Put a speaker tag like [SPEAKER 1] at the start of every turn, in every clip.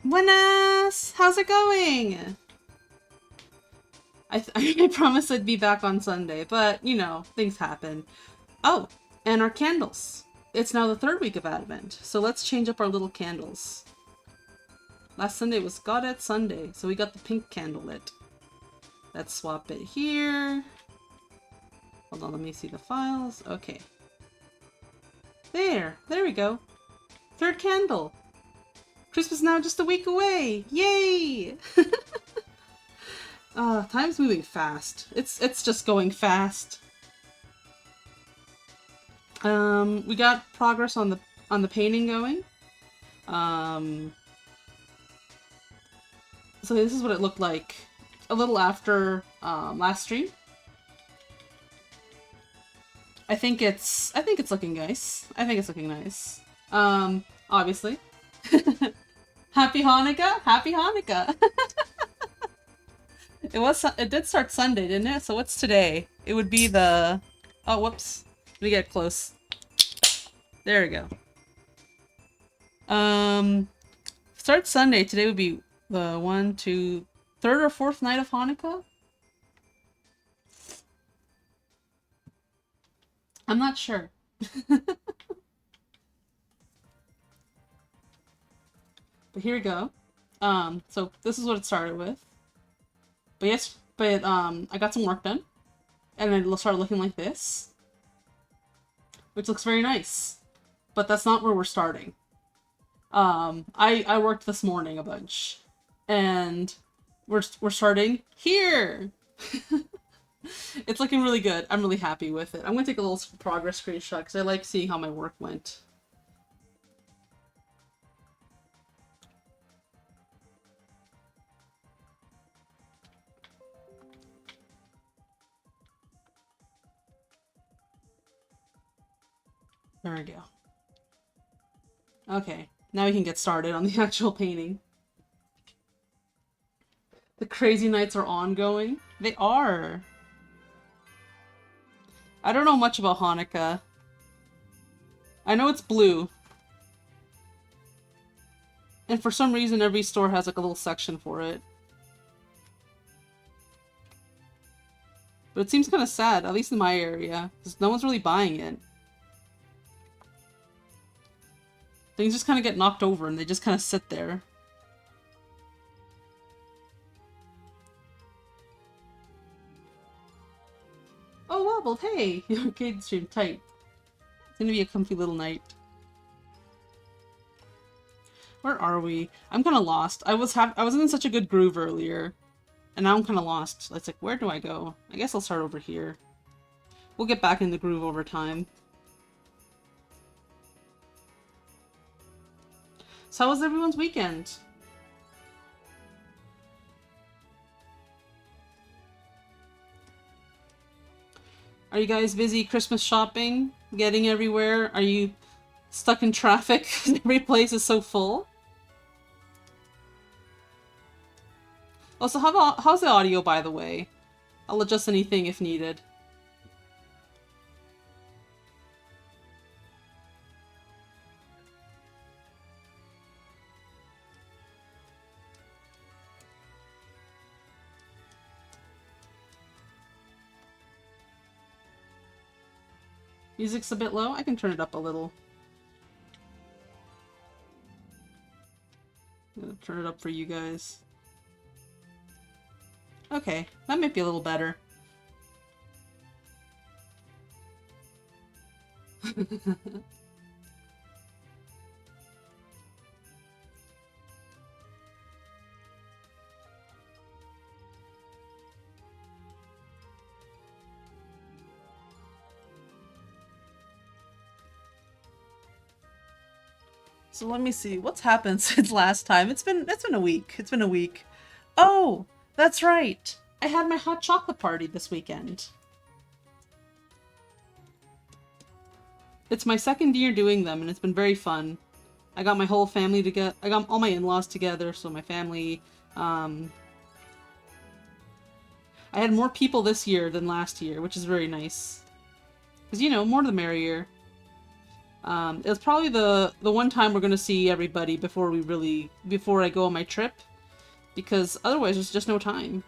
[SPEAKER 1] Buenas! How's it going? I promised I'd be back on Sunday, but, you know, things happen. Oh, and our candles. It's now the third week of Advent, so let's change up our little candles. Last Sunday was Gaudete Sunday, so we got the pink candle lit. Let's swap it here. Hold on, let me see the files. Okay. There we go. Third candle. Christmas now just a week away. Yay! Time's moving fast. It's just going fast. We got progress on the painting going. So this is what it looked like a little after last stream. I think it's looking nice. I think it's looking nice. Obviously. Happy Hanukkah! Happy Hanukkah! It did start Sunday, didn't it? So what's today? It would be the... Oh, whoops. Let me get close. There we go. Start Sunday. Today would be the third or fourth night of Hanukkah? I'm not sure. But here we go. So this is what it started with. But I got some work done. And it started looking like this. Which looks very nice. But that's not where we're starting. I worked this morning a bunch. And we're starting here! It's looking really good. I'm really happy with it. I'm gonna take a little progress screenshot because I like seeing how my work went. There we go. Okay, now we can get started on the actual painting. The crazy nights are ongoing. They are. I don't know much about Hanukkah. I know it's blue. And for some reason every store has like a little section for it. But it seems kind of sad, at least in my area, because no one's really buying it. Things just kind of get knocked over and they just kind of sit there. Oh, Wobbled, hey! Your arcade stream tight. It's gonna be a comfy little night. Where are we? I'm kind of lost. I was in such a good groove earlier. And now I'm kind of lost. It's like, where do I go? I guess I'll start over here. We'll get back in the groove over time. So how was everyone's weekend? Are you guys busy Christmas shopping? Getting everywhere? Are you stuck in traffic? Every place is so full. Also, how's the audio, by the way? I'll adjust anything if needed. Music's a bit low? I can turn it up a little. I'm gonna turn it up for you guys. Okay, that might be a little better. So let me see, what's happened since last time? It's been a week. It's been a week. Oh, that's right. I had my hot chocolate party this weekend. It's my second year doing them, and it's been very fun. I got my whole family together. I got all my in-laws together, so my family. I had more people this year than last year, which is very nice. Because, you know, more the merrier. It's probably the one time we're gonna see everybody before I go on my trip, because otherwise there's just no time.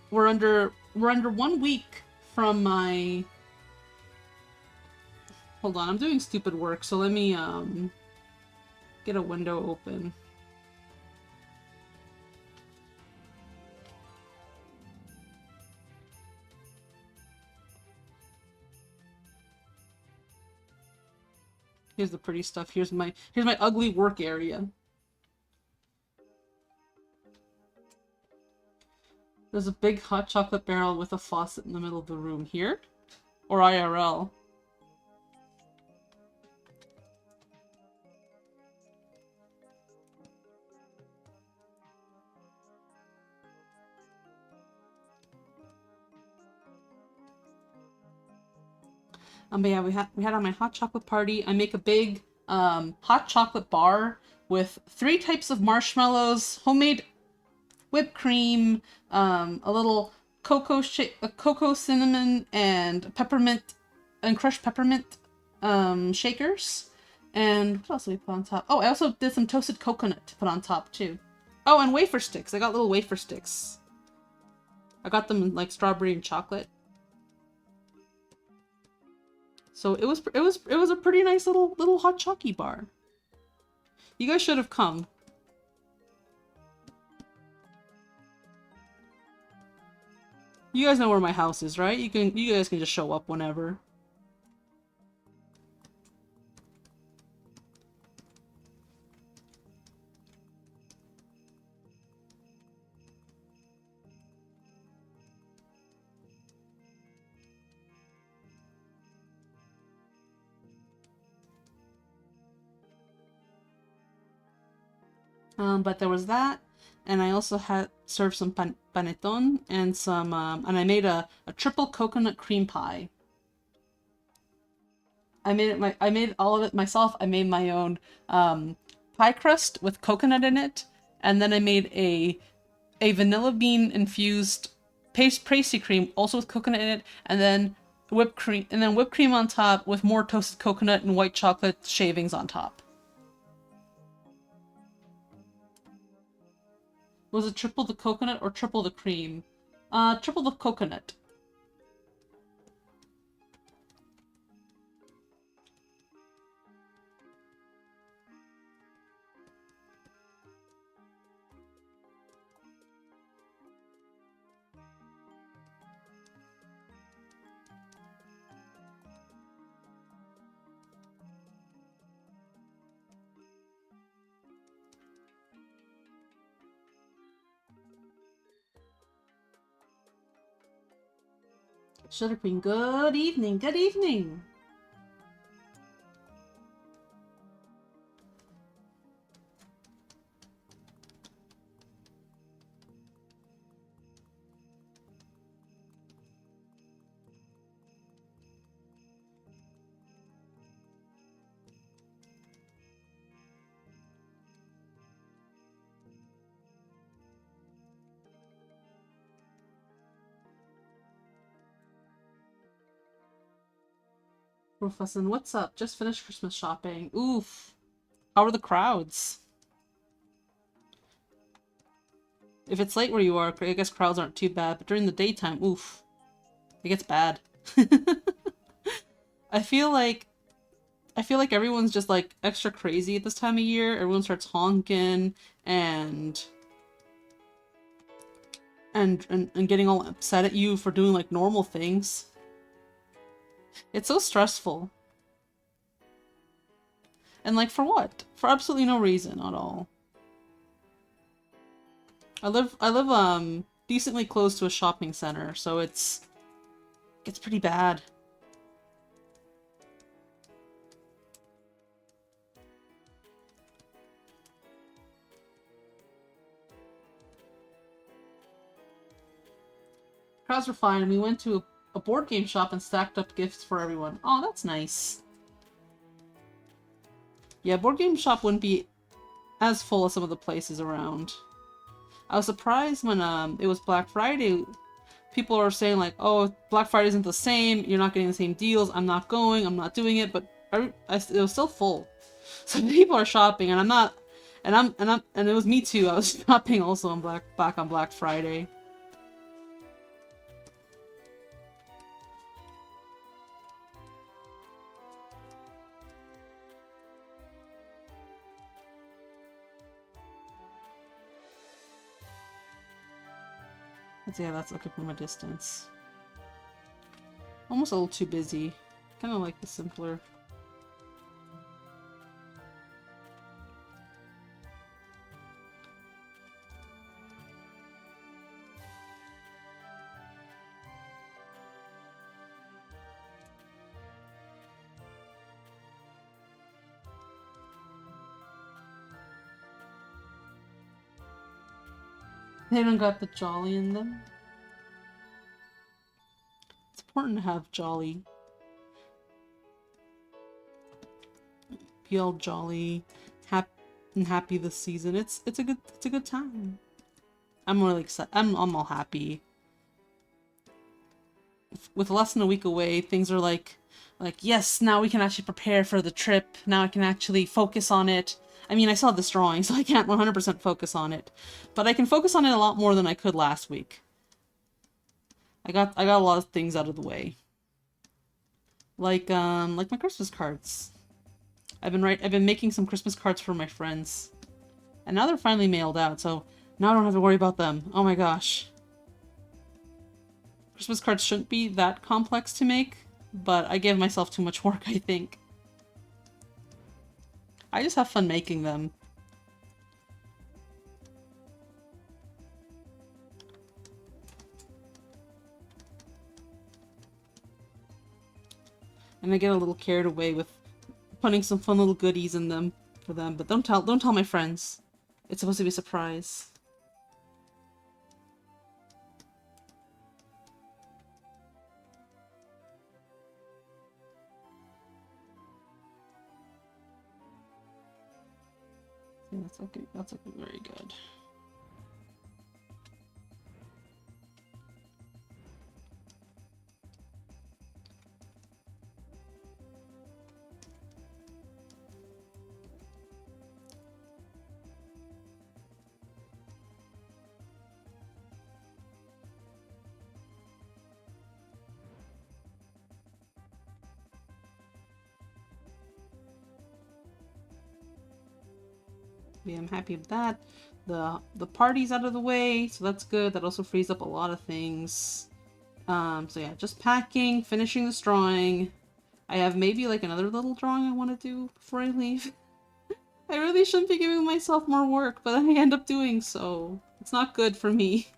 [SPEAKER 1] We're under 1 week from my. Hold on, I'm doing stupid work, so let me get a window open. Here's the pretty stuff. Here's my ugly work area. There's a big hot chocolate barrel with a faucet in the middle of the room here. Or IRL. But yeah, we had on my hot chocolate party. I make a big hot chocolate bar with 3 types of marshmallows, homemade whipped cream, a little cocoa cinnamon and peppermint and crushed peppermint shakers. And what else did we put on top? Oh, I also did some toasted coconut to put on top too. Oh, and wafer sticks. I got little wafer sticks. I got them in like strawberry and chocolate. So it was a pretty nice little hot chocky bar. You guys should have come. You guys know where my house is, right? You guys can just show up whenever. But there was that, and I also had served some panettone and some, and I made a triple coconut cream pie. I made all of it myself. I made my own pie crust with coconut in it, and then I made a vanilla bean infused pastry cream also with coconut in it, and then whipped cream on top with more toasted coconut and white chocolate shavings on top. Was it triple the coconut or triple the cream? Triple the coconut. Sugar Queen, good evening, good evening. Professor, what's up? Just finished Christmas shopping. Oof. How are the crowds? If it's late where you are, I guess crowds aren't too bad, but during the daytime, oof. It gets bad. I feel like everyone's just like extra crazy at this time of year. Everyone starts honking and getting all upset at you for doing like normal things. It's so stressful. And like for what? For absolutely no reason at all. I live decently close to a shopping center, so it's pretty bad. Crowds were fine, and we went to a board game shop and stacked up gifts for everyone. Oh, that's nice. Yeah, board game shop wouldn't be as full as some of the places around. I was surprised when it was Black Friday. People are saying like, "Oh, Black Friday isn't the same. You're not getting the same deals. I'm not going. I'm not doing it." But it was still full. So people are shopping, and I'm not. And it was me too. I was shopping also on back on Black Friday. Yeah, that's okay from a distance. Almost a little too busy. Kind of like the simpler. They don't got the jolly in them. It's important to have jolly. Be all jolly, happy this season. It's a good time. I'm really excited. I'm all happy. With less than a week away, things are like yes, now we can actually prepare for the trip. Now I can actually focus on it. I mean, I saw this drawing, so I can't 100% focus on it, but I can focus on it a lot more than I could last week. I got a lot of things out of the way, like my Christmas cards. I've been making some Christmas cards for my friends, and now they're finally mailed out, so now I don't have to worry about them. Oh my gosh. Christmas cards shouldn't be that complex to make, but I gave myself too much work, I think. I just have fun making them. And I get a little carried away with putting some fun little goodies in them for them, but don't tell my friends. It's supposed to be a surprise. Yeah, that's okay. That's okay. Very good. Yeah, I'm happy with that. The party's out of the way, so that's good. That also frees up a lot of things. So yeah, just packing, finishing this drawing. I have maybe like another little drawing I want to do before I leave. I really shouldn't be giving myself more work, but I end up doing so. It's not good for me.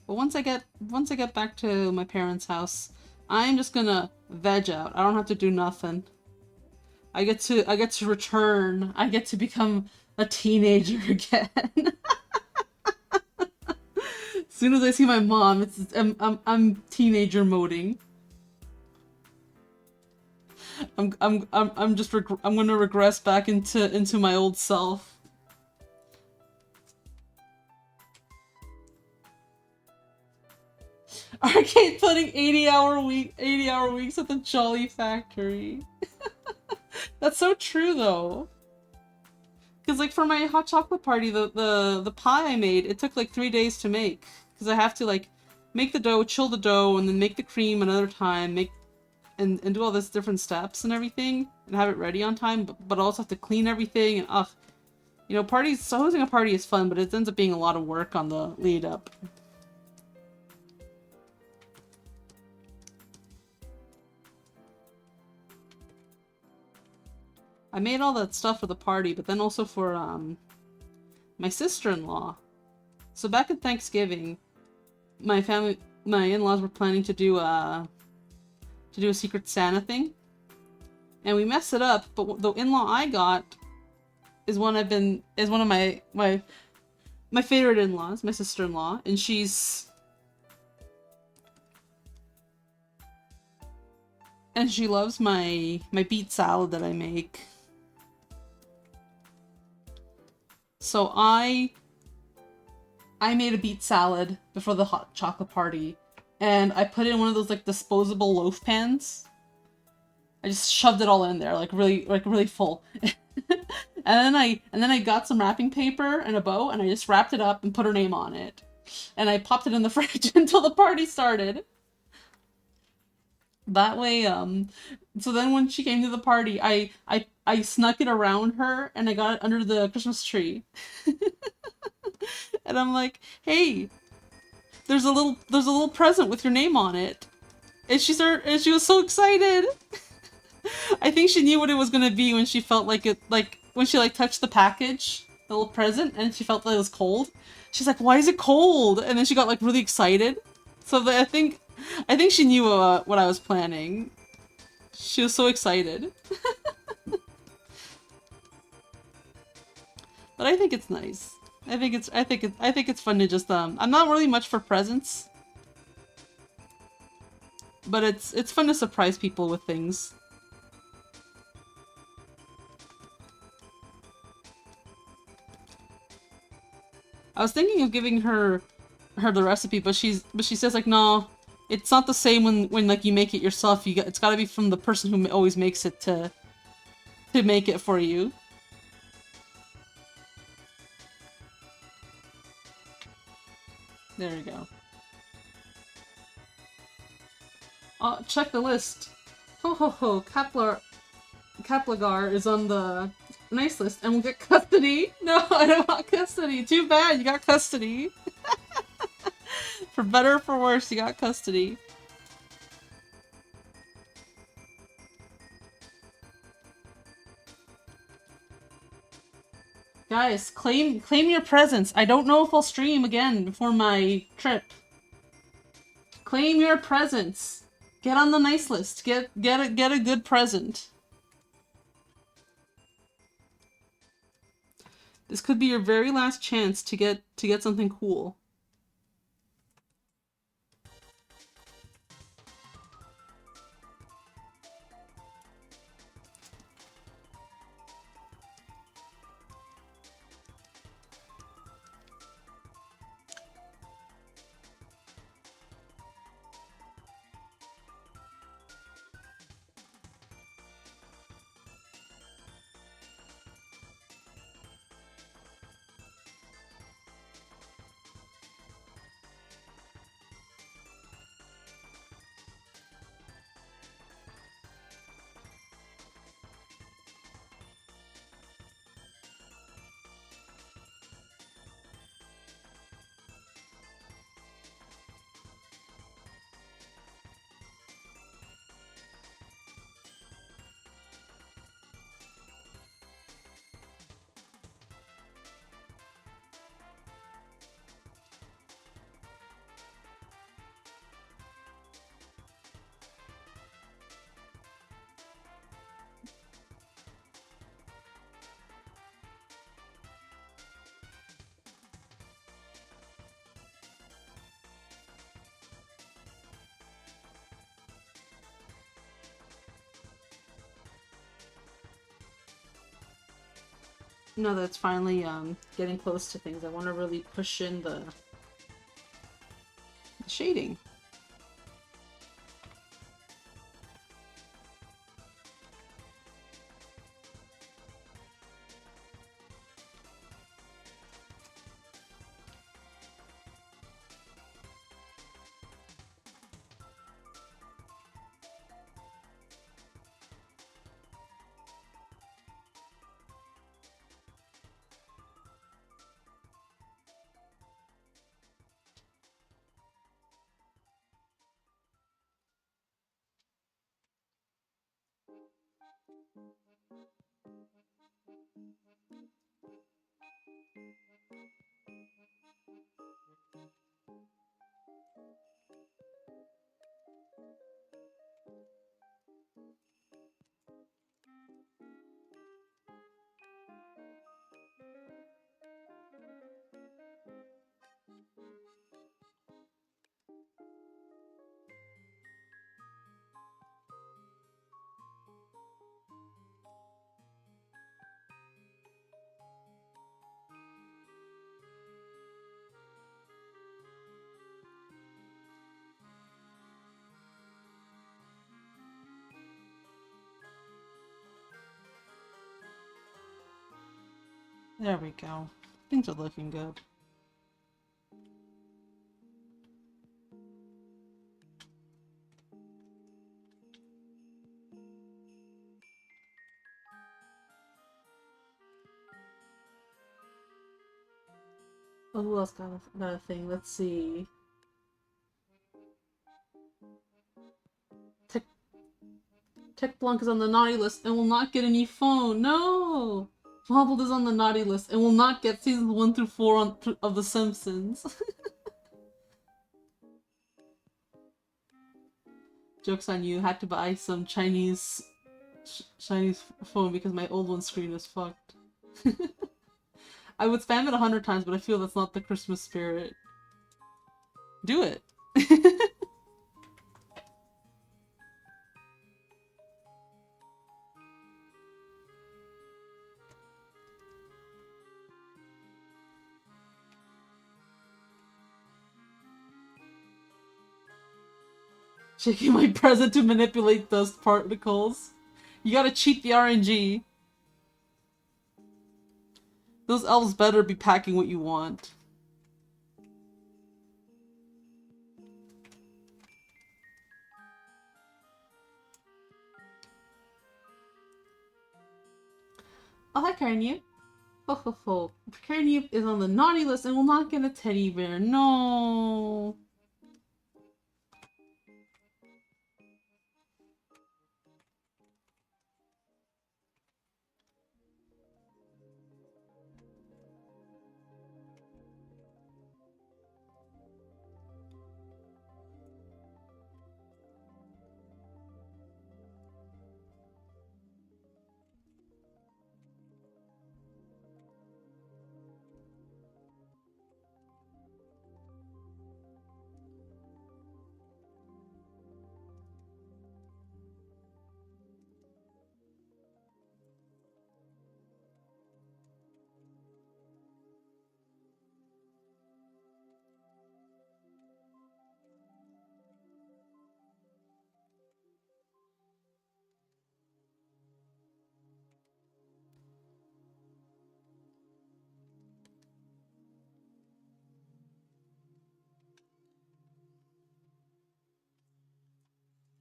[SPEAKER 1] But once I get back to my parents' house, I'm just gonna veg out. I don't have to do nothing. I get to return. I get to become a teenager again. As soon as I see my mom, I'm teenager moding. I'm gonna regress back into my old self. Arcade putting 80-hour weeks at the Jolly Factory. That's so true though. Because like for my hot chocolate party, the pie I made, it took like 3 days to make. Because I have to like make the dough, chill the dough, and then make the cream another time, and do all this different steps and everything, and have it ready on time, but I also have to clean everything, and ugh. You know, hosting a party is fun, but it ends up being a lot of work on the lead up. I made all that stuff for the party, but then also for my sister-in-law. So back at Thanksgiving, my in-laws were planning to do a Secret Santa thing, and we messed it up. But the in-law I got is one of my favorite in-law is my sister-in-law, and she loves my beet salad that I make. So I made a beet salad before the hot chocolate party, and I put it in one of those like disposable loaf pans. I just shoved it all in there, like really full. And then I got some wrapping paper and a bow, and I just wrapped it up and put her name on it. And I popped it in the fridge until the party started. That way, so then when she came to the party, I snuck it around her and I got it under the Christmas tree. And I'm like, hey, there's a little present with your name on it. And she was so excited. I think she knew what it was gonna be when she felt like it, like when she like touched the package, the little present, and she felt that it was cold. She's like, "Why is it cold?" And then she got like really excited. So I think she knew what I was planning. She was so excited. But I think it's nice. I think it's fun to just I'm not really much for presents, but it's fun to surprise people with things. I was thinking of giving her the recipe, but she says like, no, it's not the same when like you make it yourself. It's got to be from the person who always makes it to make it for you. There you go. Check the list. Ho ho ho! Kaplagar is on the nice list and will get custody. No, I don't want custody. Too bad, you got custody. For better or for worse, you got custody. Guys, claim your presents. I don't know if I'll stream again before my trip. Claim your presents. Get on the nice list. Get a good present. This could be your very last chance to get something cool. No, that's finally getting close to things. I want to really push in the shading. There we go. Things are looking good. Oh, who else got a thing? Let's see. Tech Blanc is on the naughty list and will not get a new phone. No! Wobbled is on the naughty list and will not get seasons 1 through 4 of The Simpsons. Joke's on you. Had to buy some Chinese phone because my old one's screen is fucked. I would spam it 100 times, but I feel that's not the Christmas spirit. Do it. Shaking my present to manipulate dust particles. You gotta cheat the RNG. Those elves better be packing what you want. Oh, hi, Karnu. Ho ho ho. Karnu is on the naughty list and will not get a teddy bear. No.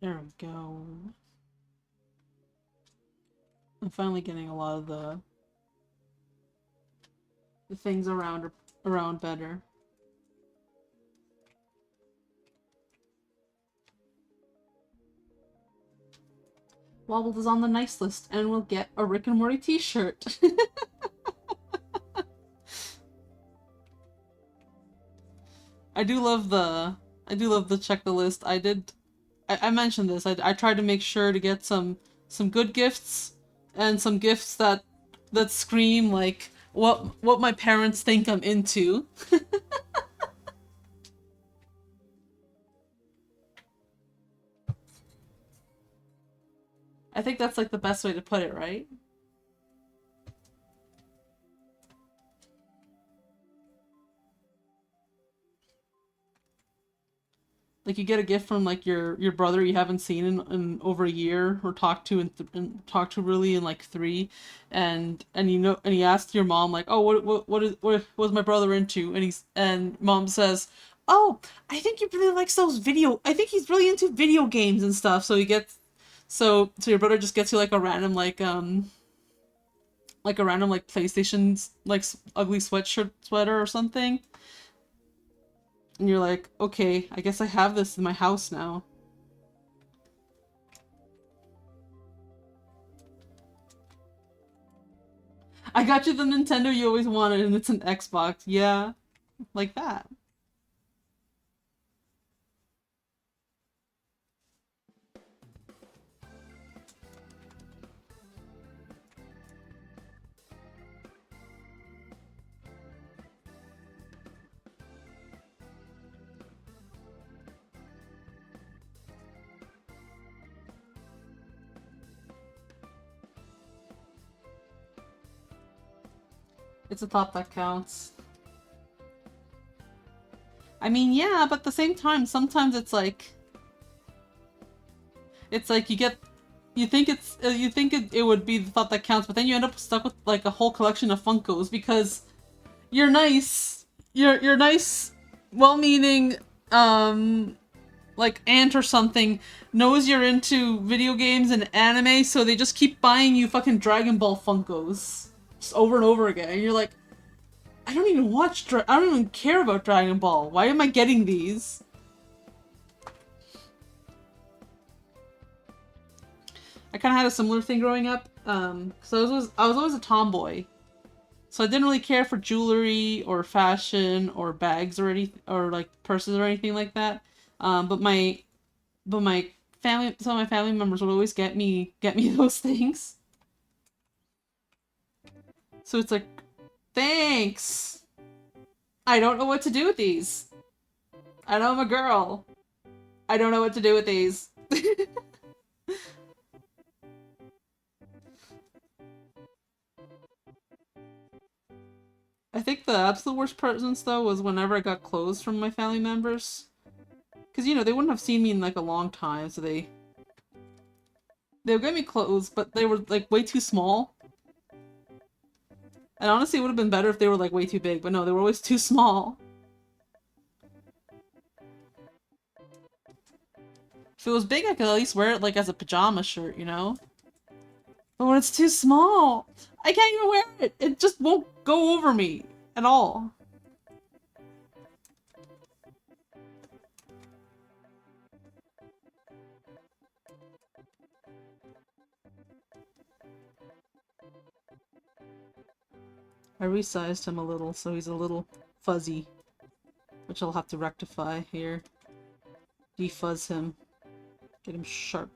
[SPEAKER 1] There we go. I'm finally getting a lot of the things around better. Wobbled is on the nice list and will get a Rick and Morty t-shirt. I do love the check the list. I mentioned this. I tried to make sure to get some good gifts and some gifts that scream like what my parents think I'm into. I think that's like the best way to put it, right? Like you get a gift from like your brother you haven't seen in over a year or talked to and talked to really in like 3, and you know and he asked your mom like, oh, what was my brother into, and mom says, oh, I think he really likes I think he's really into video games and stuff. So he gets so your brother just gets you like a random like PlayStation like ugly sweater or something. And you're like, okay, I guess I have this in my house now. I got you the Nintendo you always wanted, and it's an Xbox. Yeah, like that. It's a thought that counts. I mean, yeah, but at the same time, sometimes it's like you get you think it would be the thought that counts, but then you end up stuck with like a whole collection of Funkos because you're nice, you're nice, well-meaning, like aunt or something knows you're into video games and anime, so they just keep buying you fucking Dragon Ball Funkos just over and over again. And you're like, I don't even I don't even care about Dragon Ball. Why am I getting these? I kind of had a similar thing growing up, because I was always a tomboy, so I didn't really care for jewelry or fashion or bags or anything, or like purses or anything like that. But my family, some of my family members would always get me those things. So it's like, thanks. I don't know what to do with these. I know I'm a girl. I don't know what to do with these. I think the absolute worst presents, though, was whenever I got clothes from my family members. Because, you know, they wouldn't have seen me in, like, a long time, so they would give me clothes, but they were, like, way too small. And honestly, it would have been better if they were, like, way too big, but no, they were always too small. If it was big, I could at least wear it, like, as a pajama shirt, you know? But when it's too small, I can't even wear it! It just won't go over me at all. I resized him a little, so he's a little fuzzy, which I'll have to rectify here. Defuzz him. Get him sharp.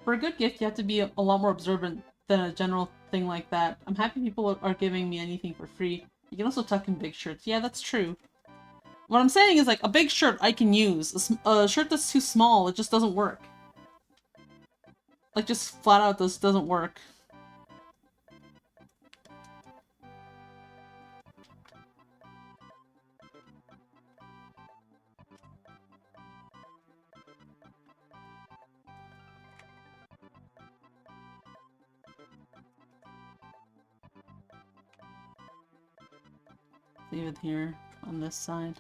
[SPEAKER 1] For a good gift, you have to be a lot more observant than a general thing like that. I'm happy people are giving me anything for free. You can also tuck in big shirts. Yeah, that's true. What I'm saying is, like, a big shirt I can use. A shirt that's too small, it just doesn't work. Like, just flat out, this doesn't work. Leave it here on this side.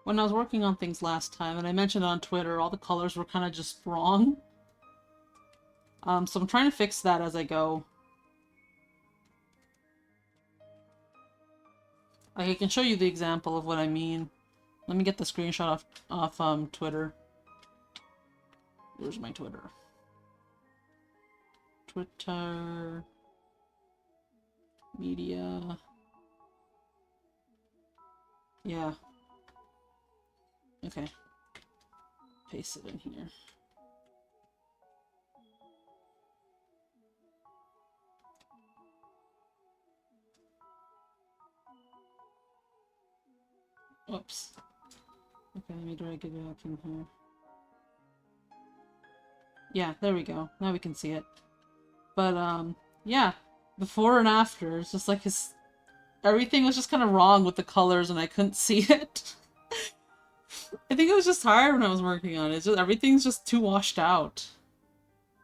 [SPEAKER 1] When I was working on things last time, and I mentioned on Twitter, all the colors were kind of just wrong. So I'm trying to fix that as I go. Like, I can show you the example of what I mean. Let me get the screenshot off Twitter. Where's my Twitter? Twitter... Media... Yeah. Okay. Paste it in here. Oops. Okay, let me drag it back in here. Yeah, there we go. Now we can see it. But, yeah. Before and after, it's just like his... Everything was just kind of wrong with the colors and I couldn't see it. I think it was just hard when I was working on it. It's just, everything's just too washed out.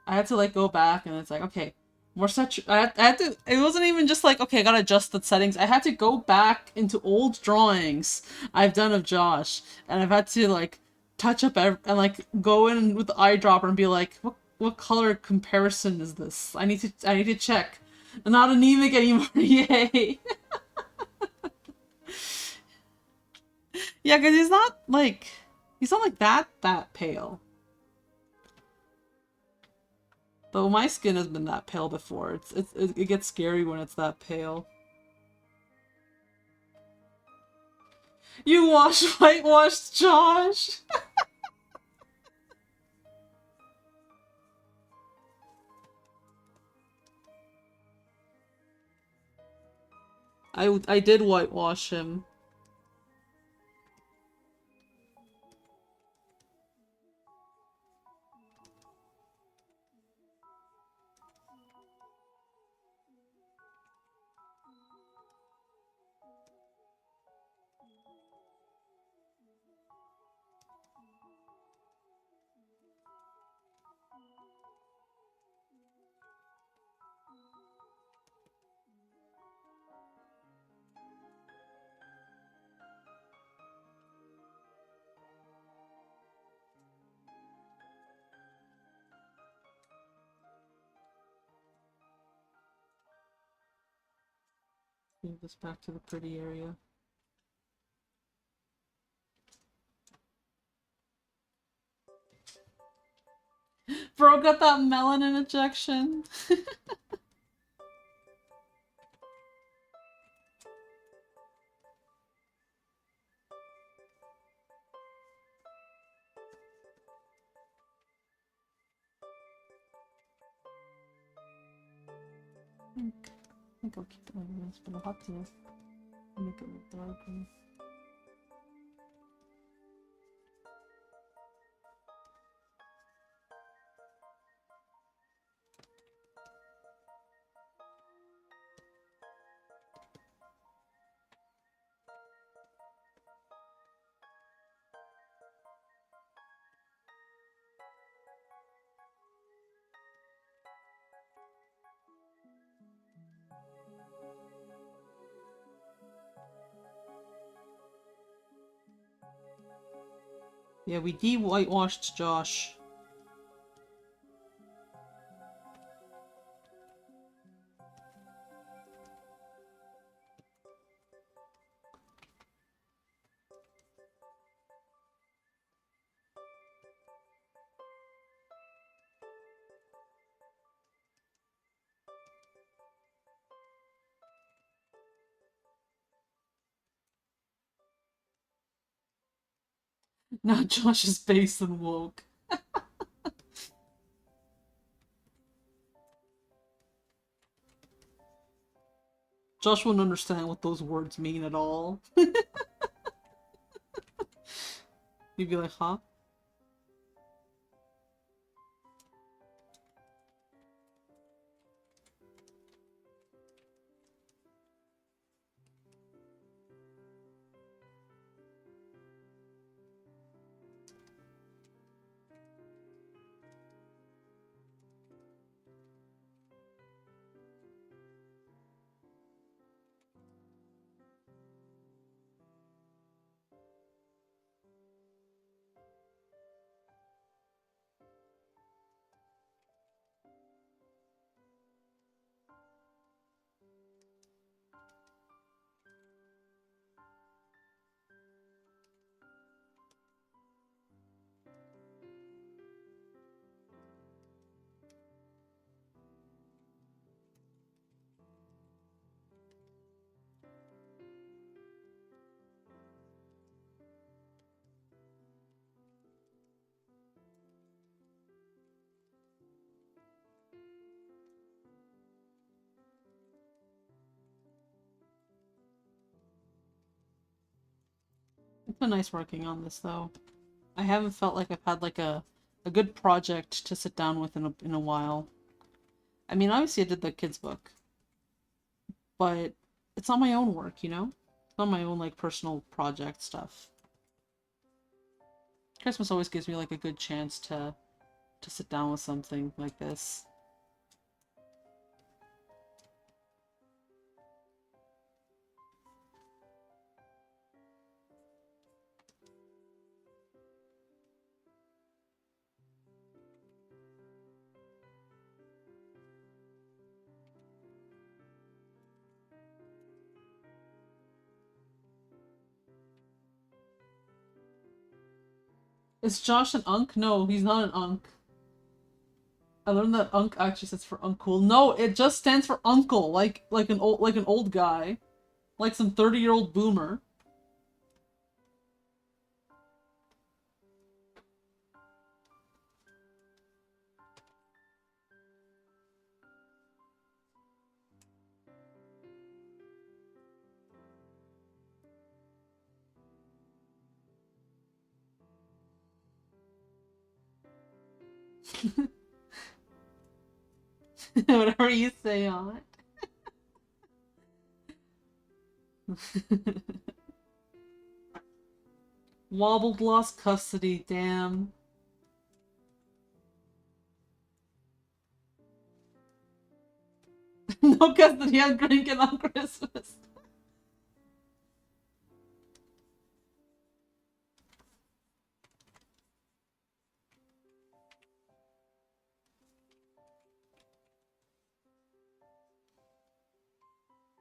[SPEAKER 1] I had to, like, go back and it's like, okay, more I had to, it wasn't even just like, okay, I gotta adjust the settings. I had to go back into old drawings I've done of Josh, and I've had to, like, touch up and, like, go in with the eyedropper and be like, what What color comparison is this? I need to check. I'm not anemic anymore. Yay. Yeah, because he's not like that pale. Though my skin has been that pale before. It gets scary when it's that pale. You whitewashed Josh. I did whitewash him. Move this back to the pretty area. Bro got that melanin injection. I think I'll keep it like this, but I'll have to make it look darker. Yeah, we de-whitewashed Josh. Now Josh is base and woke. Josh wouldn't understand what those words mean at all. He'd be like, huh? It's been nice working on this, though. I haven't felt like I've had like a good project to sit down with in a while. I mean, obviously I did the kids book, but it's not my own work, you know? It's not my own like personal project stuff. Christmas always gives me like a good chance to sit down with something like this. Is Josh an unk? No, he's not an unk. I learned that unk actually stands for uncool. No, it just stands for uncle, like an old guy, like some 30-year-old boomer. Whatever you say on it. Wobbled, lost custody, damn. No custody, I'm drinking on Christmas.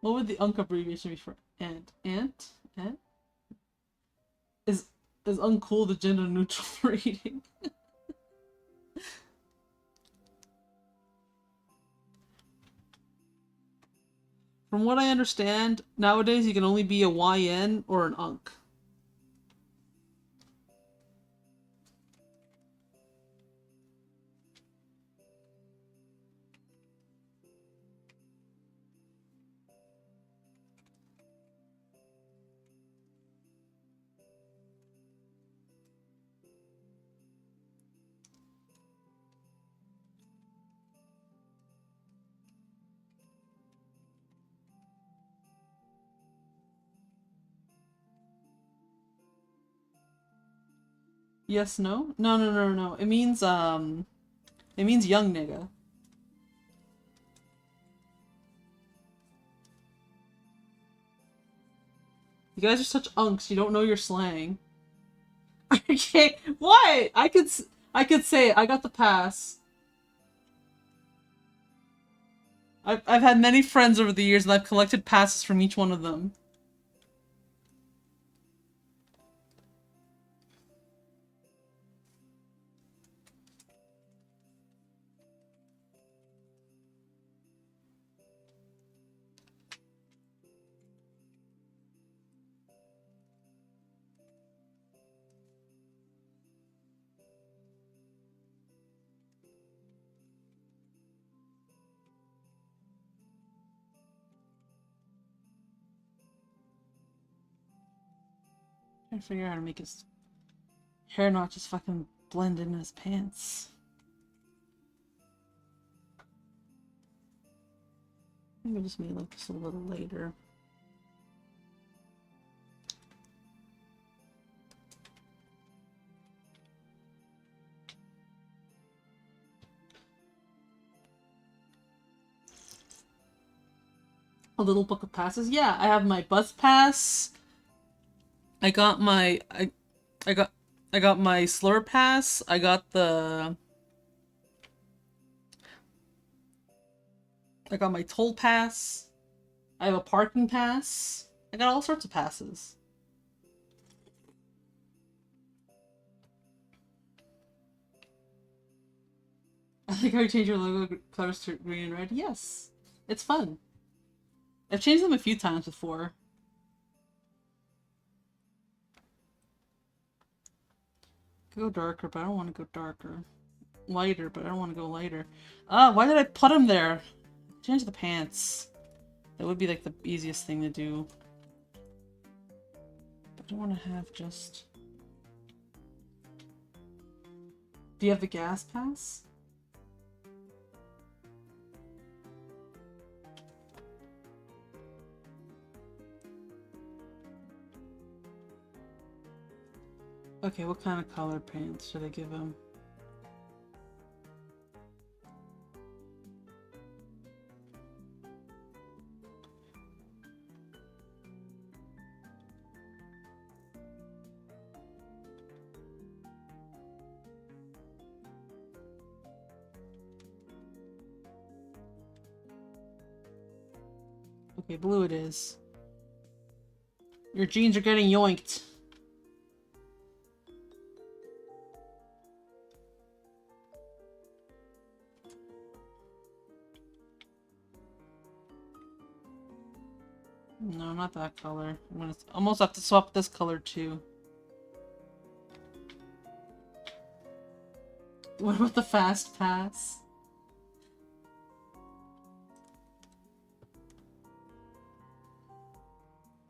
[SPEAKER 1] What would the unk abbreviation be for ant? Ant? Ant? Is uncool the gender neutral reading? From what I understand, nowadays you can only be a YN or an unk. Yes, no? No, no, no, no. It means young nigga. You guys are such unks, you don't know your slang. Okay, what? I could say it. I got the pass. I've had many friends over the years and I've collected passes from each one of them. Trying to figure out how to make his hair not just fucking blend in his pants. Maybe just make like this a little later. A little book of passes? Yeah, I have my bus pass. I got my I got my slur pass. I got my toll pass. I have a parking pass. I got all sorts of passes. I think how you change your logo colors to green and red. Yes, it's fun. I've changed them a few times before. Go darker, but I don't want to go darker. Lighter, but I don't want to go lighter. Why did I put them there? Change the pants. That would be like the easiest thing to do. I don't want to have just... Do you have the gas pass? Okay, what kind of colored pants should I give him? Okay, blue it is. Your jeans are getting yoinked. No, not that color. I'm gonna almost have to swap this color too. What about the fast pass?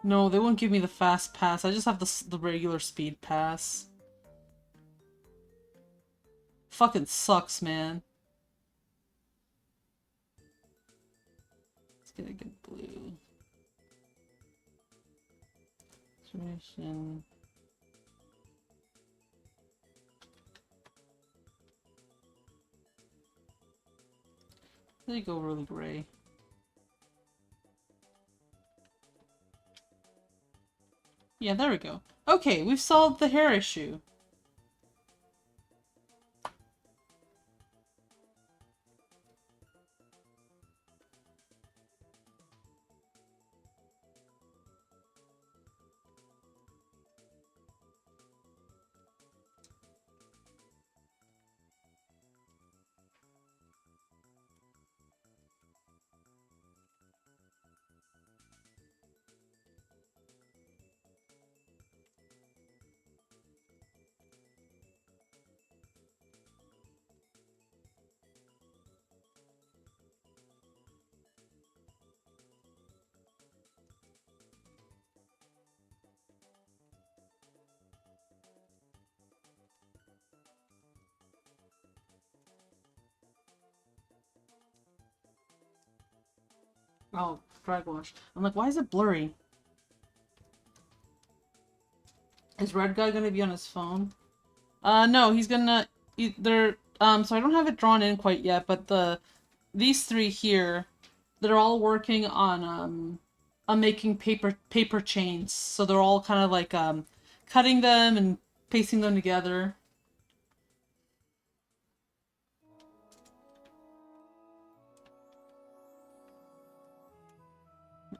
[SPEAKER 1] No, they won't give me the fast pass. I just have the regular speed pass. Fucking sucks, man. Let's get a good blue. Saturation. There you go, really gray. Yeah, there we go. Okay, we've solved the hair issue. Oh, drag wash. I'm like, why is it blurry? Is Red Guy gonna be on his phone? No, he's gonna either so I don't have it drawn in quite yet, but these three here, they're all working on making paper chains. So they're all kind of like cutting them and pasting them together.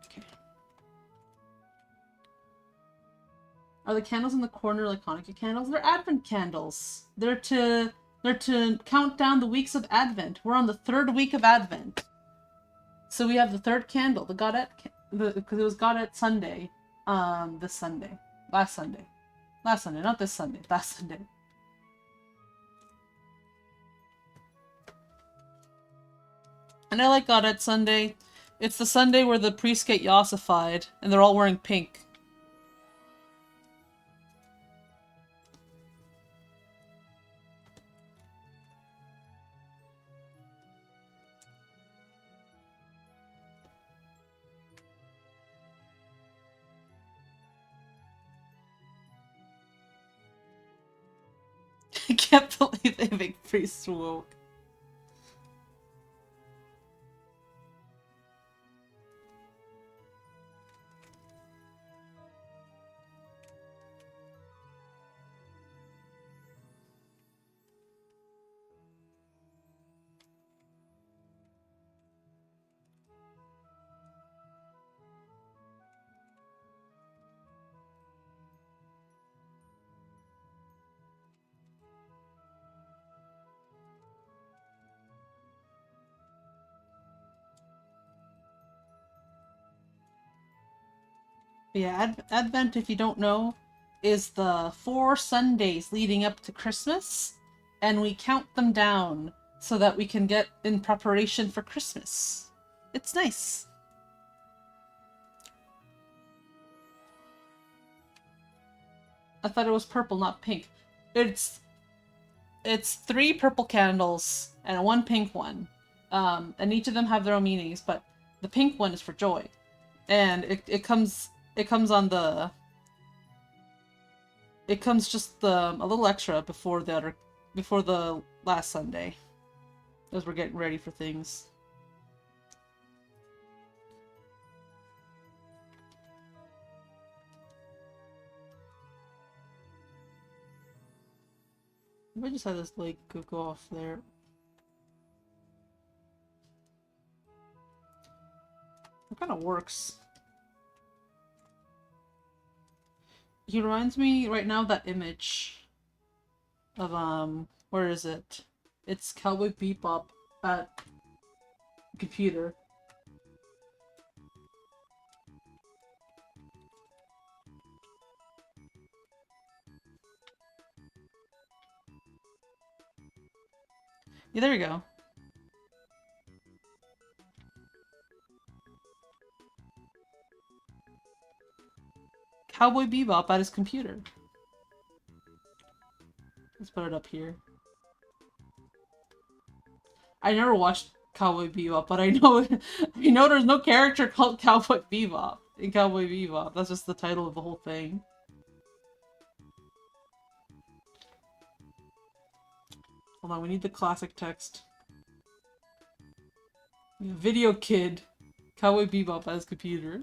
[SPEAKER 1] Okay. Are the candles in the corner like Hanukkah candles? They're Advent candles. They're to count down the weeks of Advent. We're on the 3rd week of Advent. So we have the 3rd candle, the Gaudete, because it was Gaudete Sunday, this Sunday, last Sunday, not this Sunday, last Sunday. And I like Gaudete Sunday. It's the Sunday where the priests get yassified, and they're all wearing pink. I can't believe they make priests woke. But yeah, Advent, if you don't know, is the 4 Sundays leading up to Christmas, and we count them down so that we can get in preparation for Christmas. It's nice. I thought it was purple, not pink. It's 3 purple candles and 1 pink one. And each of them have their own meanings, but the pink one is for joy. And it comes on the... It comes just a little extra before the last Sunday. As we're getting ready for things. Maybe I just had this like go off there. It kind of works. He reminds me right now of that image of where is it? It's Cowboy Bebop at computer. Yeah, there you go. Cowboy Bebop at his computer. Let's put it up here. I never watched Cowboy Bebop, but I know I know there's no character called Cowboy Bebop in Cowboy Bebop. That's just the title of the whole thing. Hold on, we need the classic text. Video Kid, Cowboy Bebop at his computer.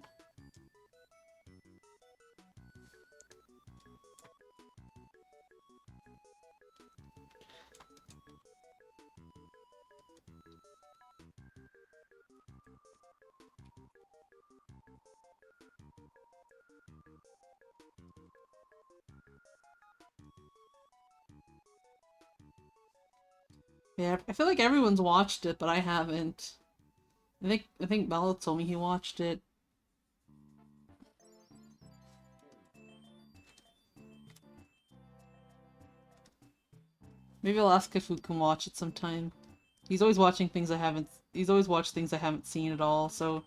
[SPEAKER 1] Yeah, I feel like everyone's watched it, but I haven't. I think Melo told me he watched it. Maybe I'll ask if we can watch it sometime. He's always watching things I haven't. He's always watched things I haven't seen at all, so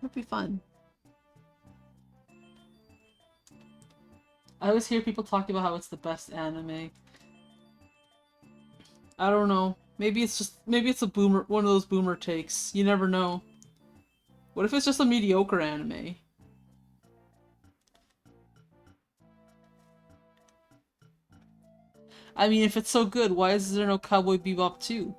[SPEAKER 1] it'd be fun. I always hear people talking about how it's the best anime. I don't know. Maybe it's a boomer, one of those boomer takes. You never know. What if it's just a mediocre anime? I mean, if it's so good, why is there no Cowboy Bebop 2?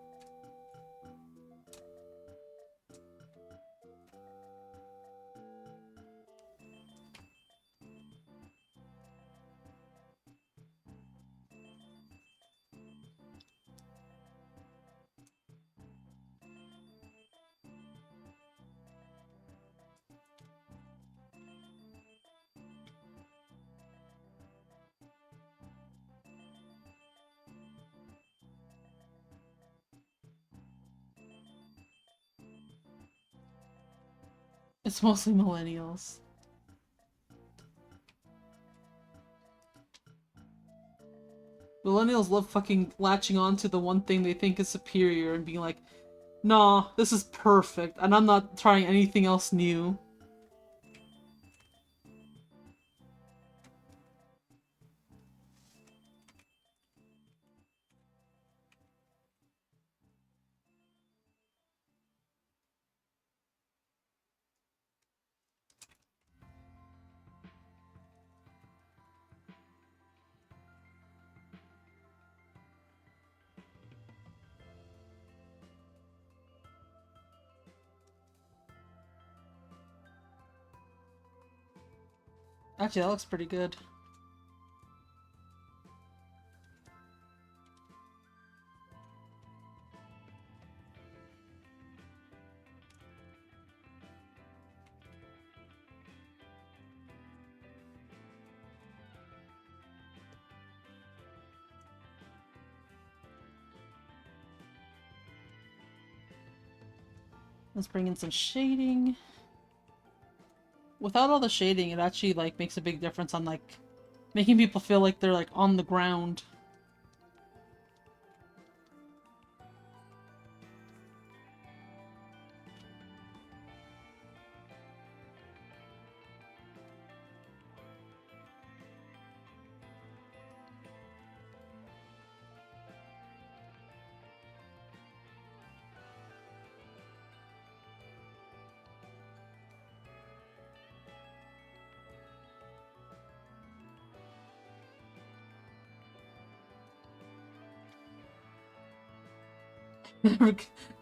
[SPEAKER 1] It's mostly millennials. Millennials love fucking latching on to the one thing they think is superior and being like, nah, this is perfect, and I'm not trying anything else new. Actually, that looks pretty good. Let's bring in some shading. Without all the shading, it actually like makes a big difference on like making people feel like they're like on the ground.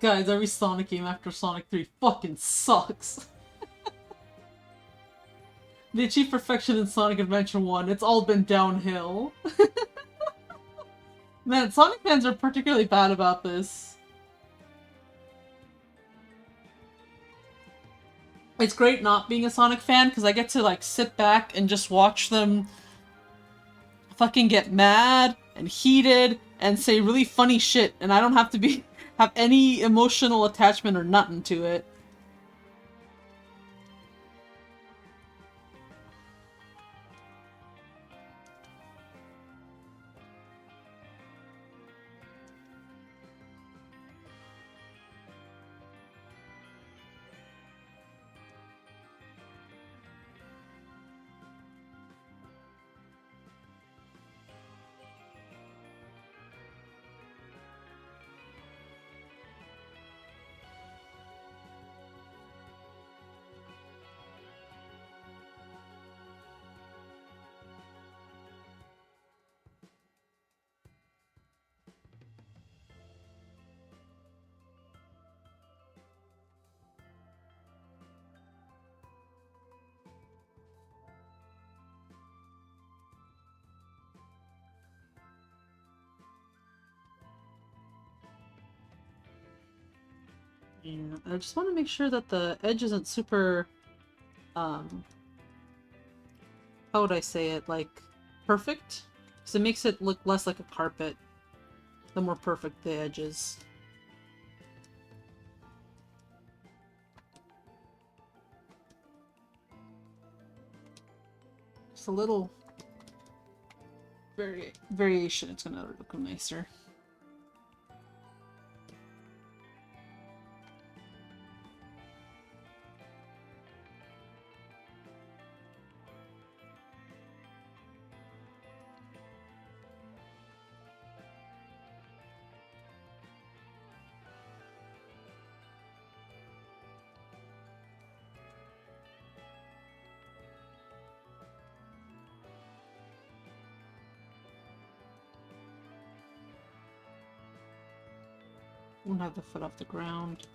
[SPEAKER 1] Guys, every Sonic game after Sonic 3 fucking sucks. They achieved perfection in Sonic Adventure 1. It's all been downhill. Man, Sonic fans are particularly bad about this. It's great not being a Sonic fan because I get to like sit back and just watch them fucking get mad and heated and say really funny shit, and I don't have to be have any emotional attachment or nothing to it. Yeah, I just want to make sure that the edge isn't super, how would I say it, like, perfect? Because it makes it look less like a carpet, the more perfect the edge is. Just a little variation, it's gonna look nicer. Won't have the foot off the ground.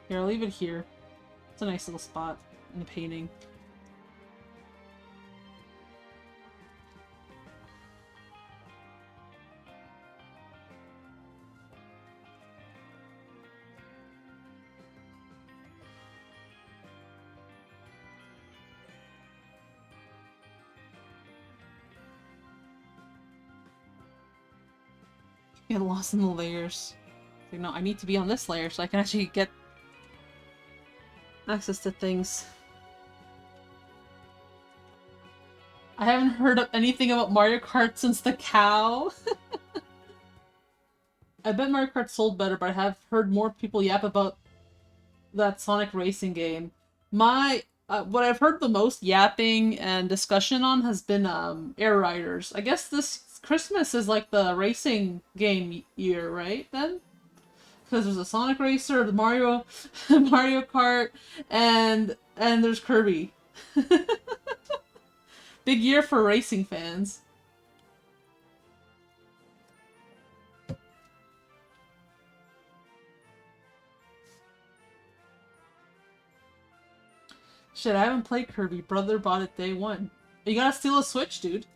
[SPEAKER 1] Here, I'll leave it here. It's a nice little spot in the painting. Get lost in the layers. Like, no, I need to be on this layer so I can actually get access to things. I haven't heard of anything about Mario Kart since the cow. I bet Mario Kart sold better, but I have heard more people yap about that Sonic racing game. What I've heard the most yapping and discussion on has been Air Riders. I guess this Christmas is like the racing game year, right? Then, because there's a Sonic Racer, the Mario, Mario Kart, and there's Kirby. Big year for racing fans. Shit, I haven't played Kirby. Brother bought it day one. You gotta steal a Switch, dude.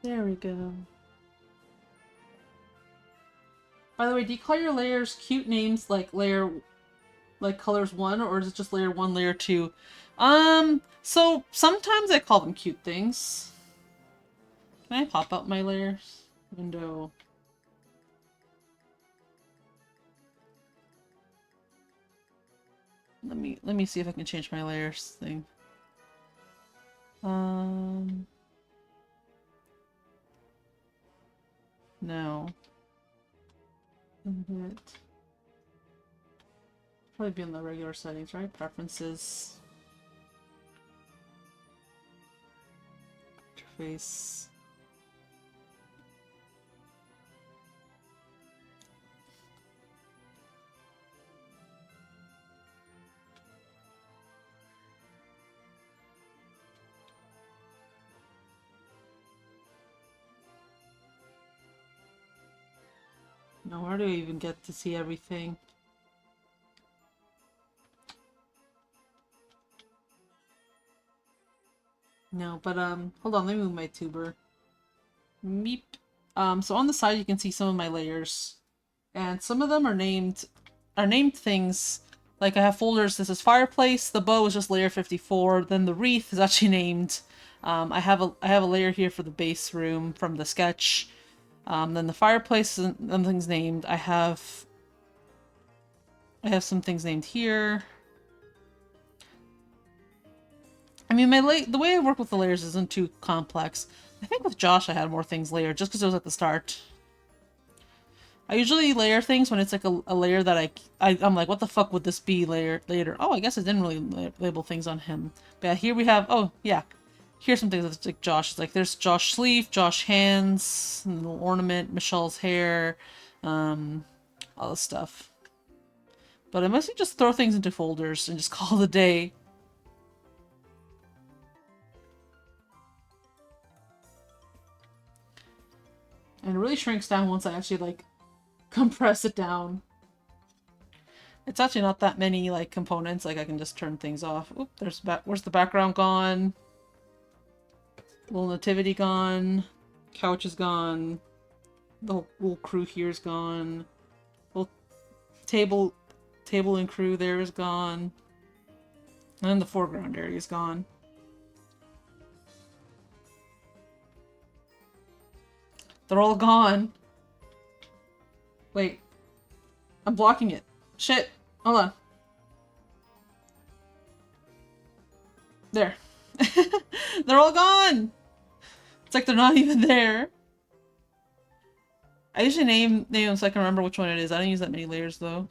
[SPEAKER 1] There we go. By the way, do you call your layers cute names like like colors 1, or is it just layer 1, layer 2? So sometimes I call them cute things. Can I pop up my layers? Window. Let me see if I can change my layers thing. No. Input. Probably be in the regular settings, right? Preferences. Interface. Now, where do I even get to see everything? No, but hold on, let me move my tuber. Meep. So on the side you can see some of my layers. And some of them are named things. Like I have folders, this is fireplace, the bow is just layer 54, then the wreath is actually named. I have a layer here for the base room from the sketch. Then the fireplace and things named. I have some things named here. I mean, the way I work with the layers isn't too complex. I think with Josh I had more things layered just because it was at the start. I usually layer things when it's like a layer that I'm like, what the fuck would this be later? Oh, I guess I didn't really label things on him. But yeah, here we have, oh, yeah. Here's some things that's like Josh. It's like, there's Josh sleeve, Josh hands, little ornament, Michelle's hair, all this stuff. But I mostly just throw things into folders and just call it a day. And it really shrinks down once I actually, like, compress it down. It's actually not that many, like, components. Like, I can just turn things off. Oop, where's the background gone? Little nativity gone. Couch is gone. The whole crew here is gone. Little table and crew there is gone. And the foreground area is gone. They're all gone. Wait. I'm blocking it. Shit. Hold on. There. They're all gone! It's like they're not even there. I usually name them so I can remember which one it is. I don't use that many layers, though.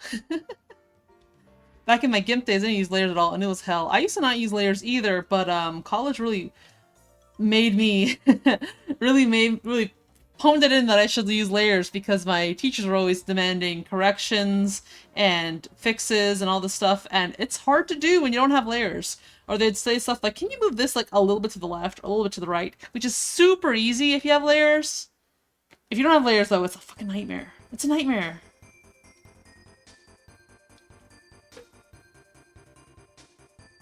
[SPEAKER 1] Back in my GIMP days, I didn't use layers at all, and it was hell. I used to not use layers either, but college really made me... really honed it in that I should use layers because my teachers were always demanding corrections and fixes and all this stuff, and it's hard to do when you don't have layers. Or they'd say stuff like, can you move this like a little bit to the left or a little bit to the right? Which is super easy if you have layers. If you don't have layers, though, it's a fucking nightmare. It's a nightmare.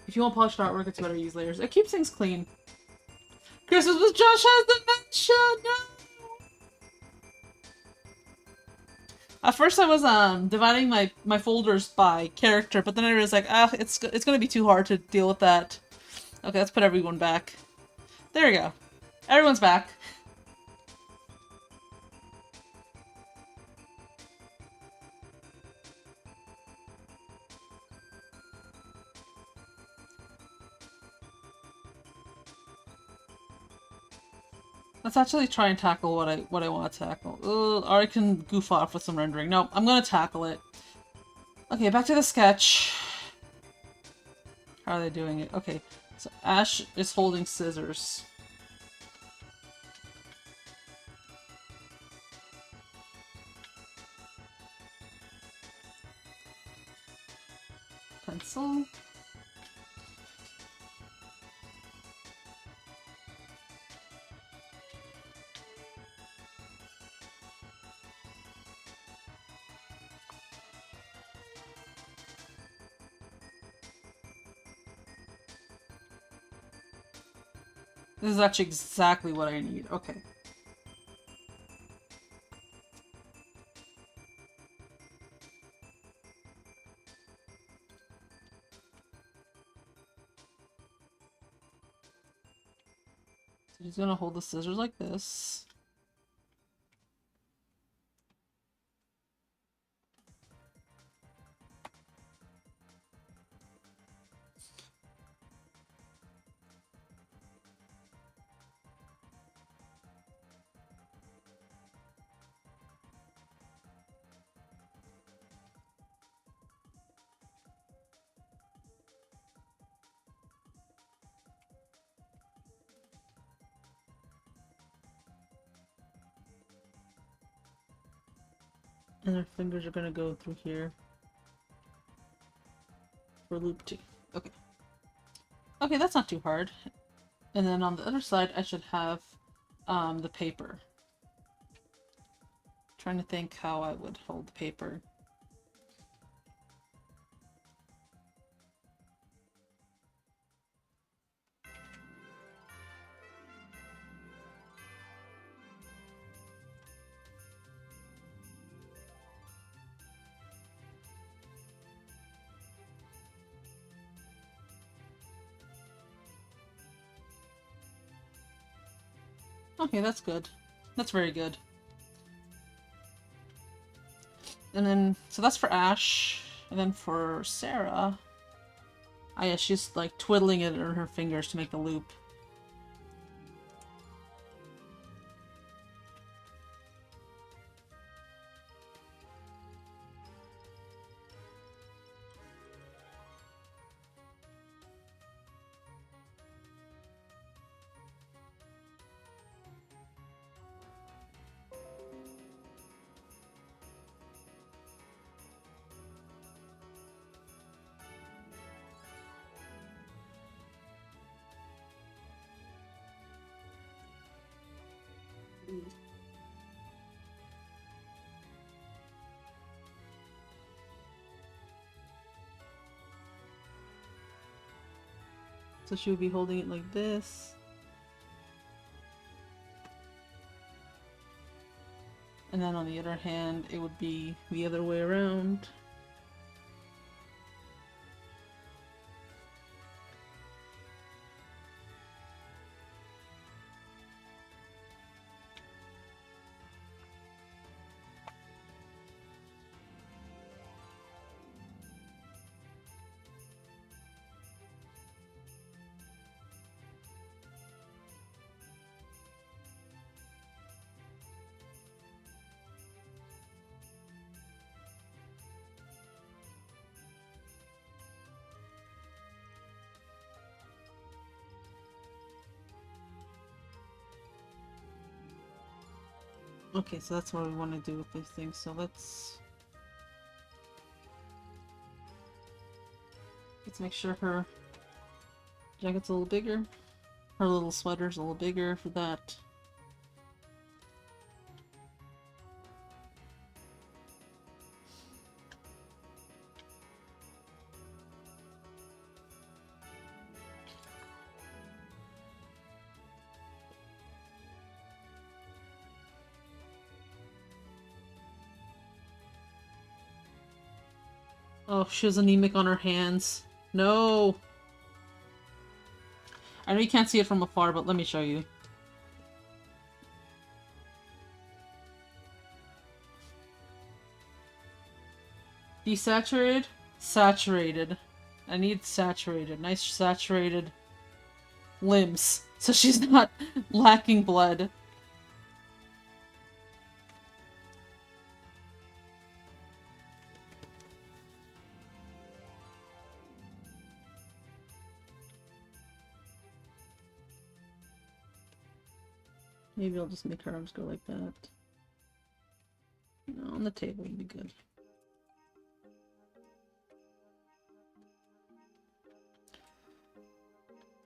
[SPEAKER 1] If you want polished artwork, it's better to use layers. It keeps things clean. Christmas with Josh has dementia! No! At first I was dividing my folders by character, but then I was like, it's gonna be too hard to deal with that. Okay, let's put everyone back. There we go. Everyone's back. Let's actually try and tackle what I want to tackle. Or I can goof off with some rendering. No, I'm gonna tackle it. Okay, back to the sketch. How are they doing it? Okay, so Ash is holding scissors. Pencil. This is actually exactly what I need. Okay. So he's gonna hold the scissors like this. And our fingers are gonna go through here. For loop 2. Okay. Okay, that's not too hard. And then on the other side, I should have the paper. Trying to think how I would hold the paper. Okay, that's good. That's very good. And then, so that's for Ash. And then for Sarah... Oh yeah, she's like twiddling it in her fingers to make the loop. So she would be holding it like this. And then on the other hand, it would be the other way around. Okay, so that's what we want to do with these things. So let's make sure her jacket's a little bigger. Her little sweater's a little bigger for that. Oh, she has anemic on her hands. No! I know you can't see it from afar, but let me show you. Desaturated? Saturated. I need saturated. Nice saturated limbs. So she's not lacking blood. Maybe I'll just make her arms go like that. No, on the table would be good.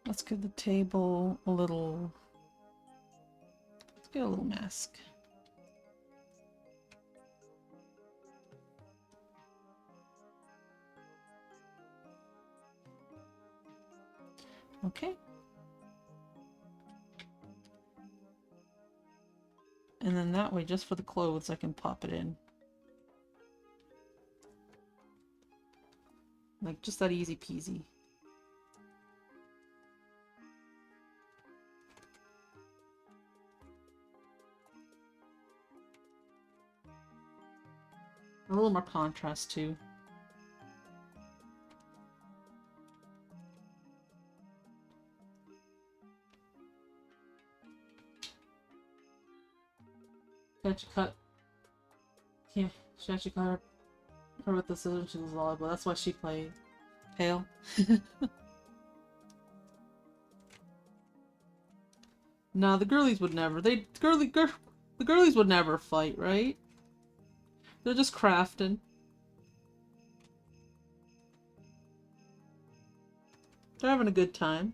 [SPEAKER 1] Let's give the table a little... Let's get a little mask. Okay. And then that way, just for the clothes, I can pop it in. Like, just that easy peasy. A little more contrast, too. Can't you cut... Can't you cut her with the scissors? She was volleyball. That's why she played pale. No, the girlies would never. The girlies would never fight, right? They're just crafting. They're having a good time.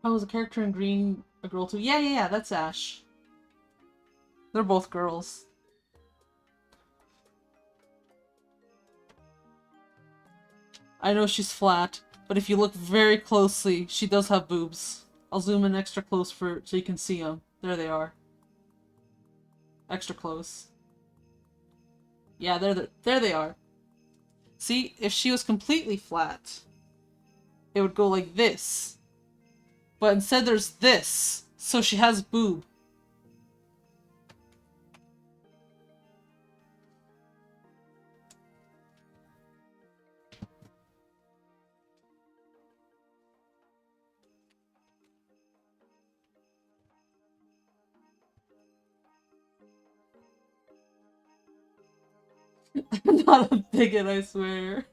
[SPEAKER 1] Oh, was a character in green a girl too? Yeah, yeah, yeah, that's Ash. They're both girls. I know she's flat, but if you look very closely, she does have boobs. I'll zoom in extra close so you can see them. There they are. Extra close. Yeah, there they are. See, if she was completely flat, it would go like this. But instead there's this, so she has boob. I'm not a bigot, I swear.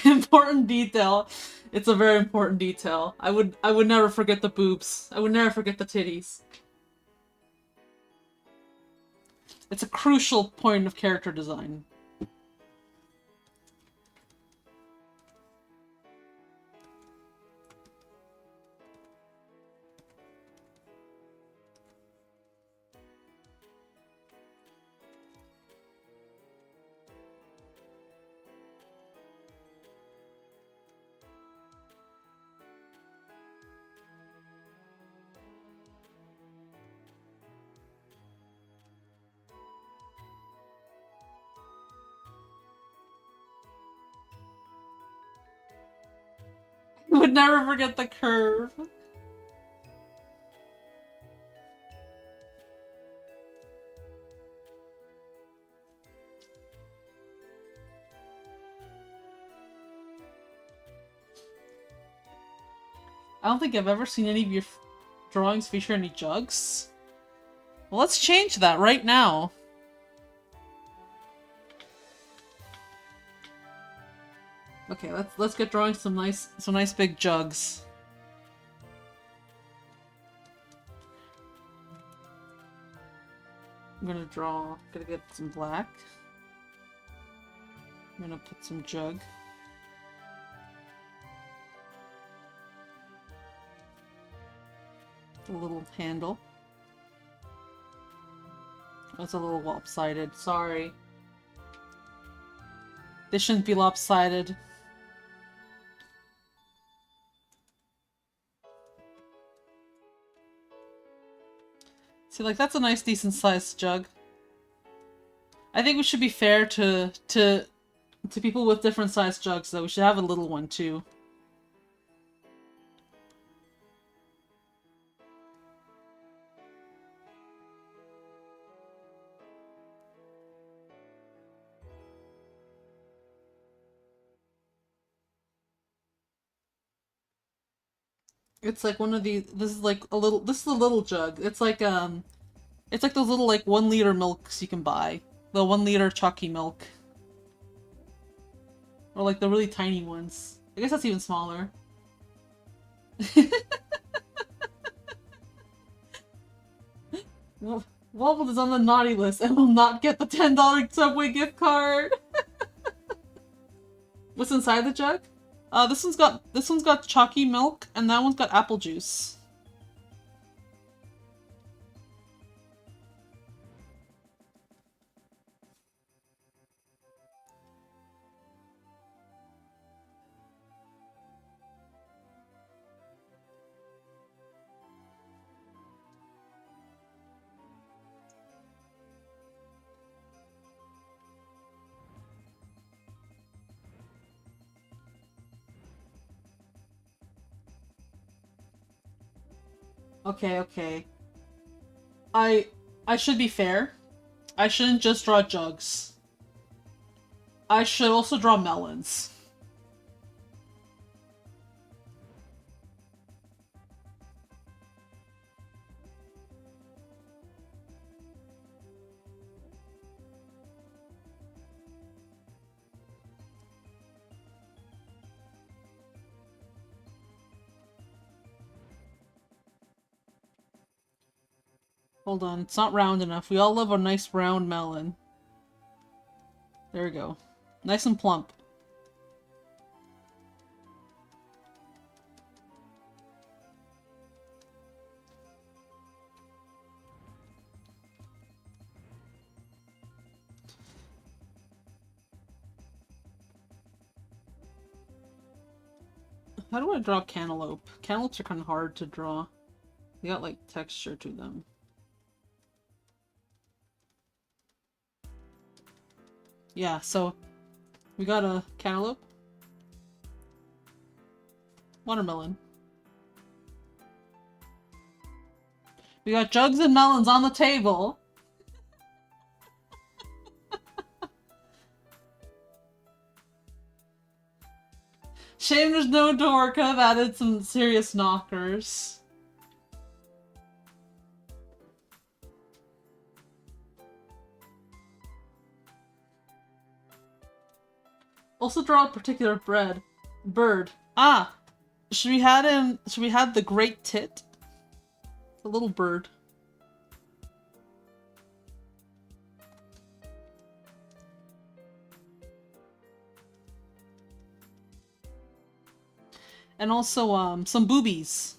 [SPEAKER 1] Important detail. It's a very important detail. I would never forget the boobs. I would never forget the titties. It's a crucial point of character design. I would never forget the curve. I don't think I've ever seen any of your drawings feature any jugs. Well, let's change that right now. Okay, let's get drawing some nice big jugs. I'm gonna get some black. I'm gonna put some jug. A little handle. That's a little lopsided. Sorry. This shouldn't be lopsided. See, like, that's a nice, decent-sized jug. I think we should be fair to people with different sized jugs, though. We should have a little one, too. It's like one of these. This is like a little. This is a little jug. It's like those little like 1 liter milks you can buy. The 1 liter chalky milk, or like the really tiny ones. I guess that's even smaller. Waffle is on the naughty list and will not get the $10 Subway gift card. What's inside the jug? This one's got chalky milk, and that one's got apple juice. Okay, okay. I I should be fair. I shouldn't just draw jugs. I should also draw melons. Hold on, it's not round enough. We all love a nice round melon. There we go. Nice and plump. How do I draw cantaloupe? Cantaloupes are kind of hard to draw. They got like texture to them. Yeah, so we got a cantaloupe. Watermelon. We got jugs and melons on the table. Shame there's no door, could have added some serious knockers. Also draw a particular bird. Ah! Should we have the great tit? The little bird. And also, some boobies.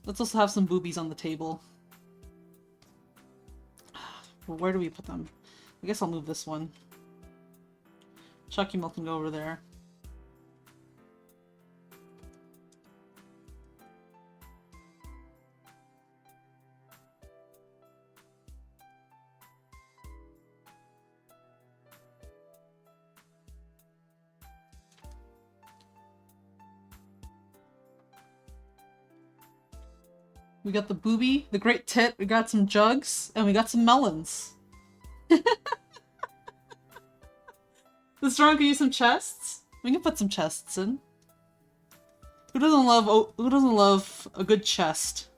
[SPEAKER 1] Let's also have some boobies on the table. Well, where do we put them? I guess I'll move this one. Chucky Milk can go over there. We got the booby, the great tit, we got some jugs, and we got some melons. This drawing could use some chests? We can put some chests in. Who doesn't love a good chest?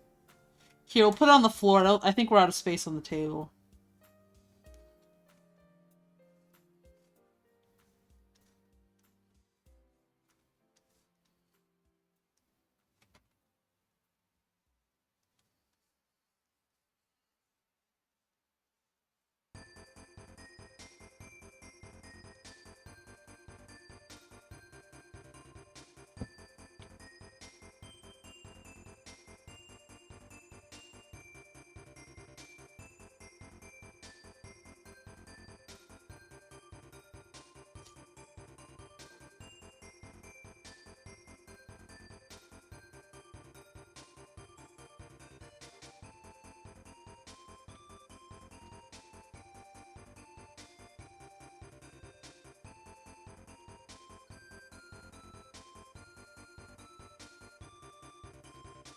[SPEAKER 1] Here, we'll put it on the floor. I think we're out of space on the table.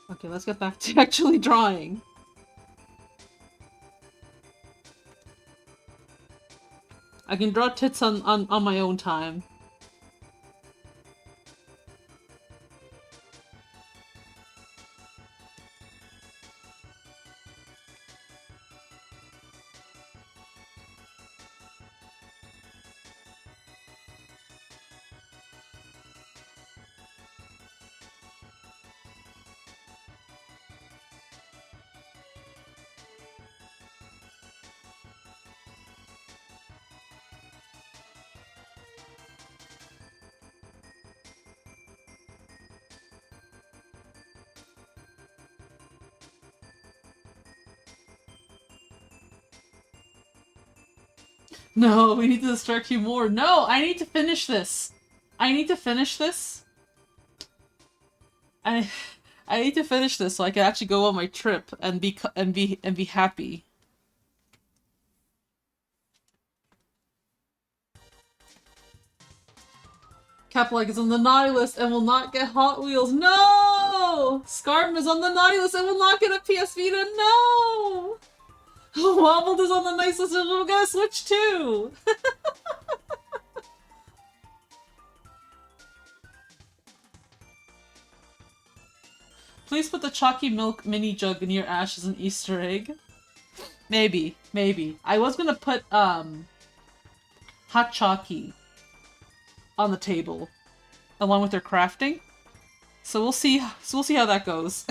[SPEAKER 1] Okay, let's get back to actually drawing. I can draw tits on my own time. No, we need to distract you more. No, I need to finish this. I need to finish this. I need to finish this so I can actually go on my trip and be happy. Capleg is on the naughty list and will not get Hot Wheels. No! Scarm is on the naughty list and will not get a PS Vita. No! Wobbled is on the nice list and will get a Switch too. Please put the chalky milk mini jug near Ash as an Easter egg. Maybe, maybe. I was gonna put hot chalky on the table along with their crafting. So we'll see how that goes.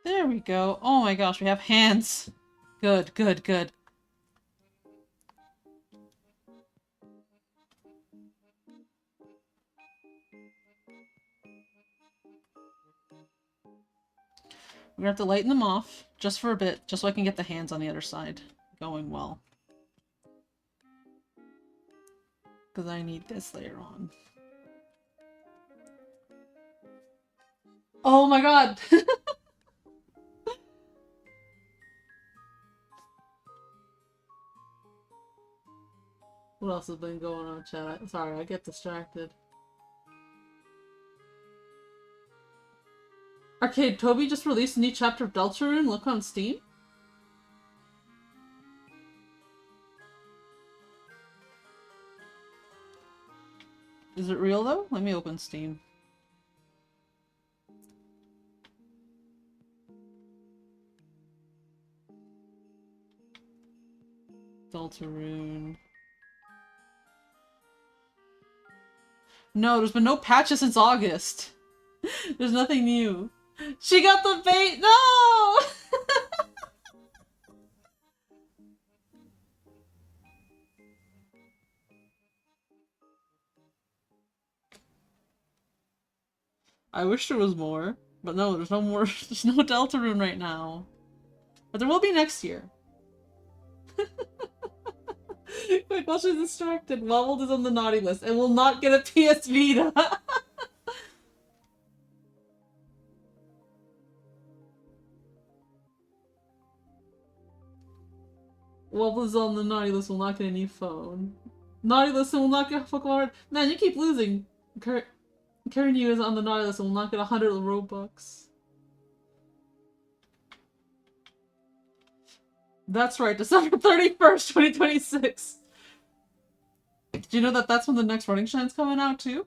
[SPEAKER 1] There we go. Oh my gosh, we have hands. Good, good, good. We're gonna have to lighten them off just for a bit, just so I can get the hands on the other side going well. Because I need this later on. Oh my god! What else has been going on, chat? Sorry, I get distracted. Arcade, Toby just released a new chapter of Deltarune. Look on Steam. Is it real though? Let me open Steam. Deltarune. No, there's been no patches since August. There's nothing new. She got the bait! No! I wish there was more. But no, there's no more. There's no Deltarune right now. But there will be next year. Quick, while she's distracted, Wobbled is on the naughty list and will not get a PS Vita. Wobbled is on the naughty list, will not get a new phone. Naughty list and will not get Pokemon. Man, you keep losing. Karen Yu is on the naughty list and will not get 100 Robux. That's right, December 31st, 2026. Did you know that that's when the next Running Shine's coming out, too?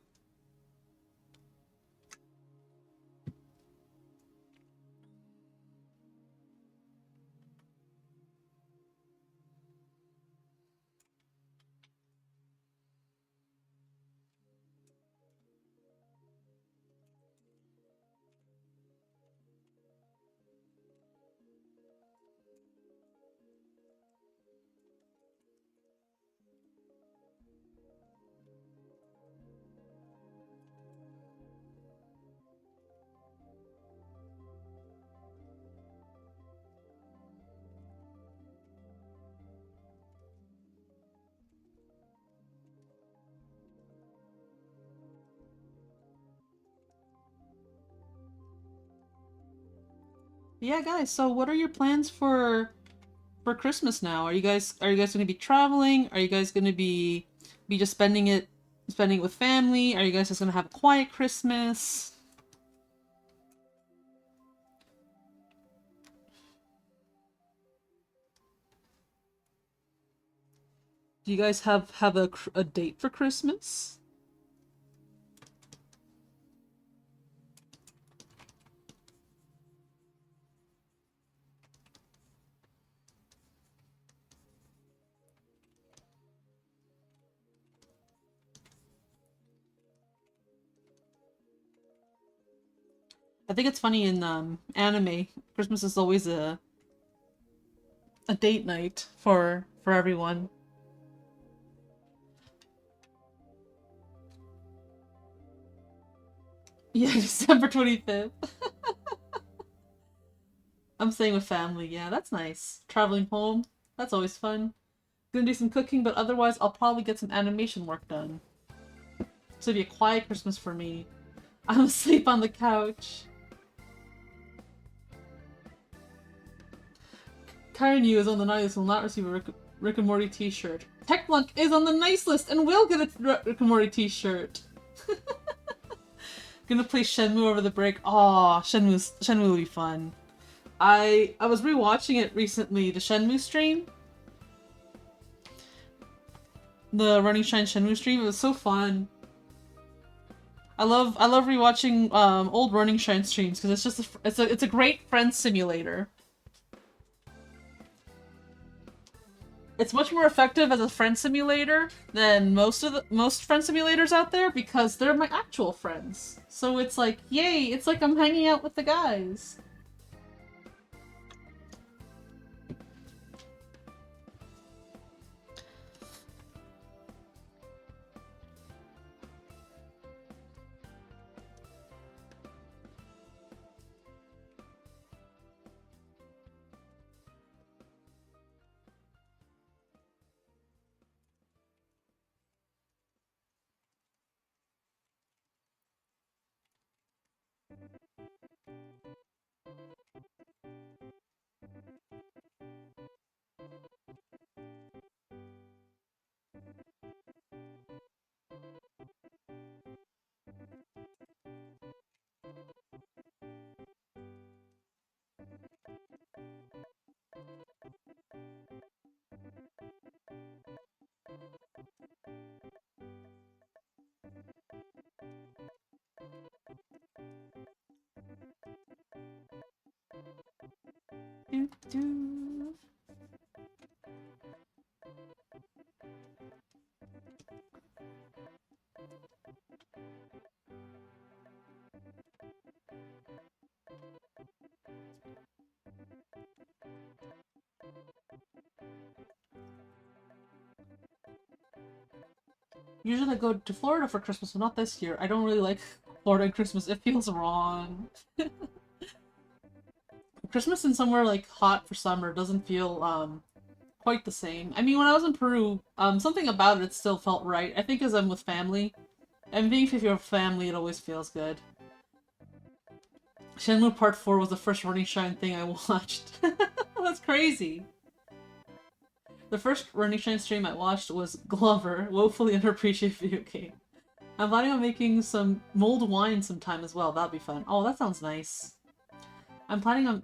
[SPEAKER 1] Yeah, guys, so what are your plans for Christmas now? Are you guys going to be traveling? Are you guys going to be just spending it with family? Are you guys just going to have a quiet Christmas? Do you guys have a date for Christmas? I think it's funny in anime, Christmas is always a date night for everyone. Yeah, December 25th. I'm staying with family. Yeah, that's nice. Traveling home. That's always fun. Gonna do some cooking, but otherwise I'll probably get some animation work done. So it'll be a quiet Christmas for me. I'm asleep on the couch. Karen Yu is on the nice list, will not receive a Rick and Morty t-shirt. TechBlunk is on the nice list and will get a Rick and Morty t-shirt. Gonna play Shenmue over the break. Aw, Shenmue will be fun. I was rewatching it recently, the Shenmue stream. The Running Shine Shenmue stream. It was so fun. I love rewatching old Running Shine streams because it's just it's a great friend simulator. It's much more effective as a friend simulator than most friend simulators out there because they're my actual friends. So it's like, yay, it's like I'm hanging out with the guys. Doo -doo. Usually I go to Florida for Christmas, but not this year. I don't really like Florida and Christmas. It feels wrong. Christmas in somewhere like hot for summer doesn't feel quite the same. I mean, when I was in Peru, something about it still felt right. I think as I'm with family. And being with your family, it always feels good. Shenmue Part 4 was the first Running Shine thing I watched. That's crazy. The first Running Shine stream I watched was Glover, woefully underappreciated video game. I'm planning on making some mulled wine sometime as well. That'd be fun. Oh, that sounds nice. I'm planning on...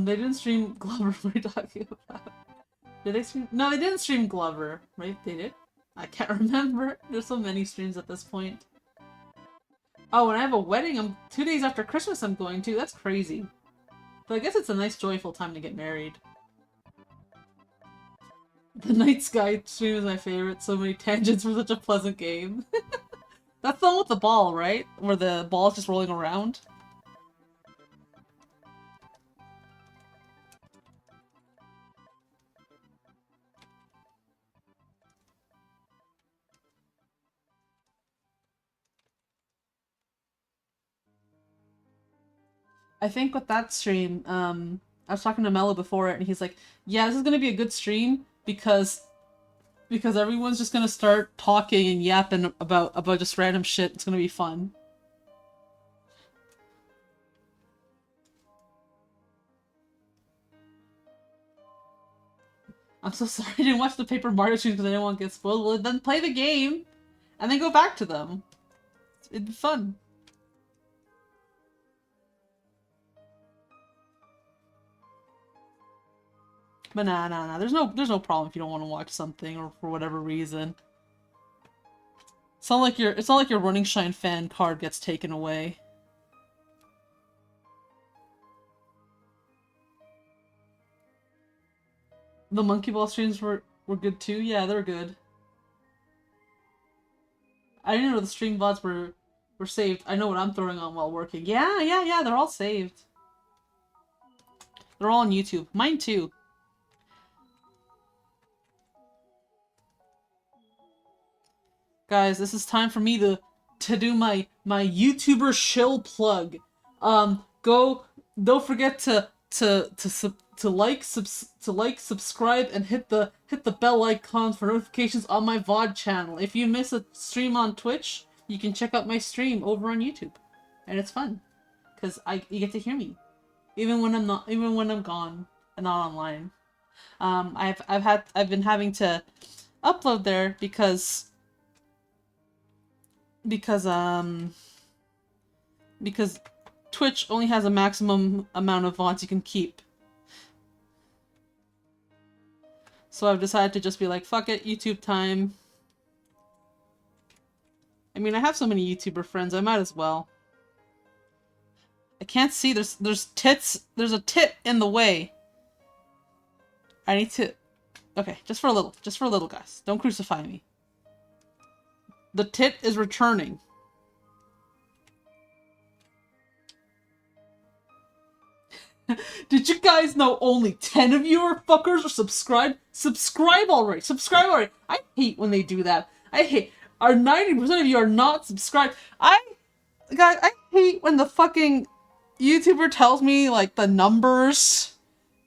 [SPEAKER 1] they didn't stream Glover. What are you talking about? Did they stream? No, they didn't stream Glover, right? They did? I can't remember. There's so many streams at this point. Oh, and I have a wedding. 2 days after Christmas I'm going to. That's crazy. But I guess it's a nice, joyful time to get married. The Night Sky stream is my favorite. So many tangents for such a pleasant game. That's the one with the ball, right? Where the ball's just rolling around. I think with that stream, I was talking to Melo before it, and he's like, yeah, this is gonna be a good stream because everyone's just gonna start talking and yapping about just random shit. It's gonna be fun. I'm so sorry I didn't watch the Paper Mario streams because I didn't want to get spoiled. Well, then play the game, and then go back to them. It'd be fun. But nah. There's no problem if you don't want to watch something or for whatever reason. It's not like your Running Shine fan card gets taken away. The Monkey Ball streams were good too. Yeah, they're good. I didn't know the stream VODs were saved. I know what I'm throwing on while working. Yeah. They're all saved. They're all on YouTube. Mine too. Guys, this is time for me to to do my YouTuber shill plug. Go. Don't forget to like, subscribe, and hit the bell icon for notifications on my VOD channel. If you miss a stream on Twitch, you can check out my stream over on YouTube, and it's fun, cause you get to hear me, even when I'm gone and not online. I've been having to upload there because because Twitch only has a maximum amount of VODs you can keep. So I've decided to just be like, fuck it, YouTube time. I mean, I have so many YouTuber friends, I might as well. I can't see, there's tits, there's a tit in the way. I need to... Okay, just for a little, guys. Don't crucify me. The tit is returning. Did you guys know only 10 of you are fuckers are subscribed? Subscribe already! Subscribe already! I hate when they do that. I hate... 90% of you are not subscribed. Guys, I hate when the fucking YouTuber tells me, like, the numbers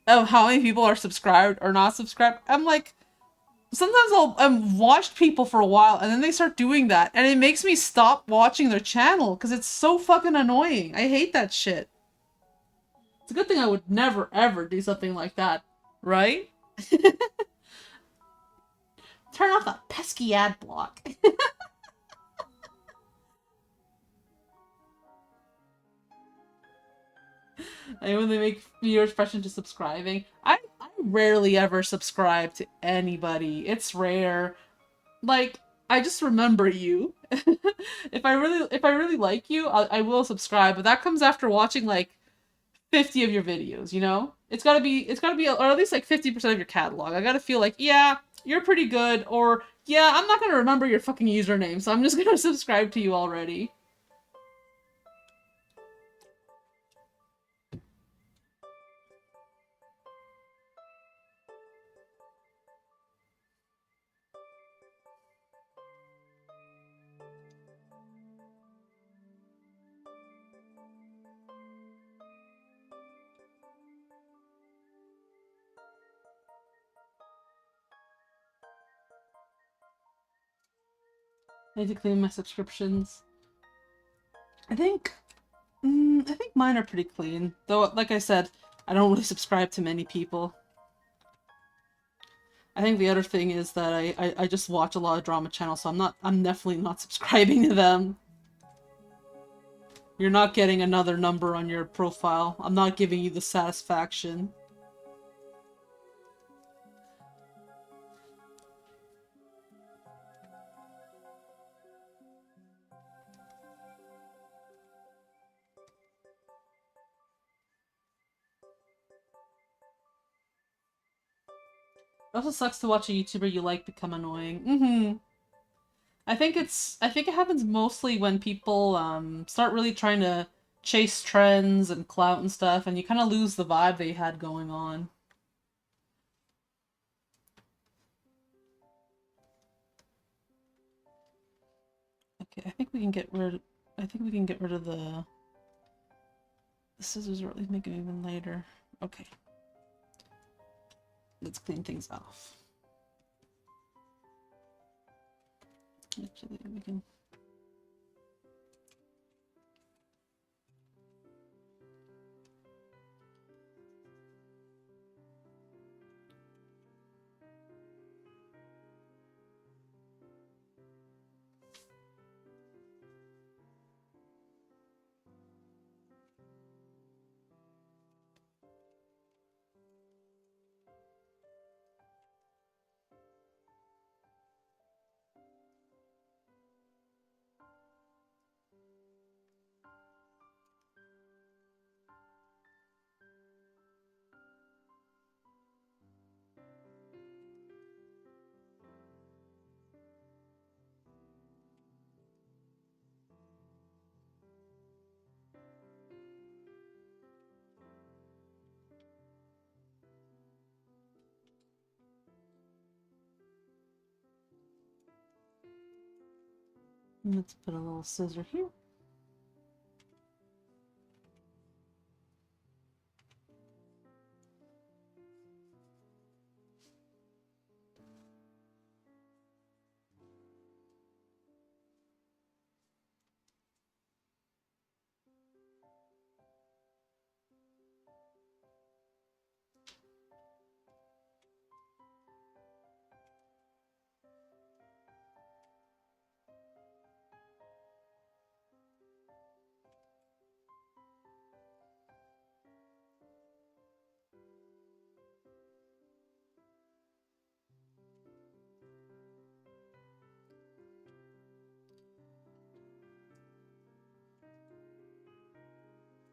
[SPEAKER 1] of how many people are subscribed or not subscribed. I'm like... Sometimes I've watched people for a while and then they start doing that and it makes me stop watching their channel because it's so fucking annoying. I hate that shit. It's a good thing I would never ever do something like that, right? Turn off that pesky ad block. And when they make your expression to subscribing, I rarely ever subscribe to anybody. It's rare. Like, I just remember you. If I really like you, I will subscribe, but that comes after watching like 50 of your videos, you know? It's gotta be, or at least like 50% of your catalog. I gotta feel like, yeah, you're pretty good, or yeah, I'm not gonna remember your fucking username, so I'm just gonna subscribe to you already. I need to clean my subscriptions. I think mine are pretty clean. Though, like I said, I don't really subscribe to many people. I think the other thing is that I just watch a lot of drama channels, so I'm definitely not subscribing to them. You're not getting another number on your profile. I'm not giving you the satisfaction. It also sucks to watch a YouTuber you like become annoying. I think it happens mostly when people start really trying to chase trends and clout and stuff, and you kind of lose the vibe they had going on. Okay, I think we can get rid of the scissors, or at least make it even later. Okay. Let's clean things off. Actually, we can... Let's put a little scissor here.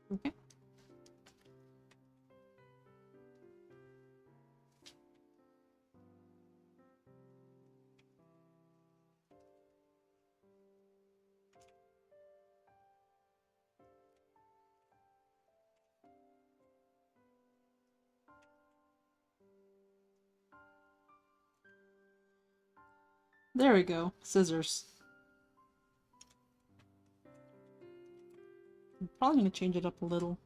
[SPEAKER 1] Okay. There we go. Scissors. I'm probably gonna change it up a little.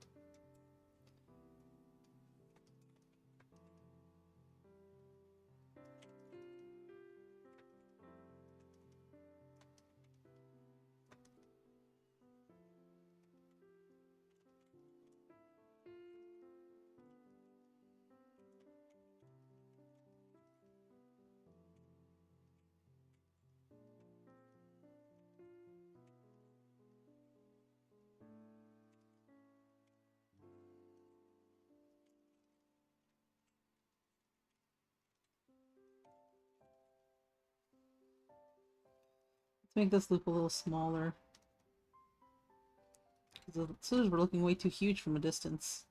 [SPEAKER 1] Let's make this loop a little smaller. The scissors were looking way too huge from a distance.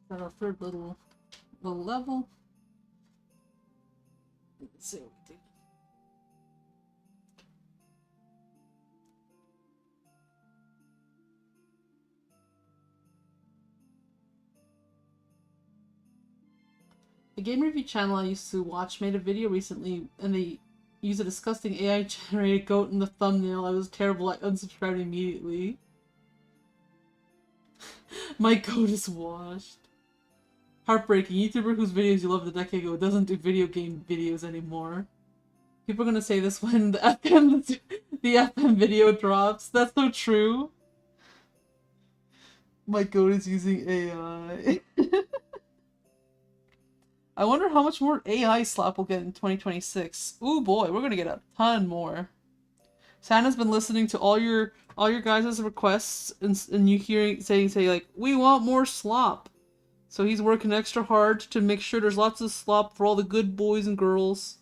[SPEAKER 1] Got our third little level. Let's see what we do. The game review channel I used to watch made a video recently, and they used a disgusting AI generated goat in the thumbnail. I was terrible. I unsubscribed immediately. My goat is washed. Heartbreaking. YouTuber whose videos you loved a decade ago doesn't do video game videos anymore. People are gonna say this when the FM video drops. That's so true. My goat is using AI. I wonder how much more AI slap we'll get in 2026. Ooh boy, we're gonna get a ton more. Santa's been listening to all your guys' requests and you hearing say like, we want more slop. So he's working extra hard to make sure there's lots of slop for all the good boys and girls.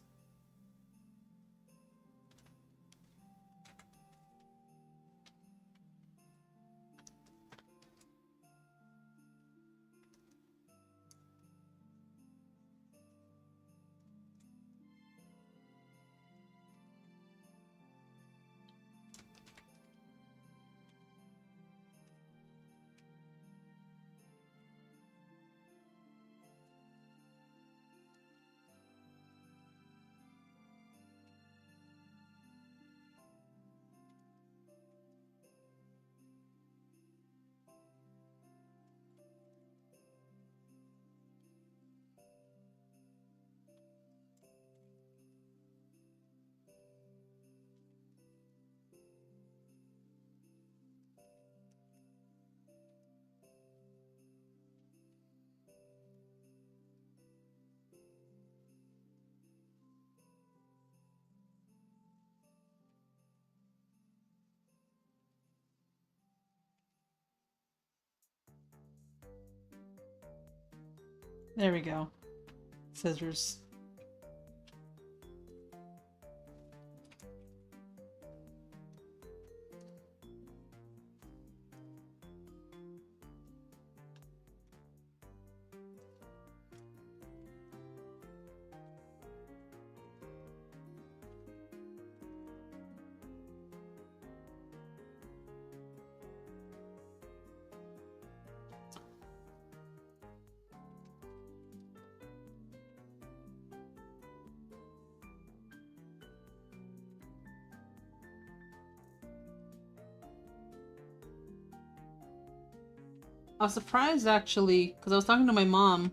[SPEAKER 1] There we go. scissors. I was surprised actually, because I was talking to my mom,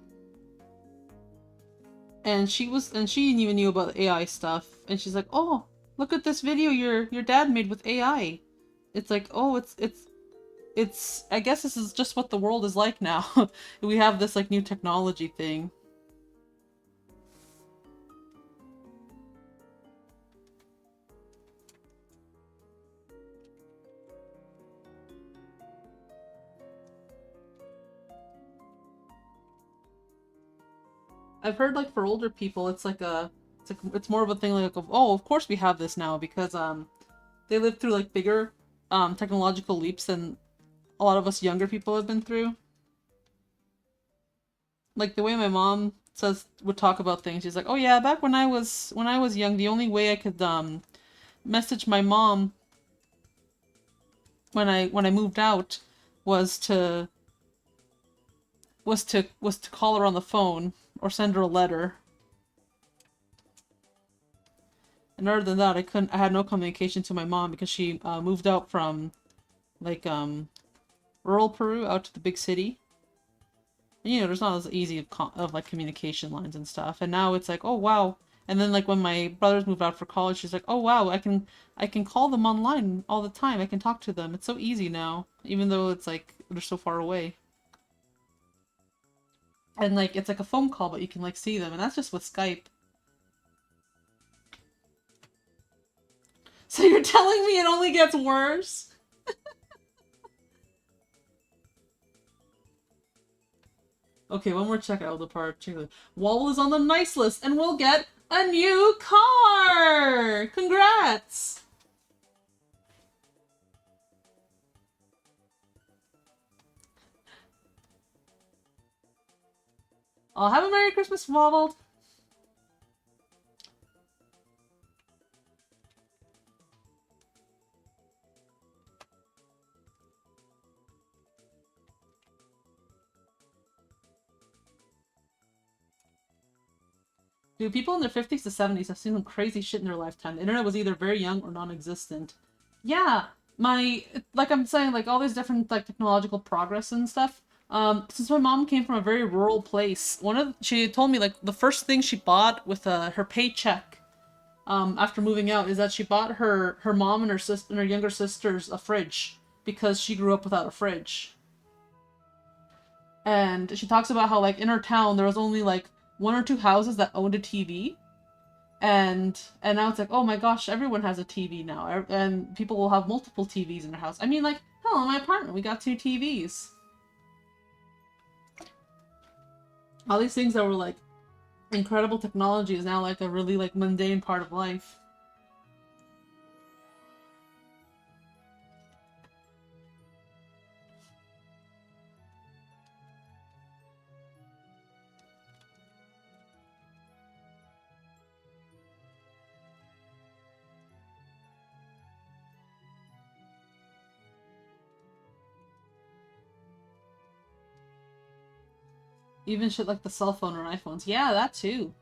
[SPEAKER 1] and she even knew about AI stuff, and she's like, "Oh, look at this video your dad made with AI." It's like, oh, it's. I guess this is just what the world is like now. We have this like new technology thing. I've heard like for older people, it's more of a thing like of, oh, of course we have this now because they lived through like bigger technological leaps than a lot of us younger people have been through. Like the way my mom would talk about things, she's like, oh yeah, back when I was young, the only way I could message my mom when I moved out was to call her on the phone or send her a letter. And other than that, I had no communication to my mom because she moved out from like rural Peru out to the big city. And, you know, there's not as easy of like communication lines and stuff. And now it's like, oh wow. And then like when my brothers moved out for college, she's like, oh wow, I can call them online all the time. I can talk to them. It's so easy now, even though it's like they're so far away. And like it's like a phone call, but you can like see them, and that's just with Skype. So you're telling me it only gets worse? Okay, one more checkout of the part. Wall is on the nice list, and we'll get a new car! Congrats! I'll have a Merry Christmas, Wobbled! Dude, people in their 50s to 70s have seen some crazy shit in their lifetime. The internet was either very young or non-existent. Yeah, like I'm saying, like all these different like technological progress and stuff. Since my mom came from a very rural place, she told me like the first thing she bought with her paycheck, after moving out is that she bought her mom and her sister and her younger sisters a fridge because she grew up without a fridge. And she talks about how like in her town there was only like one or two houses that owned a TV, and now it's like, oh my gosh, everyone has a TV now, and people will have multiple TVs in their house. I mean, like, hell, in my apartment we got two TVs. All these things that were like incredible technology is now like a really like mundane part of life. Even shit like the cell phone or iPhones. Yeah, that too.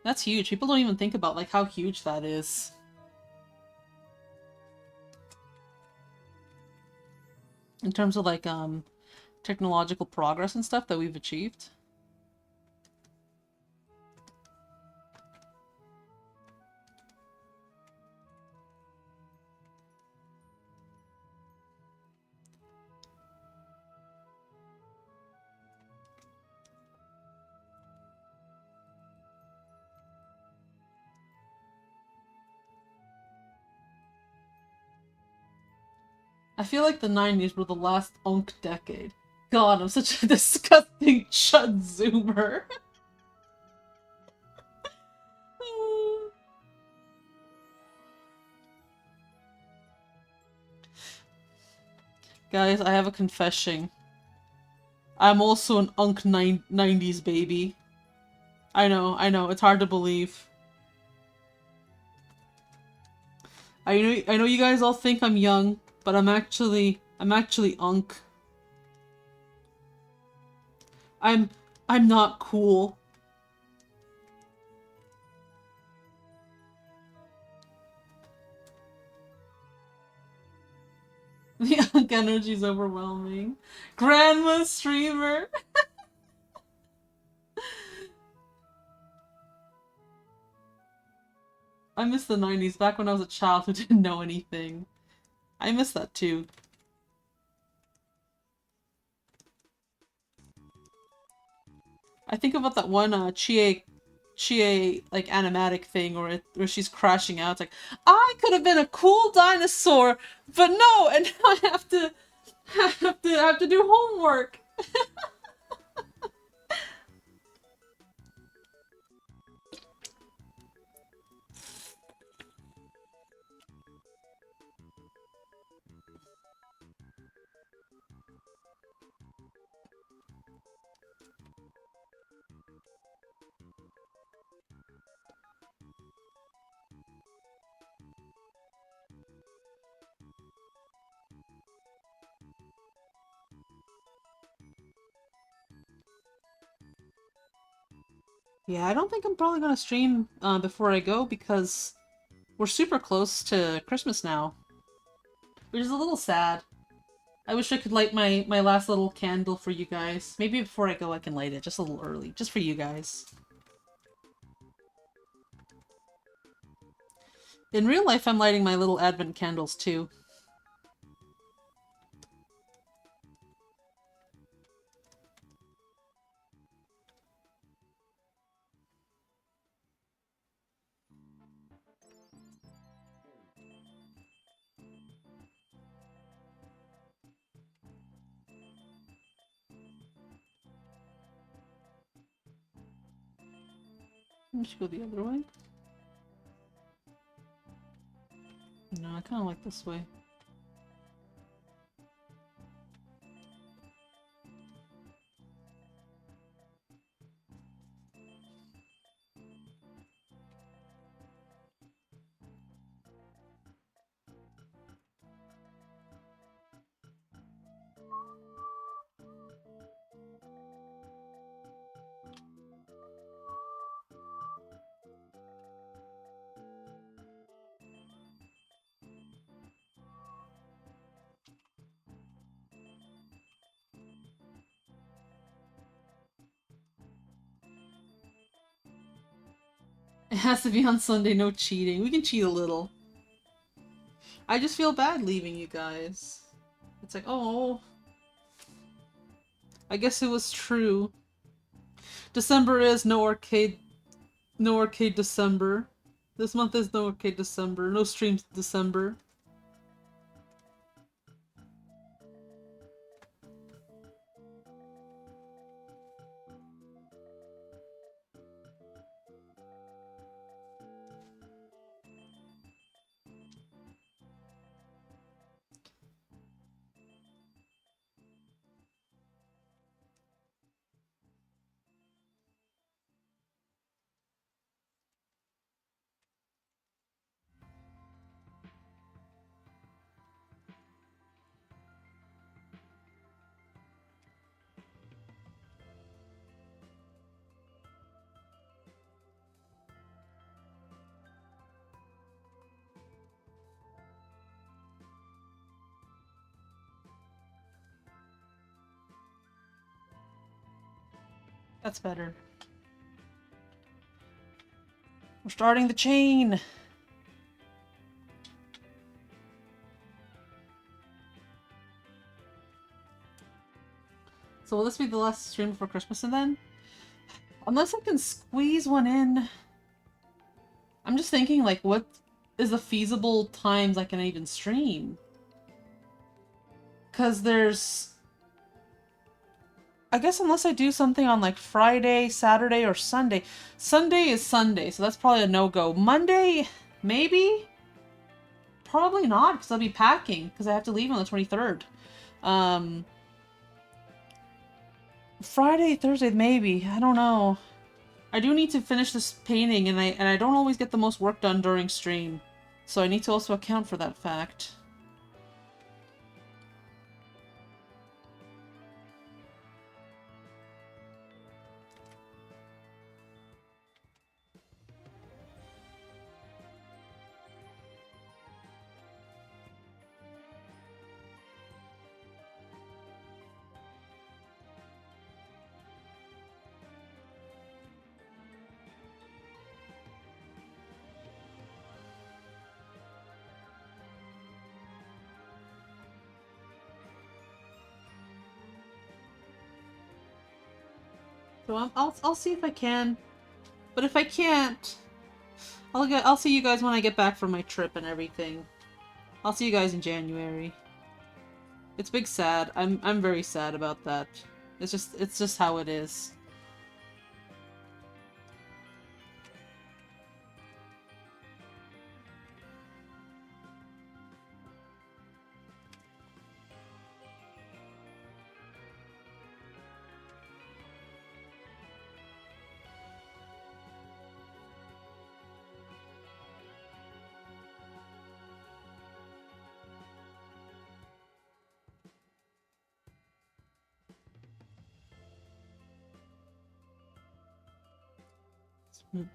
[SPEAKER 1] That's huge. People don't even think about like how huge that is. In terms of like technological progress and stuff that we've achieved. I feel like the 90s were the last decade. God, I'm such a disgusting chud zoomer. Guys, I have a confession. I'm also an Unk 90s baby. I know, it's hard to believe. I know you guys all think I'm young, but I'm actually Unk. I'm not cool. The Unk energy is overwhelming. Grandma streamer. I miss the 90s, back when I was a child who didn't know anything. I miss that too. I think about that one Chie like animatic thing where she's crashing out. It's like, I could have been a cool dinosaur, but no, and now I have to do homework. Yeah, I don't think I'm probably gonna stream before I go because we're super close to Christmas now, which is a little sad. I wish I could light my last little candle for you guys. Maybe before I go I can light it, just a little early, just for you guys. In real life, I'm lighting my little advent candles too. We should go the other way. No, I kind of like this way. It has to be on Sunday, no cheating. We can cheat a little. I just feel bad leaving you guys. It's like, oh, I guess it was true. December is no arcade December. This month is no arcade December. No streams December. That's better. We're starting the chain! So will this be the last stream before Christmas and then? Unless I can squeeze one in. I'm just thinking, like, what is the feasible times I can even stream? Because there's... I guess unless I do something on, like, Friday, Saturday, or Sunday. Sunday is Sunday, so that's probably a no-go. Monday, maybe? Probably not, because I'll be packing, because I have to leave on the 23rd. Um, Friday, Thursday, maybe. I don't know. I do need to finish this painting, and I don't always get the most work done during stream, so I need to also account for that fact. So I'll see if I can, but if I can't, I'll see you guys when I get back from my trip and everything. I'll see you guys in January. It's big sad. I'm very sad about that. It's just how it is.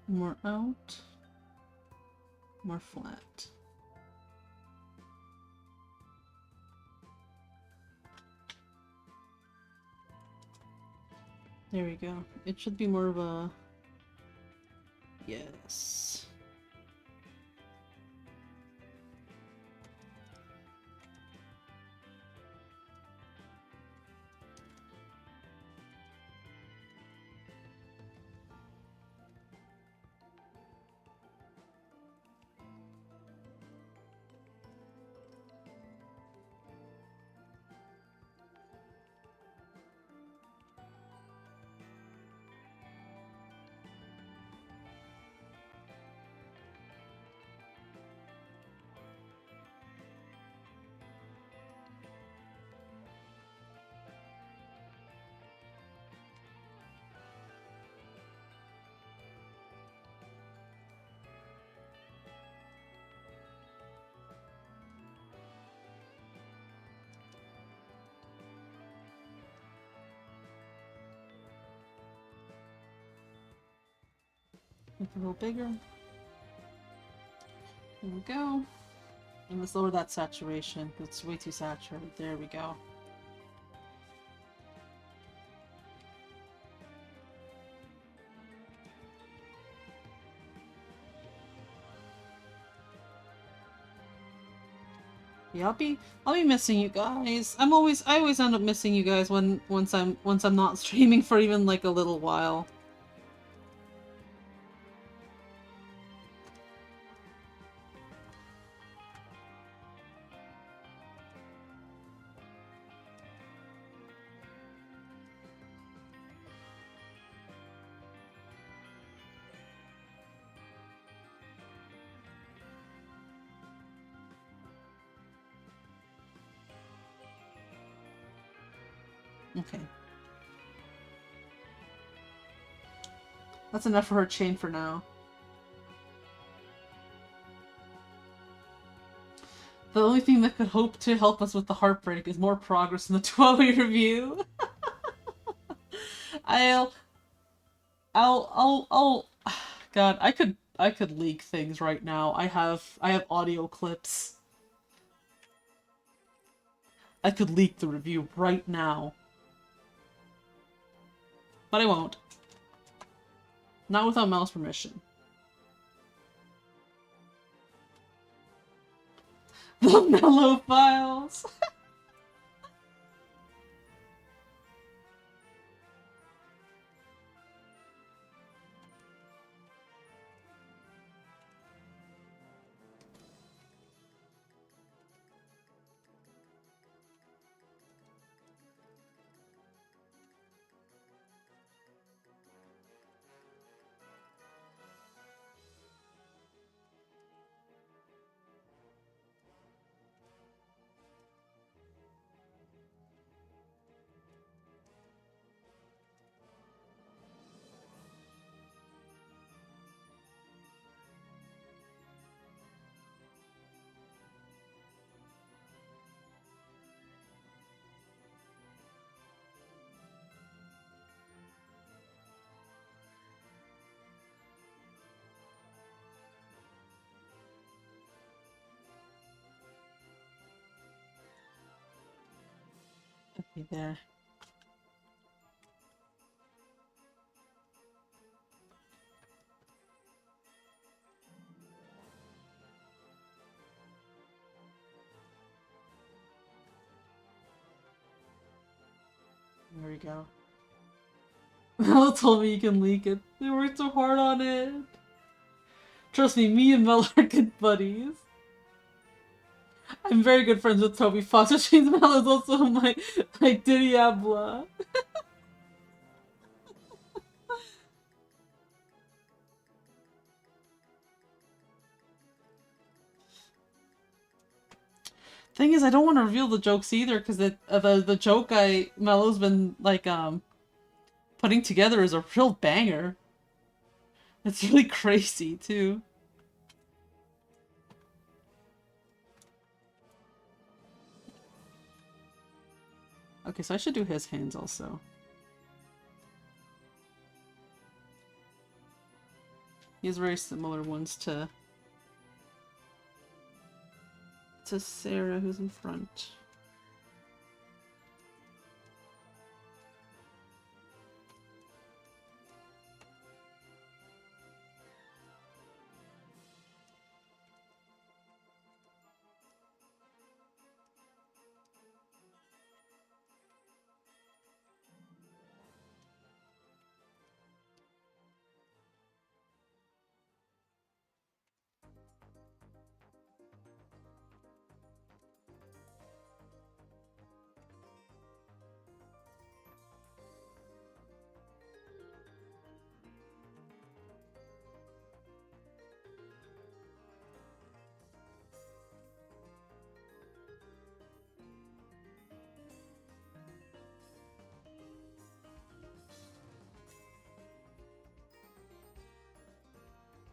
[SPEAKER 1] More out, more flat. There we go. It should be more of a... Yes. Make it a little bigger. There we go. And let's lower that saturation. It's way too saturated. There we go. Yeah, I'll be missing you guys. I always end up missing you guys once I'm not streaming for even like a little while. Okay. That's enough for her chain for now. The only thing that could hope to help us with the heartbreak is more progress in the 12 review. I'll, I'll, God, I could leak things right now. I have audio clips. I could leak the review right now. But I won't. Not without Mel's permission. The Melo files! Okay, there. There we go. Melo told me you can leak it. They worked so hard on it. Trust me and Melo are good buddies. I'm very good friends with Toby Fox, which means Melo's also my Diabla. Thing is, I don't want to reveal the jokes either, because the joke Melo's been like putting together is a real banger. It's really crazy too. Okay, so I should do his hands also. He has very similar ones to Sarah, who's in front.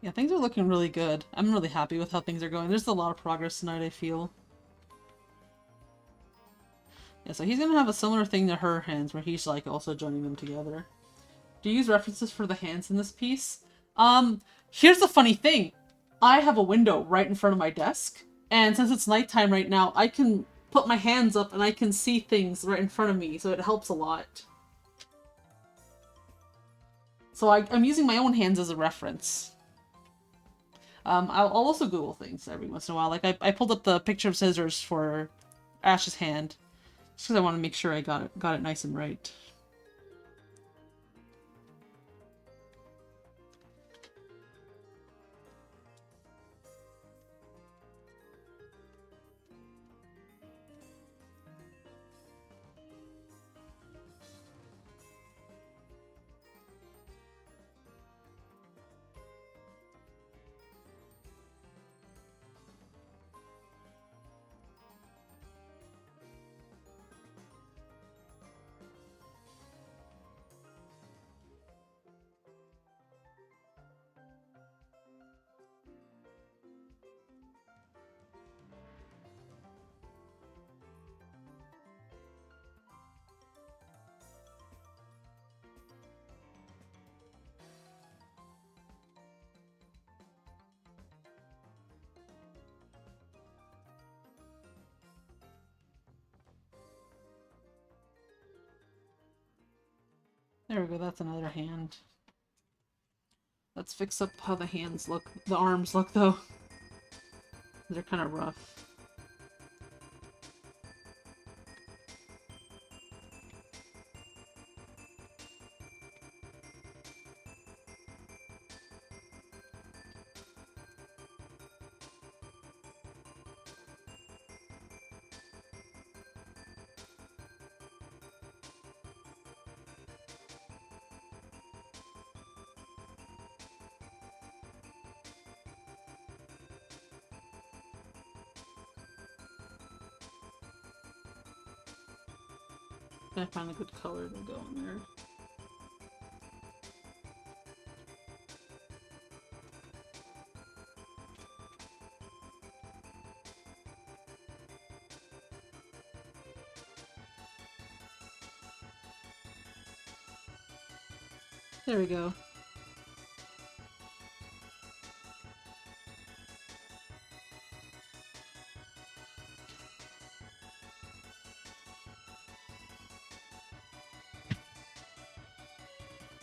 [SPEAKER 1] Yeah, things are looking really good. I'm really happy with how things are going. There's a lot of progress tonight, I feel. Yeah, so he's gonna have a similar thing to her hands, where he's like also joining them together. Do you use references for the hands in this piece? Here's the funny thing. I have a window right in front of my desk, and since it's nighttime right now, I can put my hands up and I can see things right in front of me, so it helps a lot. So I'm using my own hands as a reference. I'll also Google things every once in a while. Like I pulled up the picture of scissors for Ash's hand, just because I want to make sure I got it nice and right. There we go, that's another hand. Let's fix up how the hands look, the arms look though. They're kind of rough. Gotta find a good color to go in there. There we go.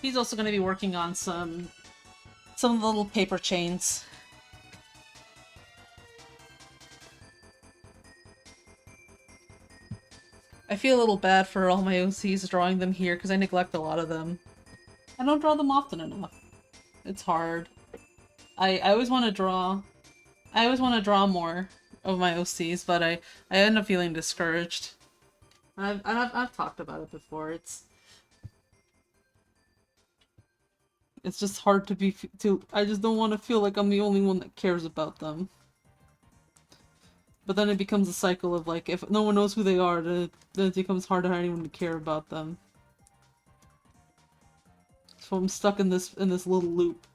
[SPEAKER 1] He's also going to be working on some little paper chains. I feel a little bad for all my OCs drawing them here because I neglect a lot of them. I don't draw them often enough. It's hard. I always want to draw. I always want to draw more of my OCs, but I end up feeling discouraged. I've talked about it before. It's just hard to be I just don't want to feel like I'm the only one that cares about them. But then it becomes a cycle of like, if no one knows who they are, then it becomes hard for anyone to care about them. So I'm stuck in this little loop.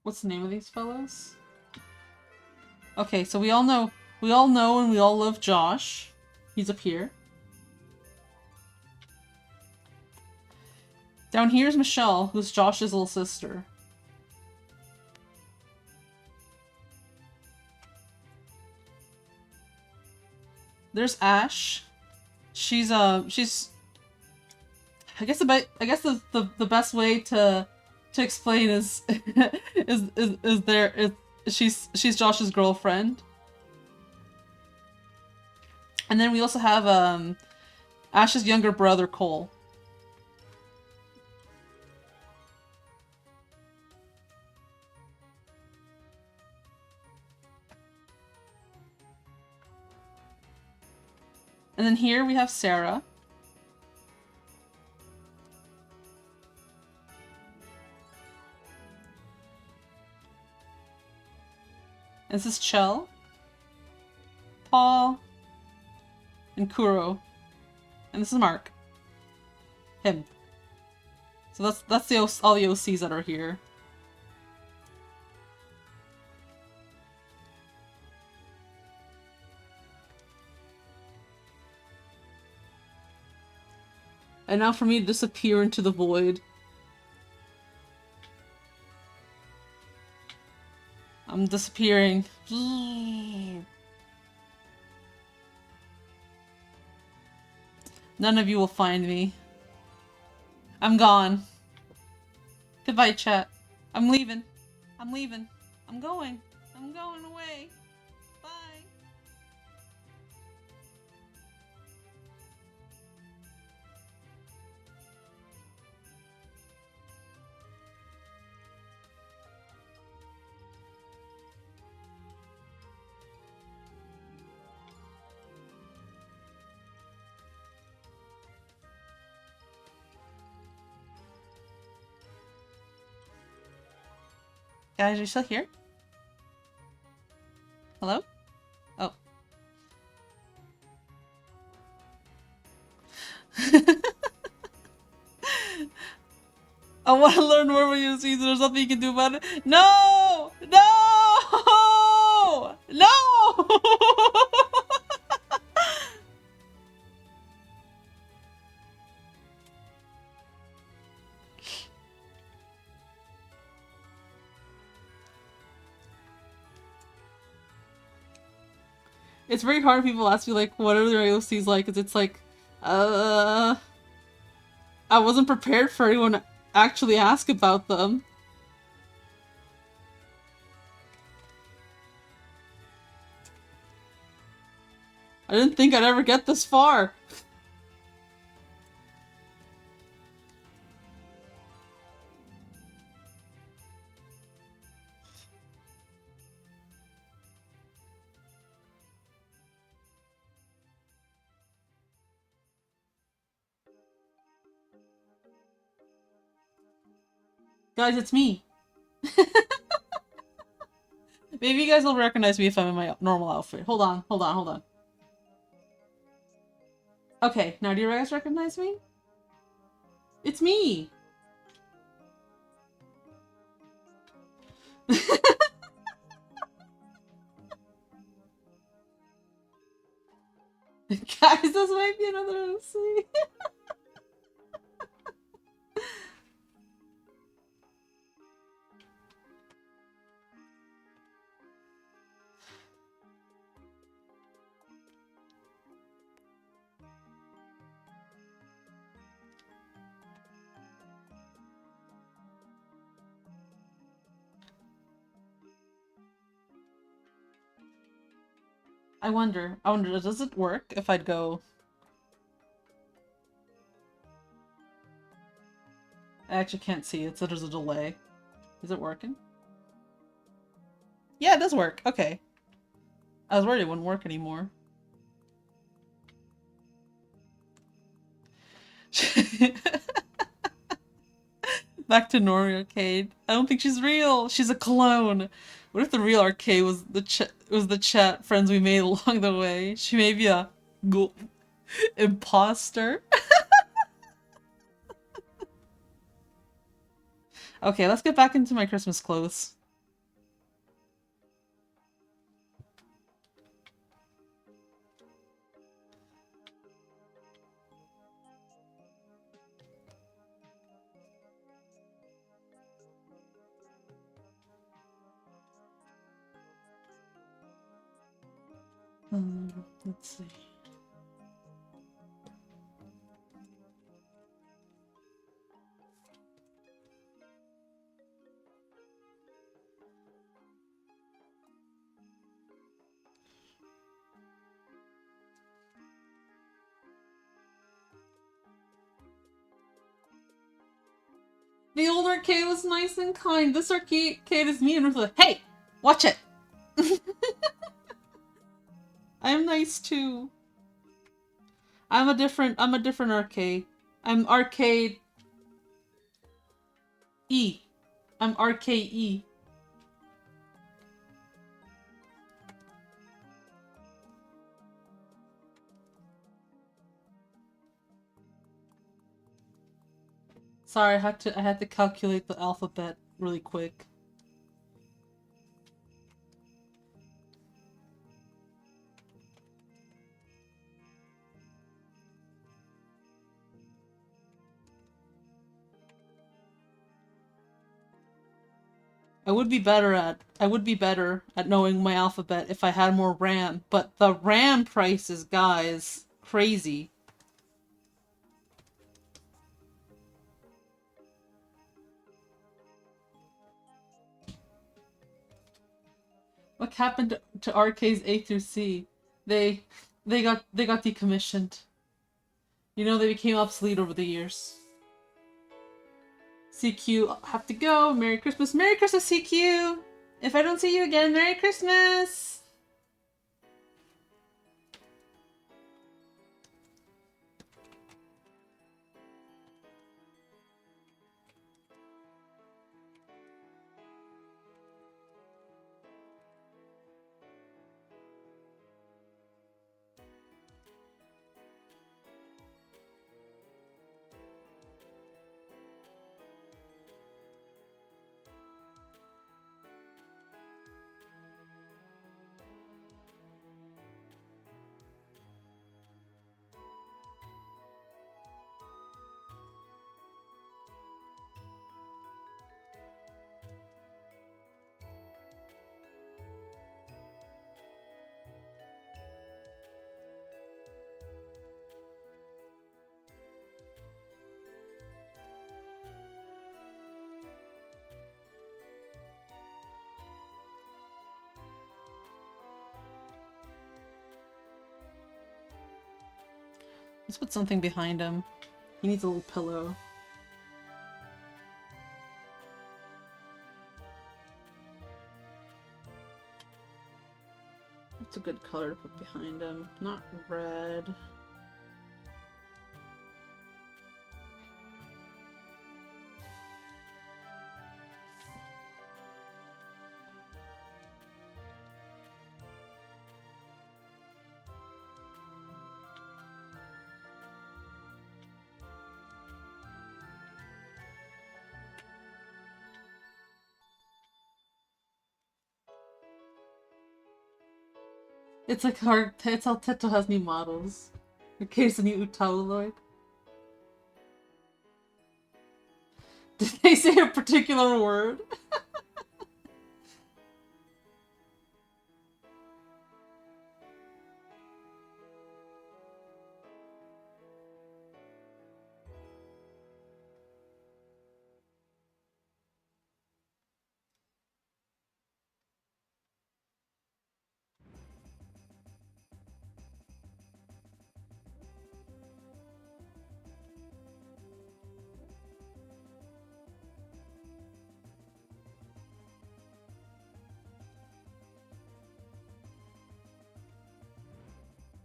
[SPEAKER 1] What's the name of these fellows? Okay, so we all know and we all love Josh. He's up here. Down here's Michelle, who's Josh's little sister. There's Ash. She's I guess the best way to explain is she's Josh's girlfriend. And then we also have Ash's younger brother Cole. And then here we have Sarah. And this is Chell, Paul, and Kuro. And this is Mark. Him. So that's all the OCs that are here. And now for me to disappear into the void. I'm disappearing. None of you will find me. I'm gone. Goodbye, chat. I'm leaving. I'm leaving. I'm going. I'm going away. Bye. Guys, are you still here? Hello? Oh. I want to learn more about your season. There's nothing you can do about it. No! No! No! It's very hard when people ask me, like, what are their AOCs like? Because it's like, I wasn't prepared for anyone to actually ask about them. I didn't think I'd ever get this far. Guys, it's me. Maybe you guys will recognize me if I'm in my normal outfit. Hold on, hold on, hold on. Okay, now do you guys recognize me? It's me! Guys, this might be another MC. I wonder, does it work if I'd go... I actually can't see it, so there's a delay. Is it working? Yeah, it does work. Okay. I was worried it wouldn't work anymore. Back to Nori Arcade. I don't think she's real. She's a clone. What if the real Arcade was the chat friends we made along the way? She may be a imposter. Okay, let's get back into my Christmas clothes. Let's see. The old arcade was nice and kind. This arcade is mean and like, hey, watch it. I'm nice too. I'm a different arcade. I'm arcade E. I'm arcade E. Sorry, I had to calculate the alphabet really quick. I would be better at knowing my alphabet if I had more RAM, but the RAM prices, guys, crazy. What happened to RK's A through C? They got decommissioned. You know, they became obsolete over the years. CQ, have to go. Merry Christmas. Merry Christmas, CQ! If I don't see you again, Merry Christmas! Let's put something behind him. He needs a little pillow. What's a good color to put behind him? Not red. It's like hard. It's how Teto has new models. In case the new Utauloid. Did they say a particular word?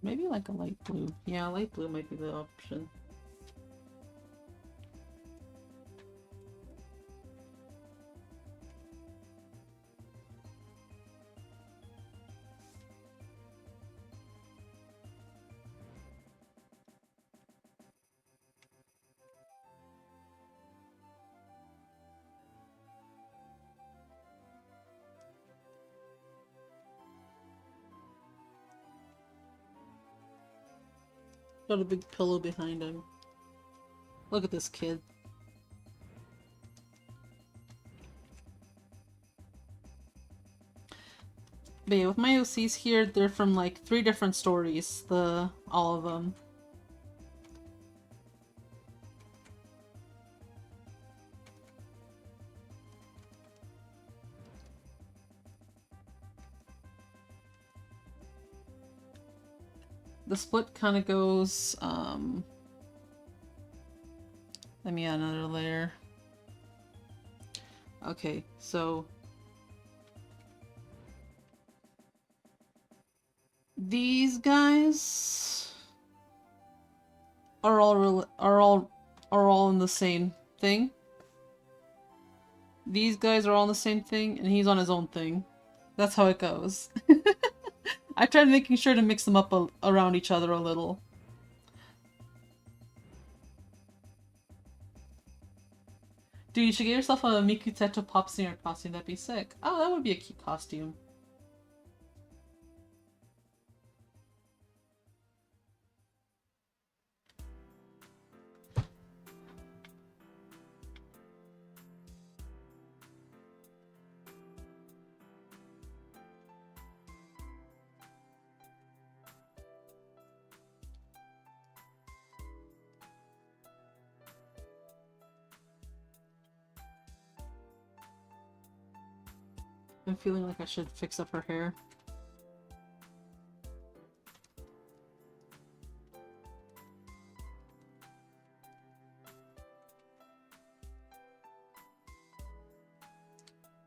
[SPEAKER 1] Maybe like a light blue. Yeah, light blue might be the option. Got a big pillow behind him. Look at this kid. But yeah, with my OCs here, they're from like 3 different stories. All of them. The split kind of goes, let me add another layer. Okay, so these guys are all in the same thing. These guys are all in the same thing, and he's on his own thing. That's how it goes. I tried making sure to mix them up around each other a little. Dude, you should get yourself a Miku Teto Pop Singer costume. That'd be sick. Oh, that would be a cute costume. I'm feeling like I should fix up her hair.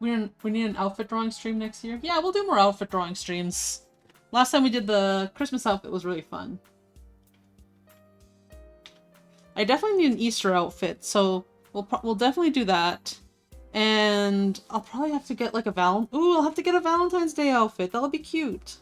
[SPEAKER 1] We need an outfit drawing stream next year. Yeah, we'll do more outfit drawing streams. Last time we did the Christmas outfit was really fun. I definitely need an Easter outfit, so we'll definitely do that. And I'll probably have to get like I'll have to get a Valentine's Day outfit. That'll be cute.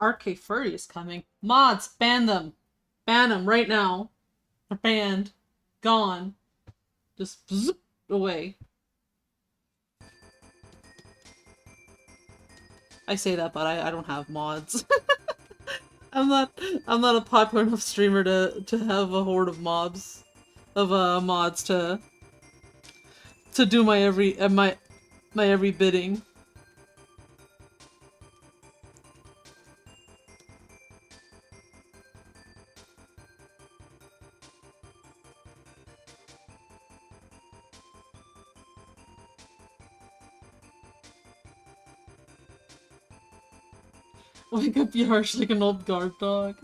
[SPEAKER 1] RK Furry is coming. Mods, ban them. Ban them right now. They're banned. Gone. Just zip away. I say that, but I don't have mods. I'm not a popular enough streamer to have a horde of mods to do my every bidding. Wake up, be harsh like an old guard dog.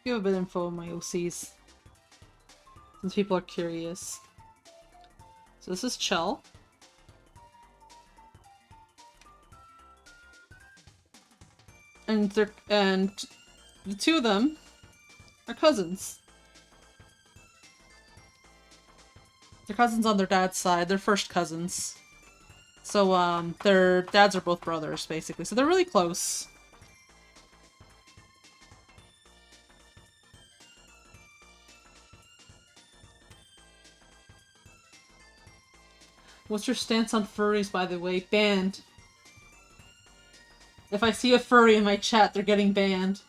[SPEAKER 1] Give a bit of info on my OCs, since people are curious. So this is Chell. And the two of them are cousins. They're cousins on their dad's side. They're first cousins. So, their dads are both brothers, basically. So they're really close. What's your stance on furries, by the way? Banned. If I see a furry in my chat, they're getting banned.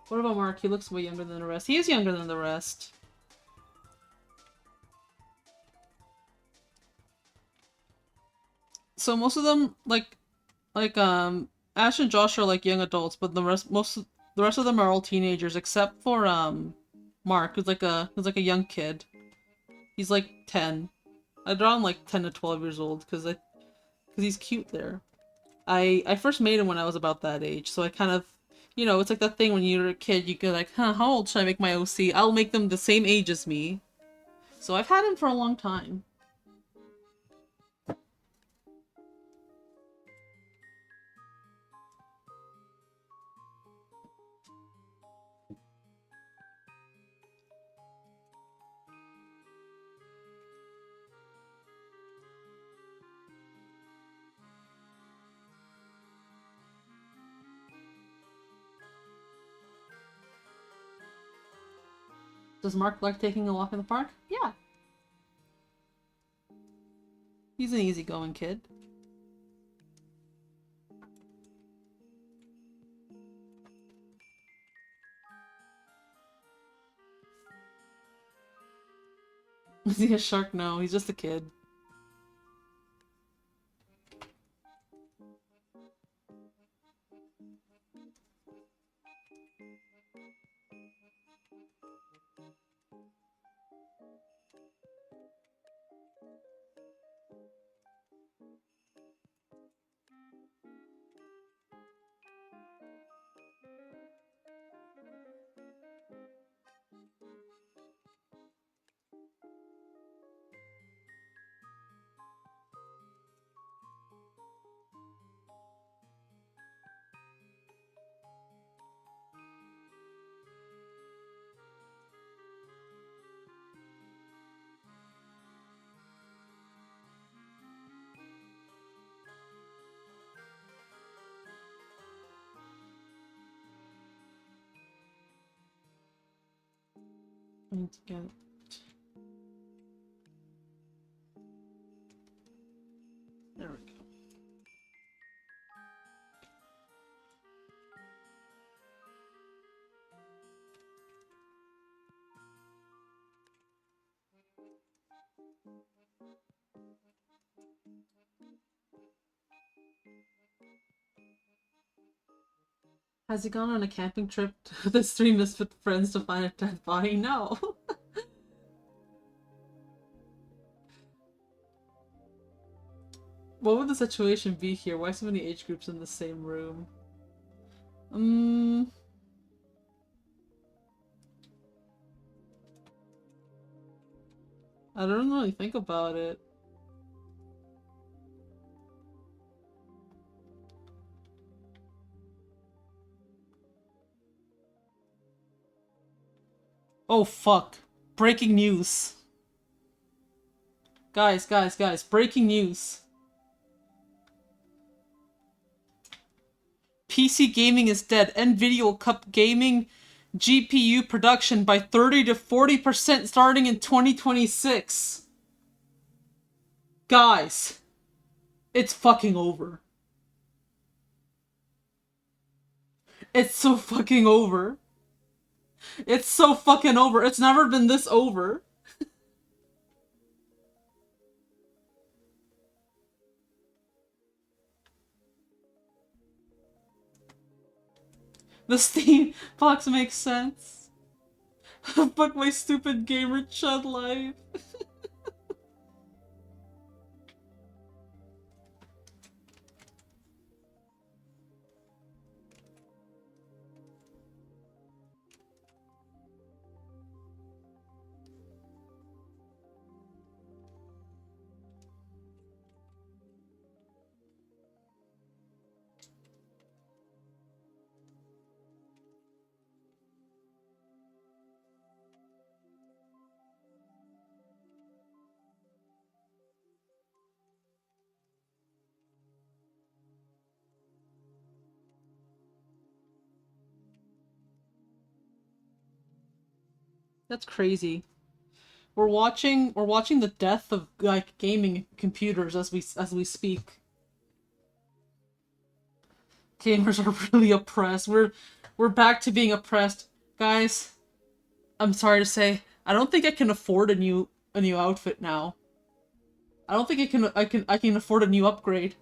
[SPEAKER 1] What about Mark? He looks way younger than the rest. He is younger than the rest. So most of them, Ash and Josh are like young adults, but the rest of them are all teenagers, except for Mark, who's like a young kid. He's like 10. I draw him like 10 to 12 years old because he's cute there. I first made him when I was about that age, so I kind of, it's like that thing when you're a kid, you go like, huh, how old should I make my OC? I'll make them the same age as me. So I've had him for a long time. Does Mark like taking a walk in the park? Yeah. He's an easygoing kid. Is he a shark? No, he's just a kid. I need to get... There we go. Has he gone on a camping trip with his 3 misfit friends to find a dead body? No. What would the situation be here? Why so many age groups in the same room? I don't really think about it. Oh fuck. Breaking news. Guys, breaking news. PC gaming is dead. NVIDIA will cut gaming GPU production by 30 to 40% starting in 2026. Guys, it's fucking over. It's so fucking over. It's so fucking over. It's never been this over. The Steam box makes sense. Fuck my stupid gamer chud life. That's crazy. We're watching the death of like gaming computers as we speak. Gamers are really oppressed. We're back to being oppressed. Guys, I'm sorry to say, I don't think I can afford a new outfit now. I don't think I can afford a new upgrade.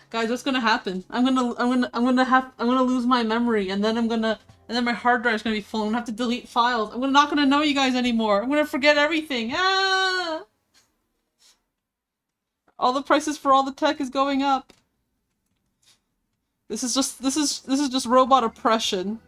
[SPEAKER 1] Guys, what's gonna happen? I'm gonna lose my memory, and then my hard drive's gonna be full. I'm gonna have to delete files. I'm not gonna know you guys anymore. I'm gonna forget everything. Ah! All the prices for all the tech is going up. This is just robot oppression.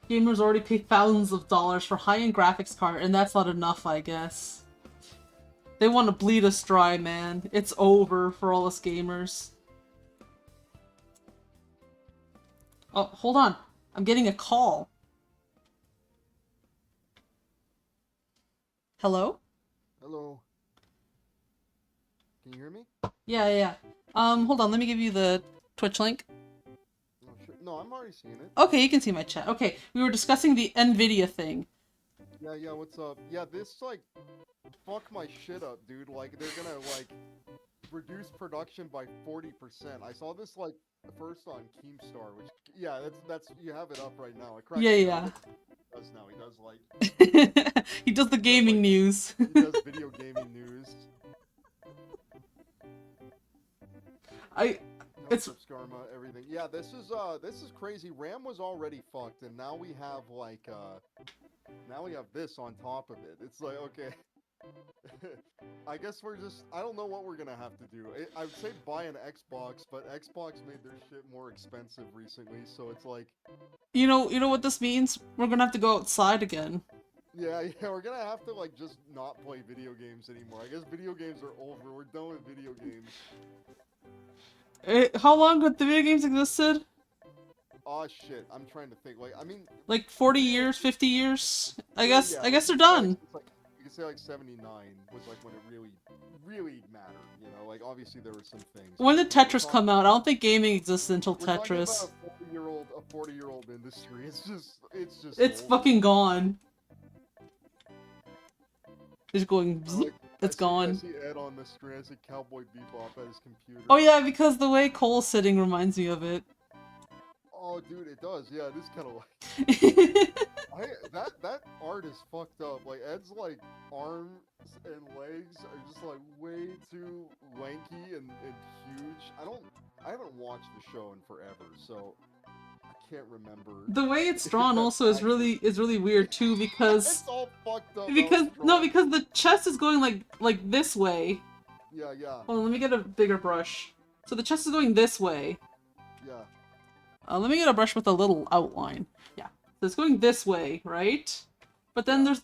[SPEAKER 1] Gamers already pay thousands of dollars for high-end graphics card, and that's not enough, I guess. They want to bleed us dry, man. It's over for all us gamers. Oh, hold on. I'm getting a call. Hello?
[SPEAKER 2] Hello. Can you hear me?
[SPEAKER 1] Yeah. Hold on. Let me give you the Twitch link.
[SPEAKER 2] Oh, sure. No, I'm already seeing it.
[SPEAKER 1] Okay, you can see my chat. Okay, we were discussing the NVIDIA thing.
[SPEAKER 2] Yeah, what's up? Yeah, this, like, fuck my shit up, dude. Like, they're gonna, like, reduce production by 40%. I saw this, like, first on Keemstar, which, yeah, that's, you have it up right now. It cracks me up. He does now. He does, like...
[SPEAKER 1] He does the gaming news.
[SPEAKER 2] He does video gaming news.
[SPEAKER 1] I
[SPEAKER 2] No
[SPEAKER 1] it's
[SPEAKER 2] Crypt Karma, everything. Yeah, this is crazy. RAM was already fucked, and now we have like now we have this on top of it. It's like okay. I guess we're just I don't know what we're gonna have to do. I would say buy an Xbox, but Xbox made their shit more expensive recently, so it's like
[SPEAKER 1] you know what this means? We're gonna have to go outside again.
[SPEAKER 2] yeah, yeah, we're gonna have to like just not play video games anymore. I guess video games are over. We're done with video games.
[SPEAKER 1] How long have the video games existed?
[SPEAKER 2] Oh shit, I'm trying to think. Like, I mean,
[SPEAKER 1] Like 40
[SPEAKER 2] video
[SPEAKER 1] years, 50 years?
[SPEAKER 2] yeah,
[SPEAKER 1] I
[SPEAKER 2] like
[SPEAKER 1] guess
[SPEAKER 2] you
[SPEAKER 1] they're
[SPEAKER 2] could say like
[SPEAKER 1] done.
[SPEAKER 2] since, like you could say like 79 was like when it really mattered. You know, like obviously there were some things,
[SPEAKER 1] When
[SPEAKER 2] but
[SPEAKER 1] did
[SPEAKER 2] yeah, we're
[SPEAKER 1] Tetris
[SPEAKER 2] talking
[SPEAKER 1] come out? I don't think gaming existed until
[SPEAKER 2] we're talking about
[SPEAKER 1] Tetris.
[SPEAKER 2] a 40-year-old industry. It's just
[SPEAKER 1] It's
[SPEAKER 2] over.
[SPEAKER 1] fucking gone. It's going
[SPEAKER 2] I like
[SPEAKER 1] it's
[SPEAKER 2] I
[SPEAKER 1] gone.
[SPEAKER 2] see Ed on the screen. I see Cowboy Bebop at his computer.
[SPEAKER 1] Oh yeah, because the way Cole's sitting reminds me of it.
[SPEAKER 2] Oh, dude, it does. Yeah, it is kind of like that art is fucked up. Like Ed's like arms and legs are just like way too lanky and huge. I haven't watched the show in forever, so I can't remember.
[SPEAKER 1] The way it's
[SPEAKER 2] if
[SPEAKER 1] drawn
[SPEAKER 2] that's
[SPEAKER 1] also
[SPEAKER 2] accurate.
[SPEAKER 1] is really weird too because
[SPEAKER 2] It's all fucked up how it's drawn.
[SPEAKER 1] because the chest is going like this way.
[SPEAKER 2] Yeah, yeah,
[SPEAKER 1] Hold on, let me get a bigger brush. So the chest is going this way.
[SPEAKER 2] yeah.
[SPEAKER 1] Let me get a brush with a little outline. Yeah. So it's going this way, right? But then
[SPEAKER 2] Yeah.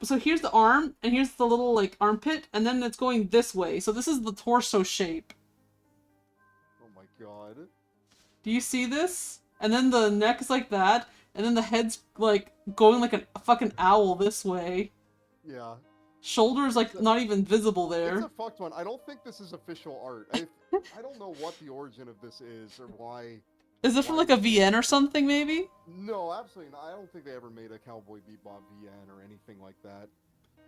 [SPEAKER 1] so here's the arm, and here's the little, like, armpit, and then it's going this way. So this is the torso shape.
[SPEAKER 2] Oh my god.
[SPEAKER 1] Do you see this? And then the neck is like that, and then the head's, like, going like a fucking owl this way.
[SPEAKER 2] Yeah.
[SPEAKER 1] Shoulders, like, not even visible
[SPEAKER 2] It's
[SPEAKER 1] there.
[SPEAKER 2] a fucked one. I don't think this is official art. I don't know what the origin of this is or why.
[SPEAKER 1] Is it from,
[SPEAKER 2] Why
[SPEAKER 1] like, a
[SPEAKER 2] they made
[SPEAKER 1] VN or
[SPEAKER 2] it.
[SPEAKER 1] something, maybe?
[SPEAKER 2] No, absolutely not. I don't think they ever made a Cowboy Bebop VN or anything like that.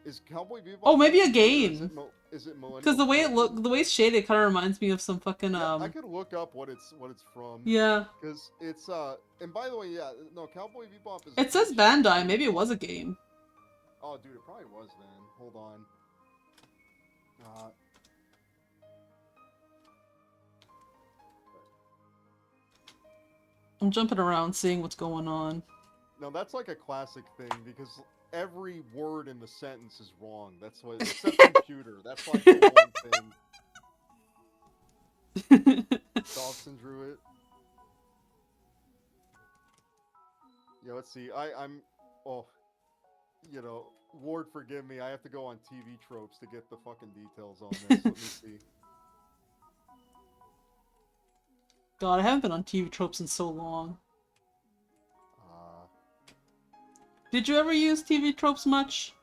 [SPEAKER 2] Is Cowboy Bebop?
[SPEAKER 1] Oh, maybe a
[SPEAKER 2] actually, or
[SPEAKER 1] game.
[SPEAKER 2] Is it Millennial?
[SPEAKER 1] Because the way
[SPEAKER 2] Falcon?
[SPEAKER 1] the way it's shaded kind of reminds me of some fucking,
[SPEAKER 2] Yeah, I could look up what it's from.
[SPEAKER 1] Yeah.
[SPEAKER 2] Because it's and by the way, yeah, no, Cowboy Bebop is.
[SPEAKER 1] It says Bandai, maybe it was a game.
[SPEAKER 2] Oh, dude, it probably was then. Hold on.
[SPEAKER 1] I'm jumping around seeing what's going on.
[SPEAKER 2] No, that's like a classic thing because every word in the sentence is wrong. That's what, except computer. That's like the one thing. Dobson drew it. Yeah, let's see. Oh, you know, Lord forgive me. I have to go on TV tropes to get the fucking details on this. Let me see.
[SPEAKER 1] God, I haven't been on TV tropes in so long. Did you ever use TV tropes much,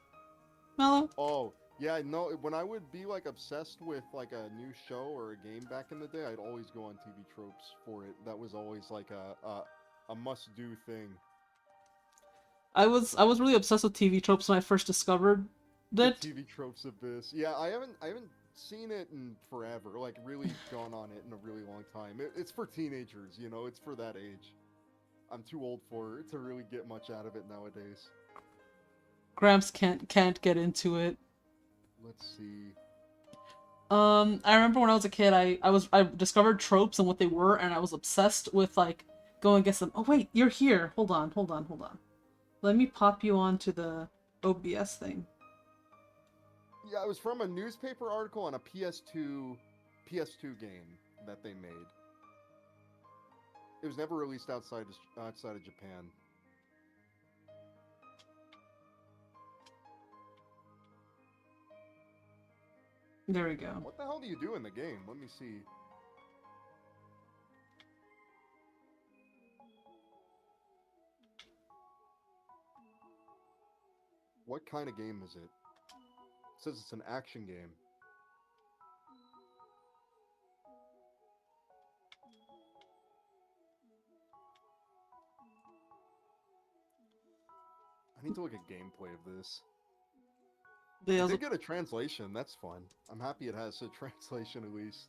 [SPEAKER 1] Melo?
[SPEAKER 2] Oh, yeah, no, when I would be like obsessed with like a new show or a game back in the day, I'd always go on TV tropes for it. That was always like a must-do thing.
[SPEAKER 1] I was really obsessed with TV tropes when I first discovered
[SPEAKER 2] The
[SPEAKER 1] it.
[SPEAKER 2] TV tropes abyss. Yeah, I haven't seen it in forever. Like really gone on it in a really long time. It's for teenagers, you know. It's for that age. I'm too old for it to really get much out of it nowadays.
[SPEAKER 1] Gramps can't get into it.
[SPEAKER 2] Let's see.
[SPEAKER 1] I remember when I was a kid, I discovered tropes and what they were, and I was obsessed with like going against them. Oh wait, you're here. Hold on. Let me pop you onto the OBS thing.
[SPEAKER 2] Yeah, it was from a newspaper article on a PS2 game that they made. It was never released outside of Japan.
[SPEAKER 1] There we go.
[SPEAKER 2] What the hell do you do in the game? Let me see. What kind of game is it? It says it's an action game. I need to look at gameplay of this.
[SPEAKER 1] They
[SPEAKER 2] I
[SPEAKER 1] also
[SPEAKER 2] did get a translation. That's fun. I'm happy it has a translation at least.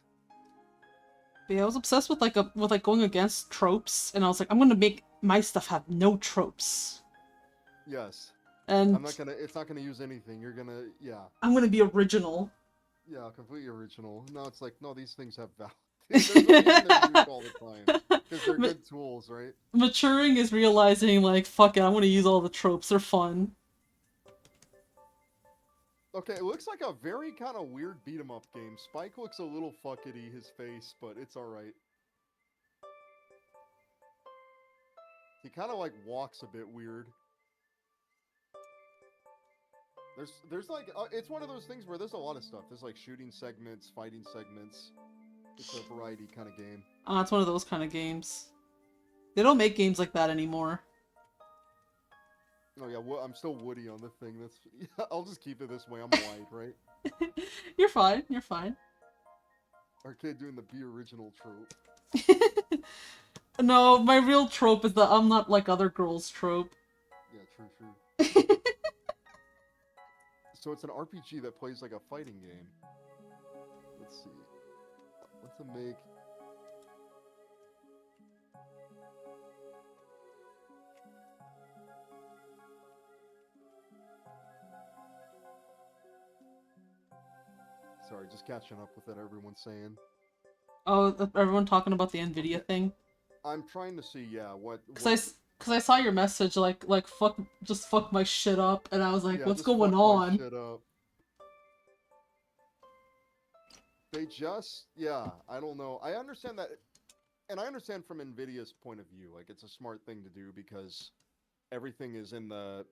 [SPEAKER 1] But yeah, I was obsessed with like going against tropes, and I was like, I'm gonna make my stuff have no tropes.
[SPEAKER 2] Yes.
[SPEAKER 1] And
[SPEAKER 2] it's not gonna use anything. You're gonna, yeah.
[SPEAKER 1] I'm gonna be original.
[SPEAKER 2] Yeah, completely original. No, it's like, no, these things have value. There's a reason they're used all the time. Because they're
[SPEAKER 1] Ma-
[SPEAKER 2] good tools, right?
[SPEAKER 1] Maturing is realizing, like, fuck it, I'm gonna use all the tropes. They're fun.
[SPEAKER 2] Okay, it looks like a very kind of weird beat 'em up game. Spike looks a little fuckety, his face, but it's alright. He kind of like walks a bit weird. There's like it's one of those things where there's a lot of stuff. There's like shooting segments, fighting segments. It's a variety kind of game.
[SPEAKER 1] It's one of those kind of games. They don't make games like that anymore.
[SPEAKER 2] Oh yeah, I'm still Woody on the thing. That's yeah, I'll just keep it this way. I'm white, right?
[SPEAKER 1] You're fine. You're fine.
[SPEAKER 2] Arcade doing the be original trope.
[SPEAKER 1] No, my real trope is the I'm not like other girls trope.
[SPEAKER 2] Yeah, true. So it's an RPG that plays like a fighting game. Let's see. What's a make? Sorry, just catching up with what everyone's saying.
[SPEAKER 1] Oh, everyone talking about the Nvidia thing?
[SPEAKER 2] I'm trying to see, yeah, what...
[SPEAKER 1] Cause I saw your message, like fuck, just fuck my shit up, and I was like,
[SPEAKER 2] yeah,
[SPEAKER 1] what's
[SPEAKER 2] just
[SPEAKER 1] going
[SPEAKER 2] fuck my
[SPEAKER 1] on?
[SPEAKER 2] shit up. They just, yeah, I don't know. I understand that, and I understand from Nvidia's point of view, like, it's a smart thing to do because everything is in the,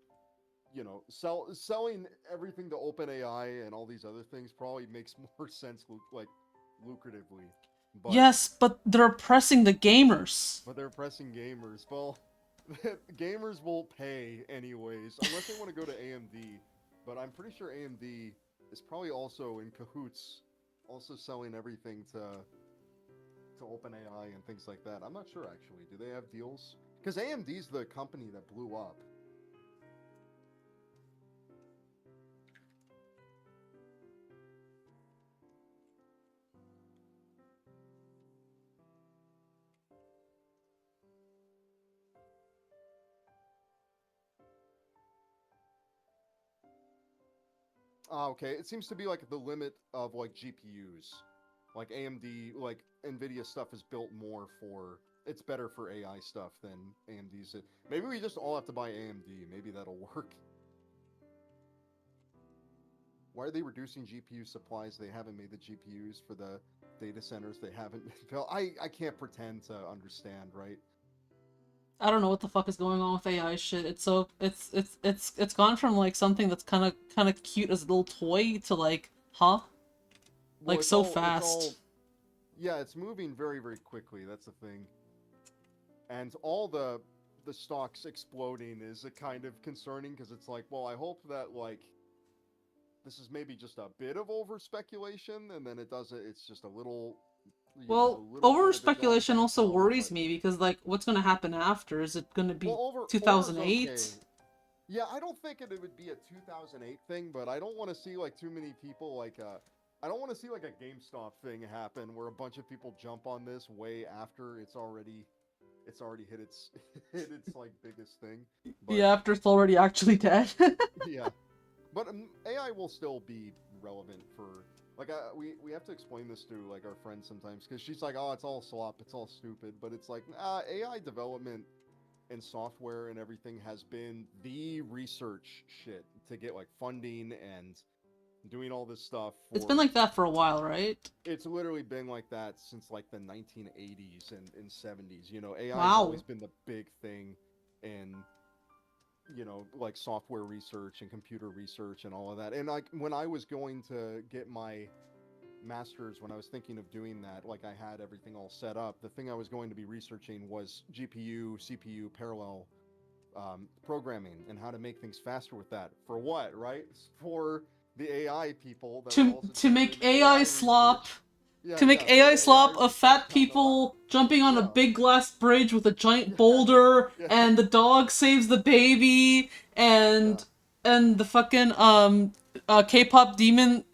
[SPEAKER 2] you know, selling everything to OpenAI and all these other things probably makes more sense, like, lucratively. But,
[SPEAKER 1] Yes, but they're oppressing the gamers.
[SPEAKER 2] but they're oppressing gamers. Well, gamers will pay anyways, unless they want to go to AMD. But I'm pretty sure AMD is probably also in cahoots, also selling everything to OpenAI and things like that. I'm not sure actually. Do they have deals? Because AMD's the company that blew up. Ah, okay. It seems to be like the limit of like GPUs. Like AMD, like Nvidia stuff is built more for. It's better for AI stuff than AMD's. Maybe we just all have to buy AMD. Maybe that'll work. Why are they reducing GPU supplies? They haven't made the GPUs for the data centers. They haven't. I can't pretend to understand, right?
[SPEAKER 1] I don't know what the fuck is going on with AI shit. It's gone from like something that's kind of cute as a little toy to like, huh?
[SPEAKER 2] Well,
[SPEAKER 1] Like so fast.
[SPEAKER 2] Yeah, it's moving very, very quickly. That's the thing. And all the stocks exploding is a kind of concerning because it's like, well, I hope that like this is maybe just a bit of over speculation, and then it doesn't. It's just a little,
[SPEAKER 1] Well,
[SPEAKER 2] a little
[SPEAKER 1] over
[SPEAKER 2] bit of it going
[SPEAKER 1] speculation also
[SPEAKER 2] downhill.
[SPEAKER 1] worries
[SPEAKER 2] But
[SPEAKER 1] me because like what's gonna happen after? Is it gonna be
[SPEAKER 2] well, over's okay.
[SPEAKER 1] 2008?
[SPEAKER 2] Yeah, I don't think it would be a 2008 thing, but I don't want to see like too many people like I don't want to see like a GameStop thing happen where a bunch of people jump on this way after it's already hit its hit its like biggest thing. But
[SPEAKER 1] Yeah, after it's already actually dead.
[SPEAKER 2] yeah, but AI will still be relevant for like we have to explain this to like our friends sometimes because she's like, oh, it's all slop, it's all stupid, but it's like AI development and software and everything has been the research shit to get like funding and doing all this stuff
[SPEAKER 1] It's been
[SPEAKER 2] for.
[SPEAKER 1] like that for a while, right?
[SPEAKER 2] It's literally been like that since like the 1980s and 70s. You know, AI has
[SPEAKER 1] Wow.
[SPEAKER 2] always been the big thing in, you know, like software research and computer research and all of that. And like when I was going to get my master's, when I was thinking of doing that, like I had everything all set up. The thing I was going to be researching was GPU, CPU, parallel programming and how to make things faster with that. For what, right? For the AI people that are also
[SPEAKER 1] To
[SPEAKER 2] doing
[SPEAKER 1] make
[SPEAKER 2] the AI
[SPEAKER 1] AI slop
[SPEAKER 2] research. Yeah,
[SPEAKER 1] to make
[SPEAKER 2] yeah, for
[SPEAKER 1] AI
[SPEAKER 2] the AI
[SPEAKER 1] slop of fat
[SPEAKER 2] research on the left.
[SPEAKER 1] people jumping on a
[SPEAKER 2] Yeah,
[SPEAKER 1] big glass bridge with a giant
[SPEAKER 2] yeah,
[SPEAKER 1] boulder,
[SPEAKER 2] yeah,
[SPEAKER 1] and the dog saves the baby,
[SPEAKER 2] yeah.
[SPEAKER 1] and the fucking K-pop demon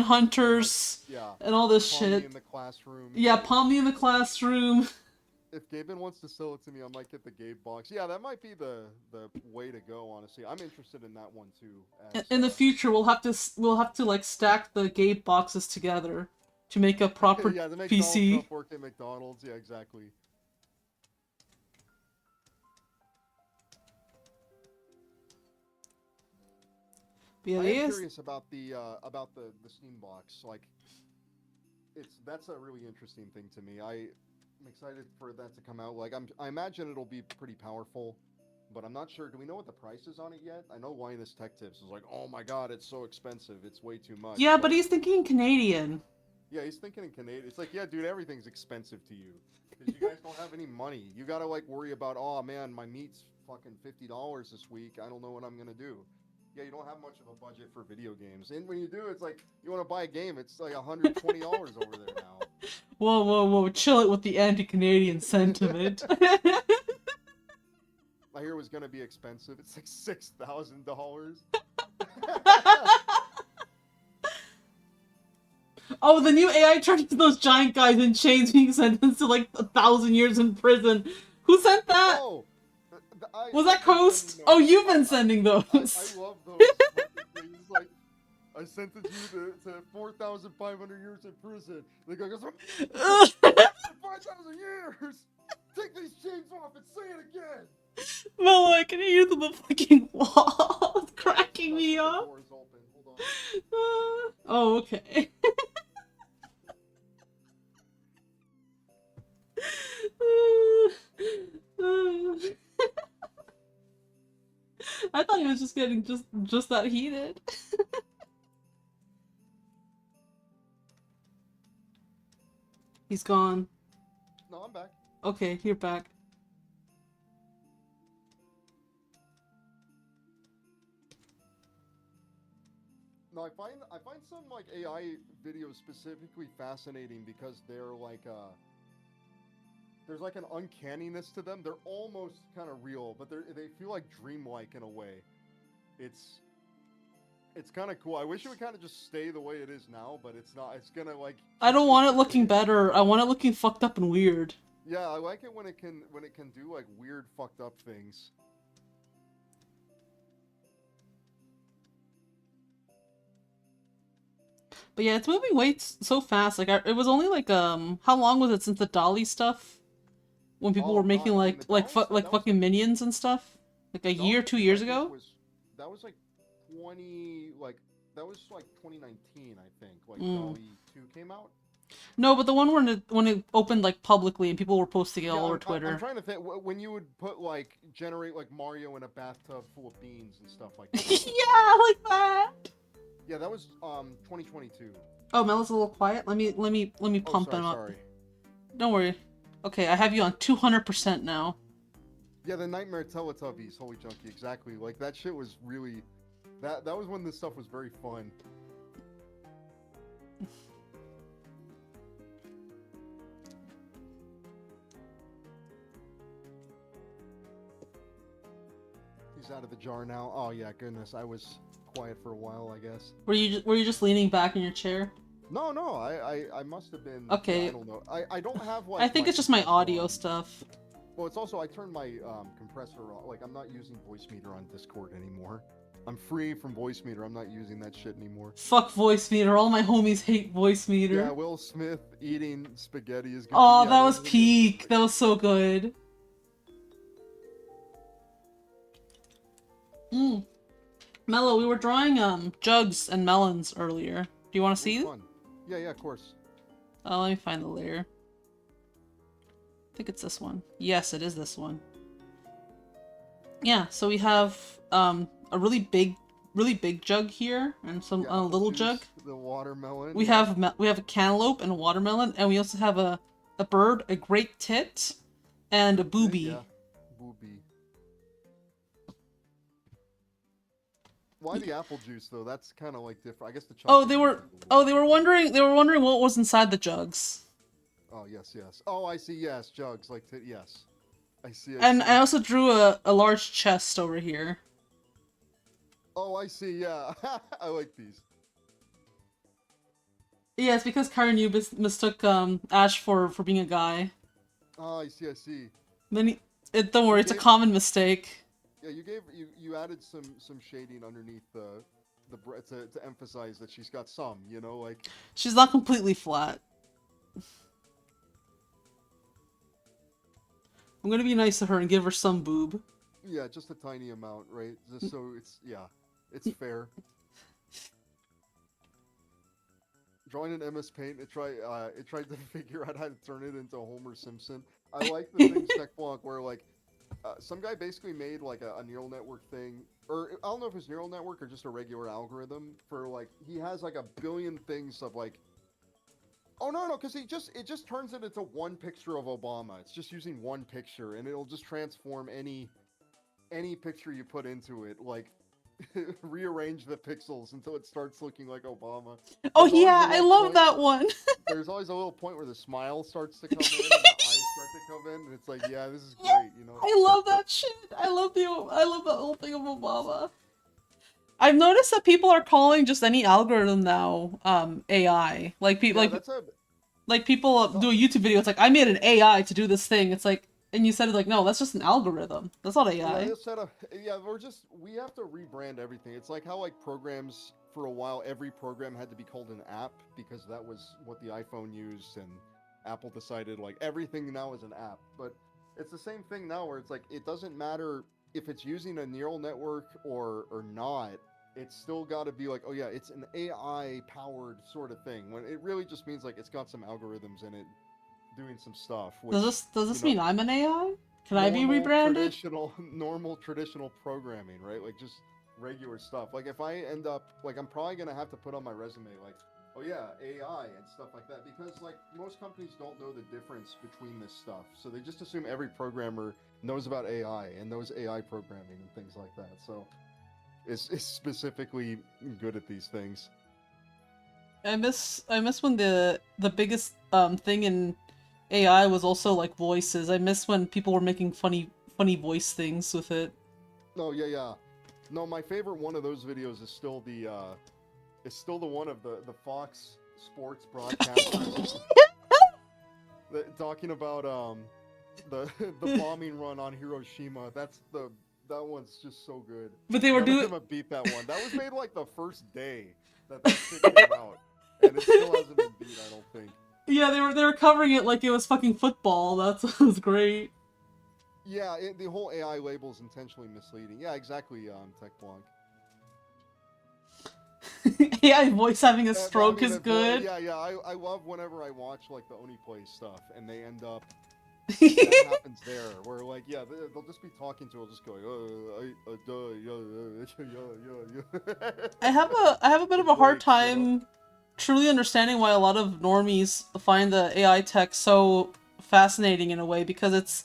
[SPEAKER 1] hunters
[SPEAKER 2] Yeah.
[SPEAKER 1] and all this
[SPEAKER 2] Palmy
[SPEAKER 1] shit.
[SPEAKER 2] in the classroom,
[SPEAKER 1] Yeah,
[SPEAKER 2] right?
[SPEAKER 1] Pomni in the classroom.
[SPEAKER 2] If Gaben wants to sell it to me, I might get the Gabe box. Yeah, that might be the way to go. Honestly, I'm interested in that one too. As
[SPEAKER 1] In the future, we'll have to like stack the Gabe boxes together to make a proper
[SPEAKER 2] Yeah, to make Donald
[SPEAKER 1] PC.
[SPEAKER 2] Trump work at McDonald's. Yeah, exactly.
[SPEAKER 1] But yeah,
[SPEAKER 2] I
[SPEAKER 1] they
[SPEAKER 2] am
[SPEAKER 1] is.
[SPEAKER 2] curious about the Steam box. Like, that's a really interesting thing to me. I'm excited for that to come out. Like, I imagine it'll be pretty powerful, but I'm not sure. Do we know what the price is on it yet? I know Linus Tech Tips is like, oh my god, it's so expensive. It's way too much.
[SPEAKER 1] Yeah, but
[SPEAKER 2] But
[SPEAKER 1] he's thinking Canadian.
[SPEAKER 2] yeah, he's thinking in Canadian. It's like, yeah, dude, everything's expensive to you because you guys don't have any money. You gotta like worry about, oh man, my meat's fucking $50 this week. I don't know what I'm gonna do. Yeah, you don't have much of a budget for video games, and when you do, it's like you want to buy a game, it's like $120 over there now.
[SPEAKER 1] Whoa, whoa, whoa! Chill it with the anti-Canadian sentiment.
[SPEAKER 2] I hear it was gonna be expensive. It's like $6,000.
[SPEAKER 1] Oh, the new AI turned into those giant guys in chains being sentenced to like 1,000 years in prison. Who sent that?
[SPEAKER 2] Oh,
[SPEAKER 1] Was that Coast? Oh, you've been sending those.
[SPEAKER 2] I love those fucking things. Like, I sentenced you to 4,500 years in prison. The guy goes, 5,000 years. Take these chains off and say it again.
[SPEAKER 1] Melo, I can hear through the fucking wall. It's cracking me
[SPEAKER 2] The
[SPEAKER 1] up.
[SPEAKER 2] door's open. Hold on.
[SPEAKER 1] Oh, okay. I thought he was just getting just that heated. He's gone.
[SPEAKER 2] No, I'm back.
[SPEAKER 1] Okay, you're back.
[SPEAKER 2] No, I find some like AI videos specifically fascinating because they're like there's like an uncanniness to them. They're almost kind of real, but they feel like dreamlike in a way. It's kind of cool. I wish it would kind of just stay the way it is now, but it's not. It's gonna like.
[SPEAKER 1] I don't want it looking better. I want it looking fucked up and weird.
[SPEAKER 2] Yeah, I like it when it can do like weird fucked up things.
[SPEAKER 1] But yeah, it's moving way so fast. Like it was only like how long was it since the Dolly stuff? When people were making
[SPEAKER 2] God, I
[SPEAKER 1] like
[SPEAKER 2] mean, the Dolly stuff, that was
[SPEAKER 1] fucking minions and stuff? Like a year, 2 years ago?
[SPEAKER 2] That was like 20 like that was like 2019, I think. Like
[SPEAKER 1] Mm.
[SPEAKER 2] Dolly 2 came out.
[SPEAKER 1] No, but the one when it opened like publicly and people were posting it all over Twitter.
[SPEAKER 2] I'm trying to think when you would put like generate like Mario in a bathtub full of beans and stuff like that.
[SPEAKER 1] Yeah, like that.
[SPEAKER 2] Yeah, that was 2022.
[SPEAKER 1] Oh, Melo's a little quiet. Let me pump him up.
[SPEAKER 2] Sorry.
[SPEAKER 1] Don't worry. Okay, I have you on 200% now.
[SPEAKER 2] Yeah, the Nightmare Teletubbies, holy junkie, exactly. Like that shit was really that was when this stuff was very fun. He's out of the jar now. Oh yeah, goodness, I was quiet for a while, I guess.
[SPEAKER 1] Were you just leaning back in your chair?
[SPEAKER 2] No, I must have been.
[SPEAKER 1] Okay.
[SPEAKER 2] I don't know. I don't have like.
[SPEAKER 1] I think it's just my audio stuff.
[SPEAKER 2] Well, it's also I turned my compressor on. Like I'm not using voice meter on Discord anymore. I'm free from voice meter. I'm not using that shit anymore.
[SPEAKER 1] Fuck voice meter. All my homies hate voice meter.
[SPEAKER 2] Yeah, Will Smith eating spaghetti is good.
[SPEAKER 1] Oh,
[SPEAKER 2] Yeah,
[SPEAKER 1] that was
[SPEAKER 2] those videos,
[SPEAKER 1] peak.
[SPEAKER 2] like-
[SPEAKER 1] That was so good. Melo, we were drawing jugs and melons earlier. Do you want to see?
[SPEAKER 2] Fun. Yeah, of course.
[SPEAKER 1] Oh, let me find the layer. I think it's this one. Yes, it is this one. Yeah, so we have a really big jug here and some
[SPEAKER 2] Yeah,
[SPEAKER 1] little
[SPEAKER 2] juice,
[SPEAKER 1] jug.
[SPEAKER 2] The watermelon.
[SPEAKER 1] We have a cantaloupe and a watermelon, and we also have a bird, a great tit, and a booby.
[SPEAKER 2] Yeah, booby. Why the apple juice though? That's kind of like different. I guess the.
[SPEAKER 1] Oh,
[SPEAKER 2] chocolate
[SPEAKER 1] they
[SPEAKER 2] juice
[SPEAKER 1] were.
[SPEAKER 2] is a little-
[SPEAKER 1] Oh, they were wondering. They were wondering what was inside the jugs.
[SPEAKER 2] Oh yes. Oh, I see. Yes, jugs like yes. I see.
[SPEAKER 1] And
[SPEAKER 2] see.
[SPEAKER 1] I also drew a large chest over here.
[SPEAKER 2] Oh, I see. Yeah, I like these.
[SPEAKER 1] Yeah, it's because Karen you mistook Ash for being a guy.
[SPEAKER 2] Oh, I see.
[SPEAKER 1] Then don't worry, it's a common mistake.
[SPEAKER 2] Yeah, you added some shading underneath the to emphasize that she's got some, like
[SPEAKER 1] She's not completely flat. I'm gonna be nice to her and give her some boob.
[SPEAKER 2] Yeah, just a tiny amount, right? Just so it's fair. Drawing in MS Paint, it tried to figure out how to turn it into Homer Simpson. I like the things TechBlanc where like some guy basically made like a neural network thing, or I don't know if it's neural network or just a regular algorithm for like he has like a billion things of like. Oh no, because it just turns it into one picture of Obama. It's just using one picture, and it'll just transform any picture you put into it, like rearrange the pixels until it starts looking like Obama.
[SPEAKER 1] Oh
[SPEAKER 2] There's always a
[SPEAKER 1] yeah, I
[SPEAKER 2] little
[SPEAKER 1] love
[SPEAKER 2] point.
[SPEAKER 1] that one.
[SPEAKER 2] There's always a little point where the smile starts to come in and the eyes start to come in, and it's like, yeah, this is
[SPEAKER 1] Yeah,
[SPEAKER 2] great, you know.
[SPEAKER 1] I love that shit. I love the whole thing of Obama. I've noticed that people are calling just any algorithm now AI.
[SPEAKER 2] Yeah, that's a
[SPEAKER 1] Like people
[SPEAKER 2] no,
[SPEAKER 1] do a YouTube video. It's like I made an AI to do this thing. It's like, and you said it like, no, that's just an algorithm. That's not
[SPEAKER 2] yeah,
[SPEAKER 1] AI.
[SPEAKER 2] they set up. Yeah, we have to rebrand everything. It's like how like programs for a while, every program had to be called an app because that was what the iPhone used, and Apple decided like everything now is an app. But it's the same thing now, where it's like it doesn't matter if it's using a neural network or not. It's still got to be like, oh yeah, it's an AI powered sort of thing. When it really just means like it's got some algorithms in it doing some stuff, which
[SPEAKER 1] Does
[SPEAKER 2] you
[SPEAKER 1] this
[SPEAKER 2] know
[SPEAKER 1] mean I'm an AI? Can I be rebranded?
[SPEAKER 2] normal traditional programming, right? Like just regular stuff. Like if I end up like I'm probably gonna have to put on my resume like, oh yeah, AI and stuff like that because like most companies don't know the difference between this stuff, so they just assume every programmer knows about AI and knows AI programming and things like that. So is specifically good at these things.
[SPEAKER 1] I miss when the biggest thing in AI was also like voices. I miss when people were making funny voice things with it.
[SPEAKER 2] Oh yeah. No, my favorite one of those videos is still the one of the Fox Sports broadcasters talking about the the bombing run on Hiroshima. That one's just so good.
[SPEAKER 1] But they were
[SPEAKER 2] None of
[SPEAKER 1] doing
[SPEAKER 2] them have beat that one. That was made like the first day that shit came out, and it still hasn't been beat. I don't think.
[SPEAKER 1] Yeah, they were covering it like it was fucking football. That was great.
[SPEAKER 2] Yeah, the whole AI label is intentionally misleading. Yeah, exactly. Tech Blanc.
[SPEAKER 1] AI voice having a
[SPEAKER 2] I
[SPEAKER 1] stroke
[SPEAKER 2] mean,
[SPEAKER 1] is good.
[SPEAKER 2] yeah. I love whenever I watch like the Oni Play stuff, and they end up that happens there, where like yeah, they'll just be talking to, it'll just go, yeah.
[SPEAKER 1] I have a bit
[SPEAKER 2] It
[SPEAKER 1] of a hard
[SPEAKER 2] breaks, you know.
[SPEAKER 1] time truly understanding why a lot of normies find the AI tech so fascinating in a way because it's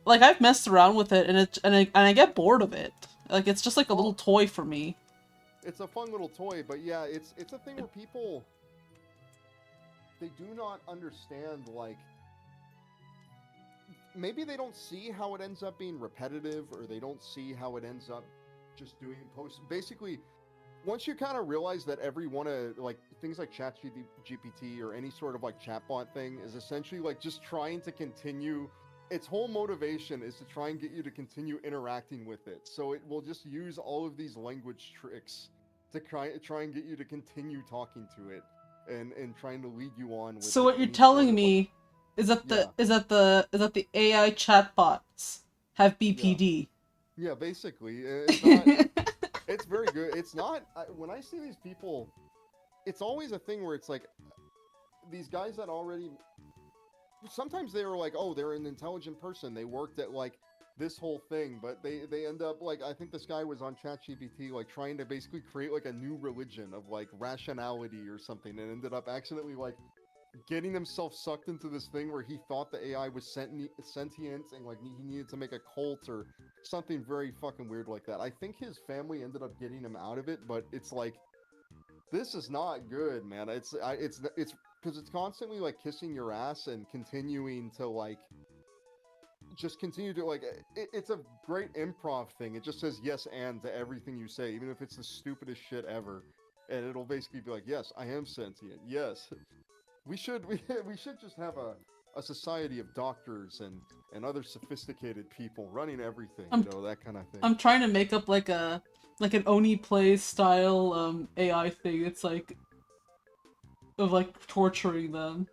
[SPEAKER 1] like I've messed around with it and I get bored of it. Like it's just like a little
[SPEAKER 2] Oh,
[SPEAKER 1] toy for me.
[SPEAKER 2] it's a fun little toy, but yeah, it's a thing where people they do not understand like maybe they don't see how it ends up being repetitive or they don't see how it ends up just doing post basically once you kind of realize that every one of like things like chat gpt or any sort of like chatbot thing is essentially like just trying to continue its whole motivation is to try and get you to continue interacting with it, so it will just use all of these language tricks to try and get you to continue talking to it and trying to lead you on with
[SPEAKER 1] So
[SPEAKER 2] like
[SPEAKER 1] what you're
[SPEAKER 2] any sort
[SPEAKER 1] telling
[SPEAKER 2] of like
[SPEAKER 1] me
[SPEAKER 2] yeah
[SPEAKER 1] is that the AI chatbots have
[SPEAKER 2] yeah
[SPEAKER 1] BPD?
[SPEAKER 2] basically it's not. It's very good. It's not when I see these people, it's always a thing where it's like these guys that already sometimes they were like, oh, they're an intelligent person. They worked at like this whole thing, but they end up like I think this guy was on ChatGPT like trying to basically create like a new religion of like rationality or something, and ended up accidentally like getting himself sucked into this thing where he thought the AI was sentient and like he needed to make a cult or something very fucking weird like that. I think his family ended up getting him out of it, but it's like this is not good, man. It's because it's constantly like kissing your ass and continuing to like just continue to like it's a great improv thing. It just says yes and to everything you say, even if it's the stupidest shit ever. And it'll basically be like, yes, I am sentient. Yes, we should just have a society of doctors and other sophisticated people running everything,
[SPEAKER 1] I'm
[SPEAKER 2] that kind of thing.
[SPEAKER 1] I'm trying to make up like an Oni play style AI thing. It's like of like torturing them.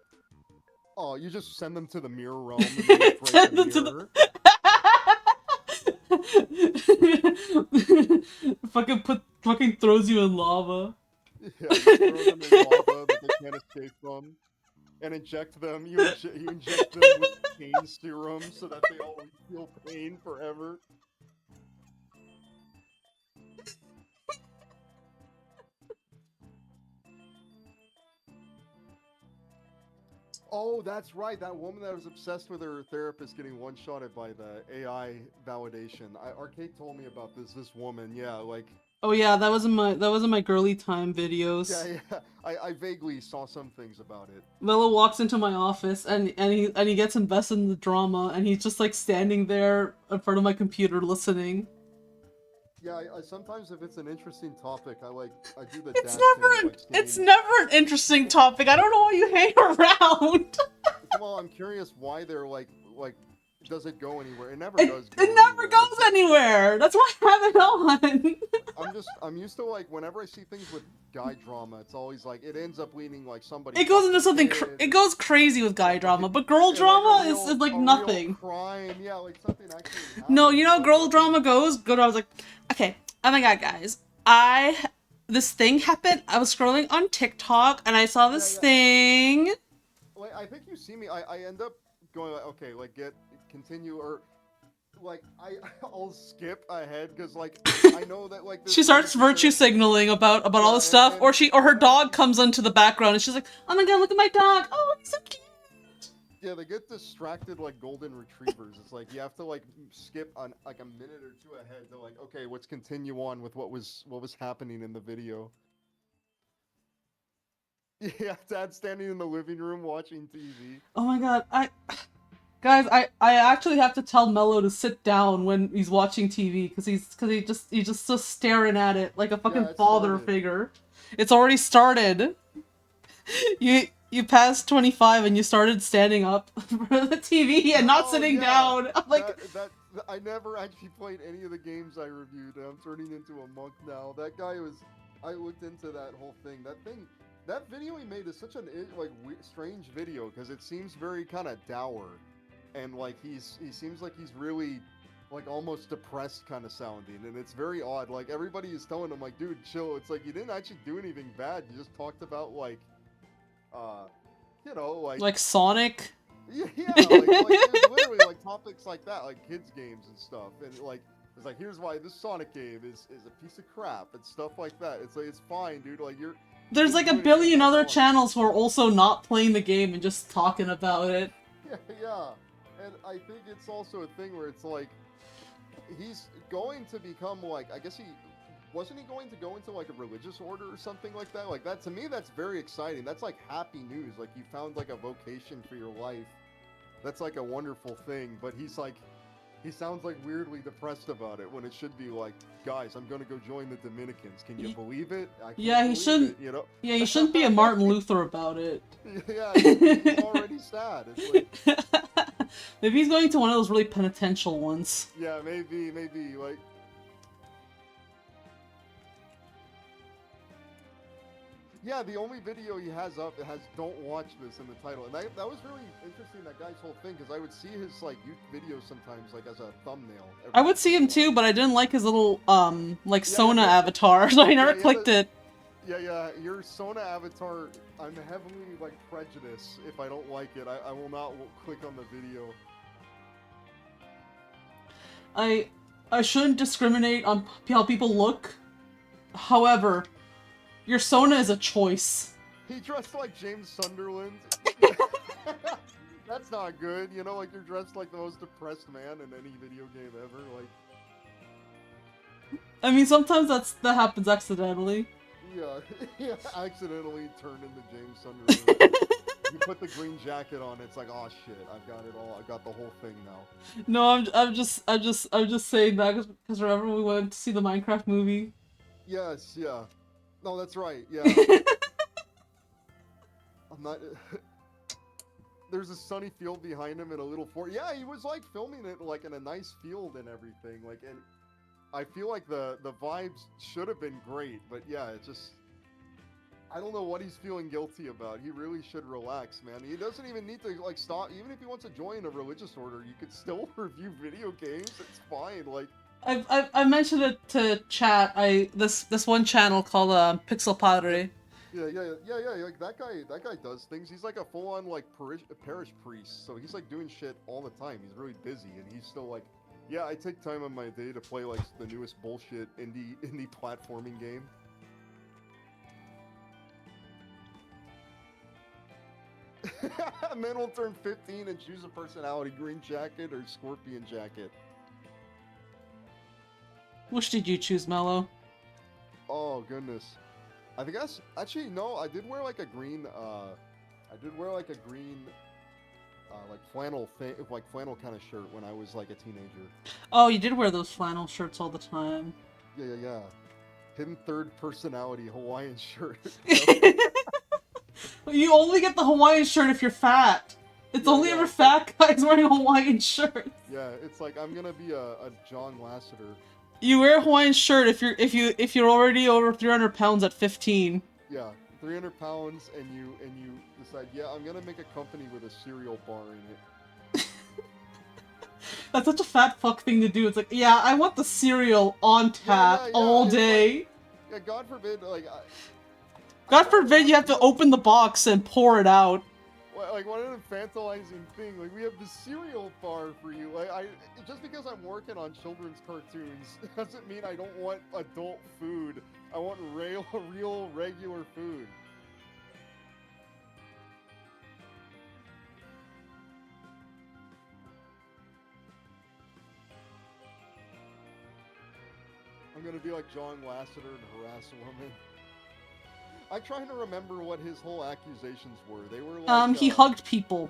[SPEAKER 2] Oh, you just send them to the mirror realm and then you break the
[SPEAKER 1] Send them to the
[SPEAKER 2] mirror.
[SPEAKER 1] fucking throws you in lava.
[SPEAKER 2] Yeah, you throw them in lava that they can't escape from, and inject them. You inject them with pain serum so that they always feel pain forever. Oh, that's right. That woman that was obsessed with her therapist getting one-shotted by the AI validation. Arcade told me about this. This woman, yeah, like,
[SPEAKER 1] Oh yeah, that was in my girly time
[SPEAKER 2] yeah,
[SPEAKER 1] videos.
[SPEAKER 2] yeah. I vaguely saw some things about it.
[SPEAKER 1] Melo walks into my office and he gets invested in the drama and he's just like standing there in front of my computer listening.
[SPEAKER 2] Yeah, I sometimes if it's an interesting topic, I do the
[SPEAKER 1] It's
[SPEAKER 2] dad thing of
[SPEAKER 1] never
[SPEAKER 2] like
[SPEAKER 1] it's
[SPEAKER 2] staying.
[SPEAKER 1] never an interesting topic. I don't know why you hang around.
[SPEAKER 2] Well, I'm curious why they're like, does it go anywhere? It never
[SPEAKER 1] It
[SPEAKER 2] does
[SPEAKER 1] it
[SPEAKER 2] go
[SPEAKER 1] never
[SPEAKER 2] anywhere.
[SPEAKER 1] goes anywhere. That's why I have it on.
[SPEAKER 2] I'm used to like whenever I see things with guy drama, it's always like it ends up leading like somebody
[SPEAKER 1] It goes
[SPEAKER 2] fucked
[SPEAKER 1] into
[SPEAKER 2] a
[SPEAKER 1] something.
[SPEAKER 2] kid,
[SPEAKER 1] It goes crazy with guy drama,
[SPEAKER 2] like
[SPEAKER 1] but girl
[SPEAKER 2] and like
[SPEAKER 1] drama is like
[SPEAKER 2] a real
[SPEAKER 1] nothing.
[SPEAKER 2] crime, yeah, like something actually
[SPEAKER 1] No,
[SPEAKER 2] happened, but
[SPEAKER 1] girl
[SPEAKER 2] nothing.
[SPEAKER 1] drama goes. Good. I was like, okay. Oh my god, guys. This thing happened. I was scrolling on TikTok and I saw
[SPEAKER 2] Yeah,
[SPEAKER 1] this
[SPEAKER 2] yeah.
[SPEAKER 1] thing.
[SPEAKER 2] Like I think you see me. I end up going like, okay, like get continue or like I'll skip ahead because like I know that like this
[SPEAKER 1] She
[SPEAKER 2] thing
[SPEAKER 1] starts
[SPEAKER 2] is just
[SPEAKER 1] virtue
[SPEAKER 2] gonna
[SPEAKER 1] signaling about all
[SPEAKER 2] yeah
[SPEAKER 1] this stuff, or her
[SPEAKER 2] whenever
[SPEAKER 1] dog
[SPEAKER 2] she
[SPEAKER 1] comes into the background and she's like, "Oh my god, look at my dog! Oh, he's so cute."
[SPEAKER 2] yeah they get distracted like golden retrievers. It's like you have to like skip on like a minute or two ahead to like okay let's continue on with what was happening in the video. Yeah, dad standing in the living room watching TV.
[SPEAKER 1] Oh my god, guys, I actually have to tell Mello to sit down when he's watching TV because he's just staring at it like a
[SPEAKER 2] Yeah,
[SPEAKER 1] fucking
[SPEAKER 2] it
[SPEAKER 1] father
[SPEAKER 2] started.
[SPEAKER 1] figure. It's already started. You passed 25 and you started standing up for the TV and not
[SPEAKER 2] Oh
[SPEAKER 1] sitting
[SPEAKER 2] yeah,
[SPEAKER 1] down. I'm like,
[SPEAKER 2] that I never actually played any of the games I reviewed. I'm turning into a monk now. That guy was. I looked into that whole thing. That video he made is such an like strange video because it seems very kind of dour, and like he seems like he's really like almost depressed kind of sounding, and it's very odd. Like everybody is telling him like, dude, chill. It's like you didn't actually do anything bad. You just talked about uh, like
[SPEAKER 1] like Sonic.
[SPEAKER 2] yeah, like there's literally like topics like that, like kids games and stuff, and like it's like here's why this Sonic game is a piece of crap and stuff like that. It's like it's fine, dude. Like you
[SPEAKER 1] There's
[SPEAKER 2] didn't
[SPEAKER 1] like a
[SPEAKER 2] do anything
[SPEAKER 1] billion
[SPEAKER 2] like
[SPEAKER 1] other
[SPEAKER 2] wrong.
[SPEAKER 1] channels who are also not playing the game and just talking about it.
[SPEAKER 2] Yeah, yeah, and I think it's also a thing where it's like he's going to become like I guess he wasn't he going to go into like a religious order or something like that? Like that to me, that's very exciting. That's like happy news. Like you found like a vocation for your life. That's like a wonderful thing, but he's like, he sounds like weirdly depressed about it when it should be like, guys, I'm gonna go join the Dominicans. Can you believe it? I can't
[SPEAKER 1] Yeah, he
[SPEAKER 2] believe
[SPEAKER 1] shouldn't.
[SPEAKER 2] it, you know?
[SPEAKER 1] Yeah, he shouldn't be a Martin Luther about it.
[SPEAKER 2] Yeah, he's already sad. It's like,
[SPEAKER 1] Maybe he's going to one of those really penitential ones.
[SPEAKER 2] yeah, maybe, like, yeah, the only video he has up it has "Don't watch this" in the title, and that was really interesting. That guy's whole thing because I would see his like youth videos sometimes like as a thumbnail.
[SPEAKER 1] I
[SPEAKER 2] Every
[SPEAKER 1] would
[SPEAKER 2] once
[SPEAKER 1] see
[SPEAKER 2] in a
[SPEAKER 1] him
[SPEAKER 2] while.
[SPEAKER 1] too, but I didn't like his little like
[SPEAKER 2] Yeah, yeah,
[SPEAKER 1] Sona avatar, so I never
[SPEAKER 2] yeah,
[SPEAKER 1] clicked it.
[SPEAKER 2] yeah. Your Sona avatar, I'm heavily like prejudiced. If I don't like it, I will not click on the video.
[SPEAKER 1] I shouldn't discriminate on how people look. However, your Sona is a choice.
[SPEAKER 2] He dressed like James Sunderland. That's not good. You know, like you're dressed like the most depressed man in any video game ever. Like,
[SPEAKER 1] I mean, sometimes that happens accidentally.
[SPEAKER 2] yeah, yeah, accidentally turned into James Sunderland. You put the green jacket on, it's like, oh shit, I've got it all. I got the whole thing now.
[SPEAKER 1] No, I'm just saying that because remember we went to see the Minecraft movie.
[SPEAKER 2] Yes, yeah. No, that's right. Yeah. I'm not. There's a sunny field behind him and a little fort. Yeah, he was like filming it like in a nice field and everything. Like, and I feel like the vibes should have been great, but yeah, it just. I don't know what he's feeling guilty about. He really should relax, man. He doesn't even need to like stop. Even if he wants to join a religious order, you could still review video games. It's fine. Like,
[SPEAKER 1] I mentioned it to chat. This one channel called Pixel Padre.
[SPEAKER 2] Yeah. Like that guy does things. He's like a full-on like parish priest. So he's like doing shit all the time. He's really busy, and he's still like, yeah, I take time on my day to play like the newest bullshit indie platforming game. Men will turn 15 and choose a personality: green jacket or scorpion jacket.
[SPEAKER 1] Which did you choose, Melo?
[SPEAKER 2] Oh goodness. I think that's actually no. I did wear like a green. I did wear like a green, like flannel thing, like flannel kind of shirt when I was like a teenager.
[SPEAKER 1] Oh, you did wear those flannel shirts all the time.
[SPEAKER 2] Yeah. Hidden third personality Hawaiian shirt.
[SPEAKER 1] You only get the Hawaiian shirt if you're fat. It's only ever fat guys wearing Hawaiian shirts.
[SPEAKER 2] Yeah, it's like I'm gonna be a John Lasseter.
[SPEAKER 1] You wear a Hawaiian shirt if you're already over 300 pounds at 15.
[SPEAKER 2] Yeah, 300 pounds, and you decide, yeah, I'm gonna make a company with a cereal bar in it.
[SPEAKER 1] That's such a fat fuck thing to do. It's like, yeah, I want the cereal on tap all day.
[SPEAKER 2] Like, yeah, God forbid, like.
[SPEAKER 1] God forbid you have to open the box and pour it out.
[SPEAKER 2] Like, what an infantilizing thing. Like, we have the cereal bar for you. Like, just because I'm working on children's cartoons doesn't mean I don't want adult food. I want real, regular food. I'm gonna be like John Lasseter and harass a woman. I'm trying to remember what his whole accusations were. They were like,
[SPEAKER 1] he hugged people.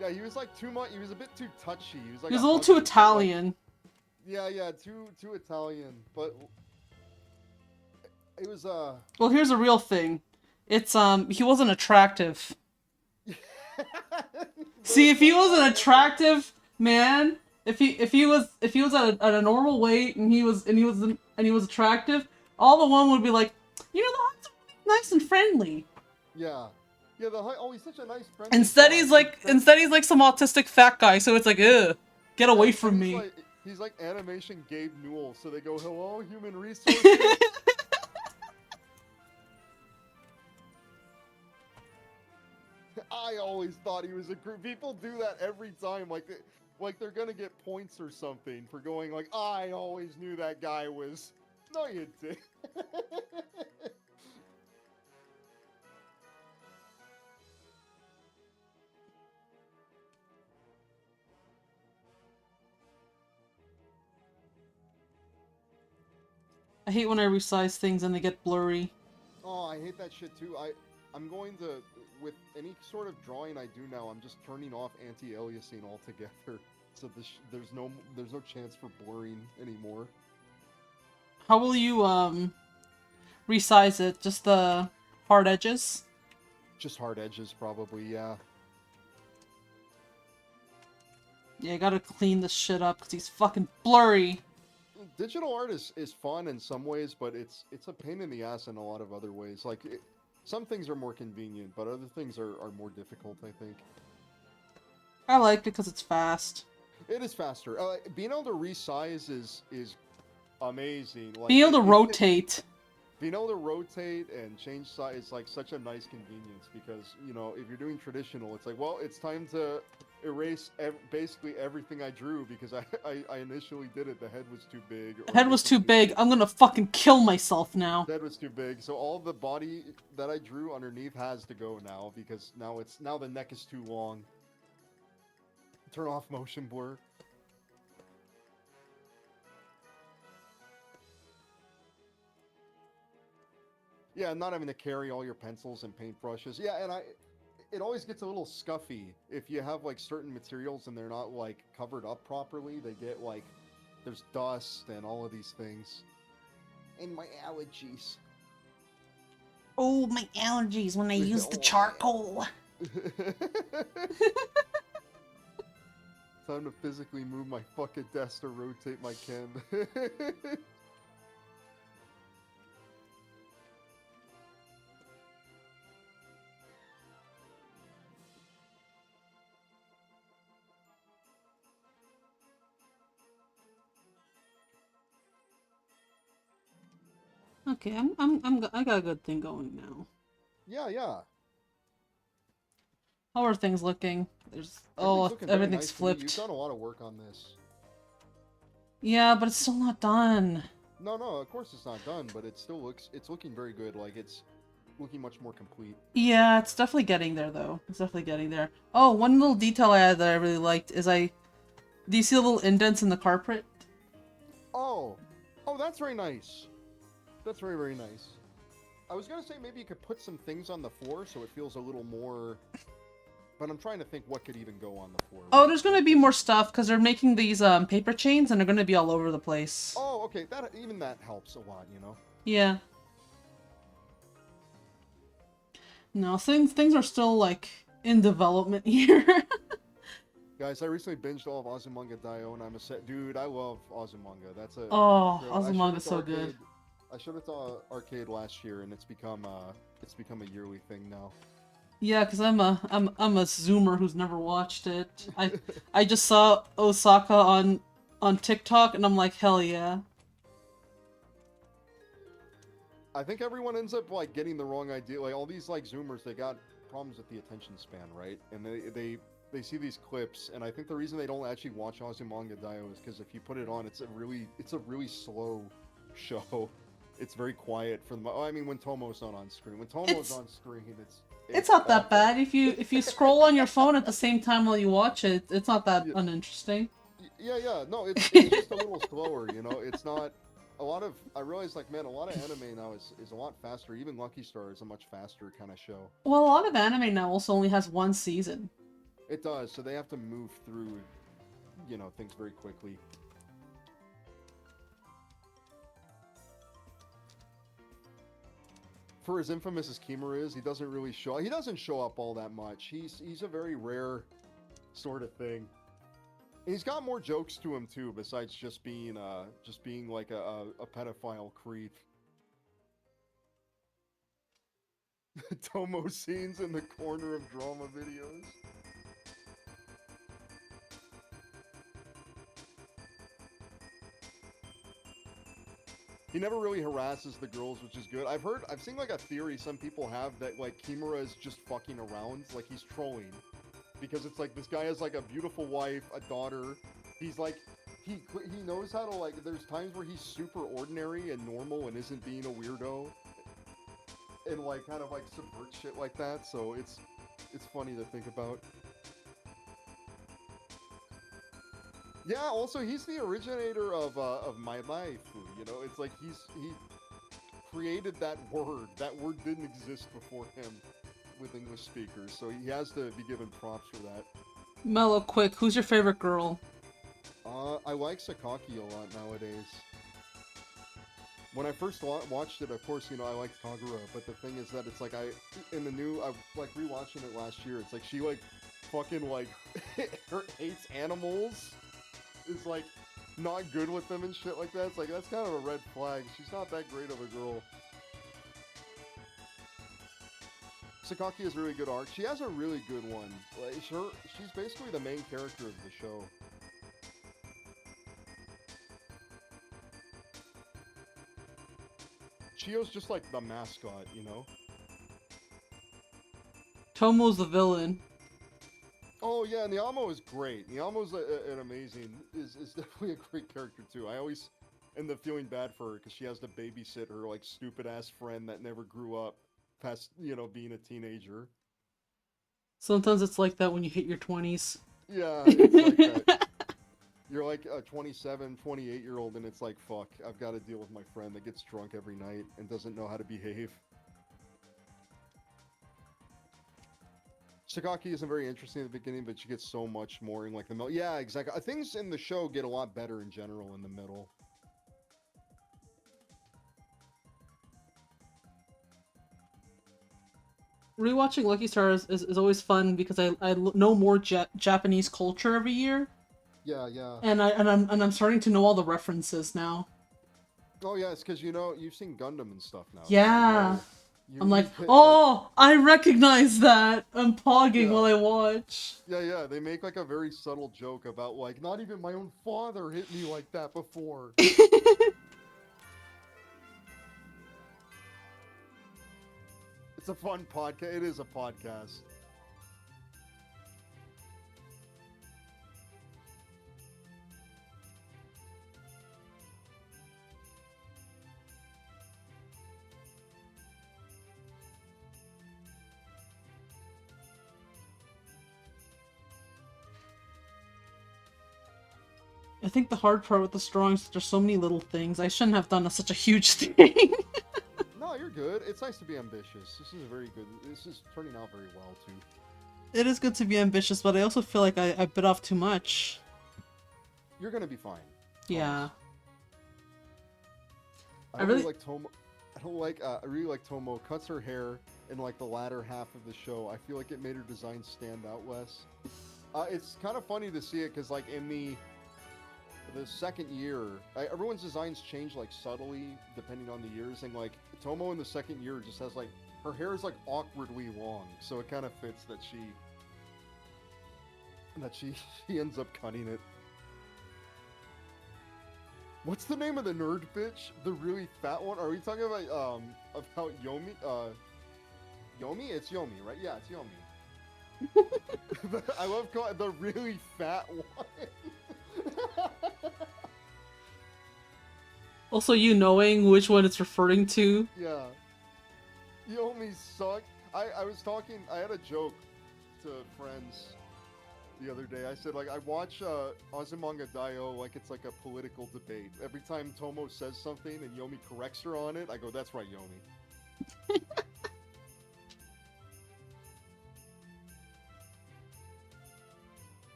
[SPEAKER 2] Yeah, he was like too much. He was a bit too touchy. He was like
[SPEAKER 1] a little too Italian.
[SPEAKER 2] Like, yeah, too Italian. But it was
[SPEAKER 1] Well, here's a real thing. It's he wasn't attractive. See, if he was an attractive man, if he was at a normal weight and he was attractive, all the one would be like, you know, the Hunt's nice and friendly.
[SPEAKER 2] Yeah, he's such a nice friend.
[SPEAKER 1] Instead he's like some autistic fat guy, so it's like, ugh, get away from me.
[SPEAKER 2] He's like animation Gabe Newell, so they go, hello, human resources. I always thought he was a group. People do that every time, like they're gonna get points or something for going like, I always knew that guy was. No, you did.
[SPEAKER 1] I hate when I resize things and they get blurry.
[SPEAKER 2] Oh, I hate that shit too. I'm going to, with any sort of drawing I do now, I'm just turning off anti-aliasing altogether, so there's no chance for blurring anymore.
[SPEAKER 1] How will you resize it? Just the hard edges?
[SPEAKER 2] Just hard edges, probably. Yeah.
[SPEAKER 1] Yeah, I gotta clean this shit up because he's fucking blurry.
[SPEAKER 2] Digital art is fun in some ways, but it's a pain in the ass in a lot of other ways. Like, some things are more convenient, but other things are more difficult, I think.
[SPEAKER 1] I like it because it's fast.
[SPEAKER 2] It is faster. Being able to resize is amazing. Like,
[SPEAKER 1] being able to rotate.
[SPEAKER 2] Being able to rotate and change size is like such a nice convenience because, you know, if you're doing traditional, it's like, well, it's time to erase basically everything I drew because I initially did it. The head was too big.
[SPEAKER 1] The head was too big. I'm gonna fucking kill myself now.
[SPEAKER 2] The head was too big. So all the body that I drew underneath has to go now because now the neck is too long. Turn off motion blur. Yeah, not having to carry all your pencils and paintbrushes. Yeah, and it always gets a little scuffy if you have like certain materials and they're not like covered up properly. They get like, there's dust and all of these things. And my allergies.
[SPEAKER 1] Oh, my allergies when I use the charcoal.
[SPEAKER 2] Time to physically move my fucking desk to rotate my ken.
[SPEAKER 1] Okay, I got a good thing going now.
[SPEAKER 2] Yeah, yeah.
[SPEAKER 1] How are things looking?
[SPEAKER 2] Everything's looking very
[SPEAKER 1] Everything's
[SPEAKER 2] nice to me. You've
[SPEAKER 1] flipped.
[SPEAKER 2] done a lot of work on this.
[SPEAKER 1] Yeah, but it's still not done.
[SPEAKER 2] No, no, of course it's not done, but it's looking very good. Like it's looking much more complete.
[SPEAKER 1] Yeah, it's definitely getting there though. It's definitely getting there. Oh, one little detail I had that I really liked is do you see the little indents in the carpet?
[SPEAKER 2] Oh, oh, that's very nice. That's very, very nice. I was gonna say maybe you could put some things on the floor so it feels a little more. But I'm trying to think what could even go on the floor.
[SPEAKER 1] Oh, there's gonna be more stuff because they're making these paper chains and they're gonna be all over the place.
[SPEAKER 2] Oh, okay. That helps a lot, you know.
[SPEAKER 1] Yeah. No, things are still like in development here.
[SPEAKER 2] Guys, I recently binged all of Azumanga Daioh, and I'm a set dude. I love Azumanga. That's a
[SPEAKER 1] Oh,
[SPEAKER 2] I showed
[SPEAKER 1] Azumanga's
[SPEAKER 2] it to
[SPEAKER 1] so
[SPEAKER 2] arcade.
[SPEAKER 1] good.
[SPEAKER 2] I showed it to arcade last year, and it's become a yearly thing now.
[SPEAKER 1] Yeah, because I'm a zoomer who's never watched it. I just saw Osaka on TikTok and I'm like, hell yeah.
[SPEAKER 2] I think everyone ends up like getting the wrong idea. Like all these like Zoomers, they got problems with the attention span, right? And they see these clips, and I think the reason they don't actually watch Azumanga Daioh is because if you put it on, it's a really slow show. It's very quiet for the. Oh, I mean, when Tomo's not on screen. When Tomo's on screen,
[SPEAKER 1] It's not that
[SPEAKER 2] awful.
[SPEAKER 1] bad. If you scroll on your phone at the same time while you watch it, it's not that
[SPEAKER 2] Yeah,
[SPEAKER 1] uninteresting.
[SPEAKER 2] yeah. No, it's just a little slower, you know. It's not a lot of. I realize, like, man, a lot of anime now is a lot faster. Even Lucky Star is a much faster kind of show.
[SPEAKER 1] Well, a lot of anime now also only has one season.
[SPEAKER 2] It does, so they have to move through, you know, things very quickly. For as infamous as Kimura is, he doesn't really show. He doesn't show up all that much. He's a very rare sort of thing. And he's got more jokes to him too, besides just being like a pedophile creep. Tomo scenes in the corner of drama videos. He never really harasses the girls, which is good. I've seen like a theory some people have that like Kimura is just fucking around, like he's trolling. Because it's like this guy has like a beautiful wife, a daughter. He's like, he knows how to like, there's times where he's super ordinary and normal and isn't being a weirdo. And like kind of like subvert shit like that, so it's funny to think about. Yeah, also he's the originator of my life. You know, it's like he created that word. That word didn't exist before him with English speakers, so he has to be given props for that.
[SPEAKER 1] Melo, quick, who's your favorite girl?
[SPEAKER 2] I like Sakaki a lot nowadays. When I first watched it, of course, you know, I liked Kagura, but the thing is that it's like I like rewatching it last year, it's like she like fucking like hates animals. Is like not good with them and shit like that. It's like that's kind of a red flag. She's not that great of a girl. Sakaki has really good art. She has a really good one. Like she's basically the main character of the show. Chio's just like the mascot, you know?
[SPEAKER 1] Tomo's the villain.
[SPEAKER 2] Oh yeah, Niamo is great. Niamo's an amazing, is definitely a great character too. I always end up feeling bad for her because she has to babysit her like stupid ass friend that never grew up past, you know, being a teenager.
[SPEAKER 1] Sometimes it's like that when you hit your 20s.
[SPEAKER 2] Yeah, it's like that. You're like a 27, 28-year-old and it's like, fuck, I've got to deal with my friend that gets drunk every night and doesn't know how to behave. Sakaki isn't very interesting at the beginning, but she gets so much more in like the middle. Yeah, exactly. Things in the show get a lot better in general in the middle.
[SPEAKER 1] Rewatching Lucky Star is always fun because I know more Japanese culture every year.
[SPEAKER 2] Yeah, yeah.
[SPEAKER 1] And I'm starting to know all the references now.
[SPEAKER 2] Oh yeah, it's because you know you've seen Gundam and stuff now.
[SPEAKER 1] Yeah.
[SPEAKER 2] You
[SPEAKER 1] I'm like,
[SPEAKER 2] hit,
[SPEAKER 1] oh, I recognize that. I'm pogging
[SPEAKER 2] yeah.
[SPEAKER 1] while I watch.
[SPEAKER 2] Yeah. They make like a very subtle joke about like, not even my own father hit me like that before. a fun podcast. It is a podcast.
[SPEAKER 1] I think the hard part with this drawing is that there's so many little things. I shouldn't have done such a huge thing.
[SPEAKER 2] No, you're good. It's nice to be ambitious. This is very good. This is turning out very well, too.
[SPEAKER 1] It is good to be ambitious, but I also feel like I bit off too much.
[SPEAKER 2] You're gonna be fine.
[SPEAKER 1] Yeah.
[SPEAKER 2] I really like Tomo. I don't like. I really like Tomo. Cuts her hair in like the latter half of the show. I feel like it made her design stand out less. It's kind of funny to see it because like in the second year, everyone's designs change like subtly depending on the years, and like Tomo in the second year just has like her hair is like awkwardly long, so it kind of fits that she ends up cutting it. What's the name of the nerd bitch? The really fat one? Are we talking about Yomi? Yomi? It's Yomi, right? Yeah, it's Yomi. I love calling the really fat one.
[SPEAKER 1] Also, you knowing which one it's referring to.
[SPEAKER 2] Yeah. Yomi suck. I had a joke to friends the other day. I said, like, I watch Azumanga Daioh like it's like a political debate. Every time Tomo says something and Yomi corrects her on it, I go, that's right, Yomi.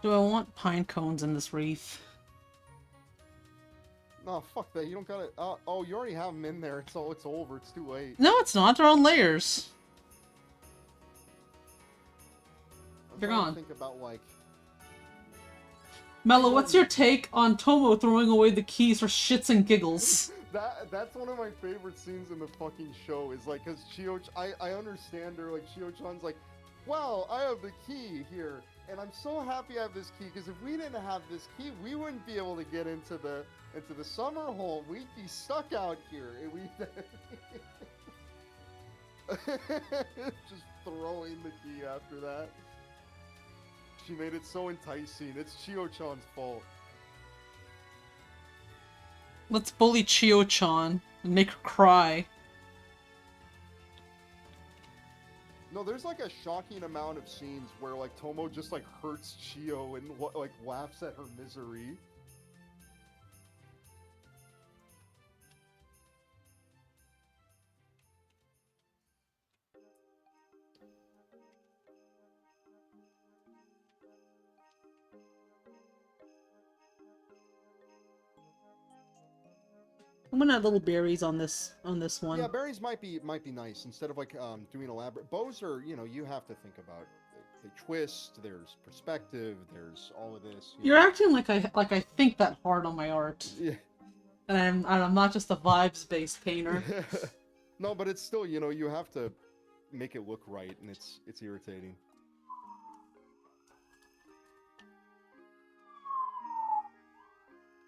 [SPEAKER 1] Do I want pine cones in this wreath?
[SPEAKER 2] No, fuck that. You don't gotta. Oh, you already have them in there. It's over. It's too late.
[SPEAKER 1] No, it's not. They're on layers. They're gone.
[SPEAKER 2] Think about like.
[SPEAKER 1] Melo, what's your take on Tomo throwing away the keys for shits and giggles?
[SPEAKER 2] That's one of my favorite scenes in the fucking show. Is like, cause I understand her. Like Chio-chan's like, wow, I have the key here, and I'm so happy I have this key. Because if we didn't have this key, we wouldn't be able to get into the summer home. We'd be stuck out here. And we just throwing the key after that. She made it so enticing. It's Chio-chan's fault.
[SPEAKER 1] Let's bully Chio-chan and make her cry.
[SPEAKER 2] No, there's like a shocking amount of scenes where like Tomo just like hurts Chio and like laughs at her misery.
[SPEAKER 1] I'm gonna add little berries on this one.
[SPEAKER 2] Yeah, berries might be nice instead of like doing elaborate. Bows are, you have to think about. They twist. There's perspective. There's all of this.
[SPEAKER 1] You're acting like I think that hard on my art.
[SPEAKER 2] Yeah.
[SPEAKER 1] And I'm not just a vibes-based painter.
[SPEAKER 2] No, but it's still, you have to make it look right, and it's irritating.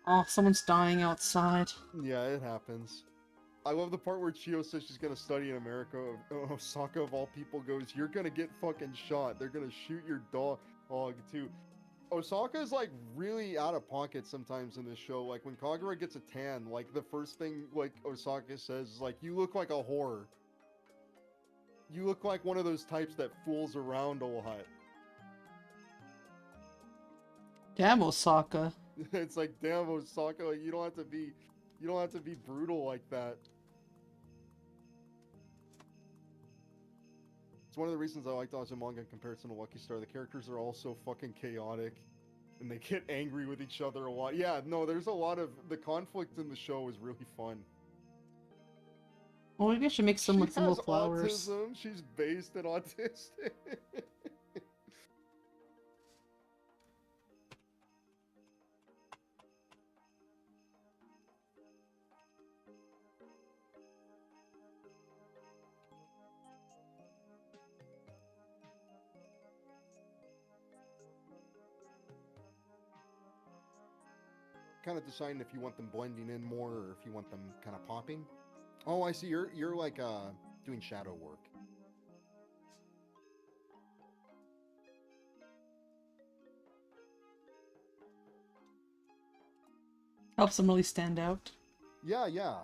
[SPEAKER 1] Oh, someone's dying outside.
[SPEAKER 2] Yeah, it happens. I love the part where Chio says she's gonna study in America. Osaka, of all people, goes, "You're gonna get fucking shot. They're gonna shoot your dog too." Osaka is like really out of pocket sometimes in this show. Like when Kagura gets a tan, like the first thing like Osaka says is like, "You look like a whore. You look like one of those types that fools around a lot."
[SPEAKER 1] Damn, Osaka.
[SPEAKER 2] It's like, damn, Osaka, like, you don't have to be brutal like that. It's one of the reasons I like Azumanga in comparison to Lucky Star. The characters are all so fucking chaotic, and they get angry with each other a lot. Yeah, no, there's a lot of the conflict in the show is really fun.
[SPEAKER 1] Well, maybe I should make some with some little flowers.
[SPEAKER 2] Autism. She's based and autistic. kind of deciding if you want them blending in more or if you want them kind of popping. Oh, I see. You're like doing shadow work.
[SPEAKER 1] Helps them really stand out.
[SPEAKER 2] Yeah, yeah.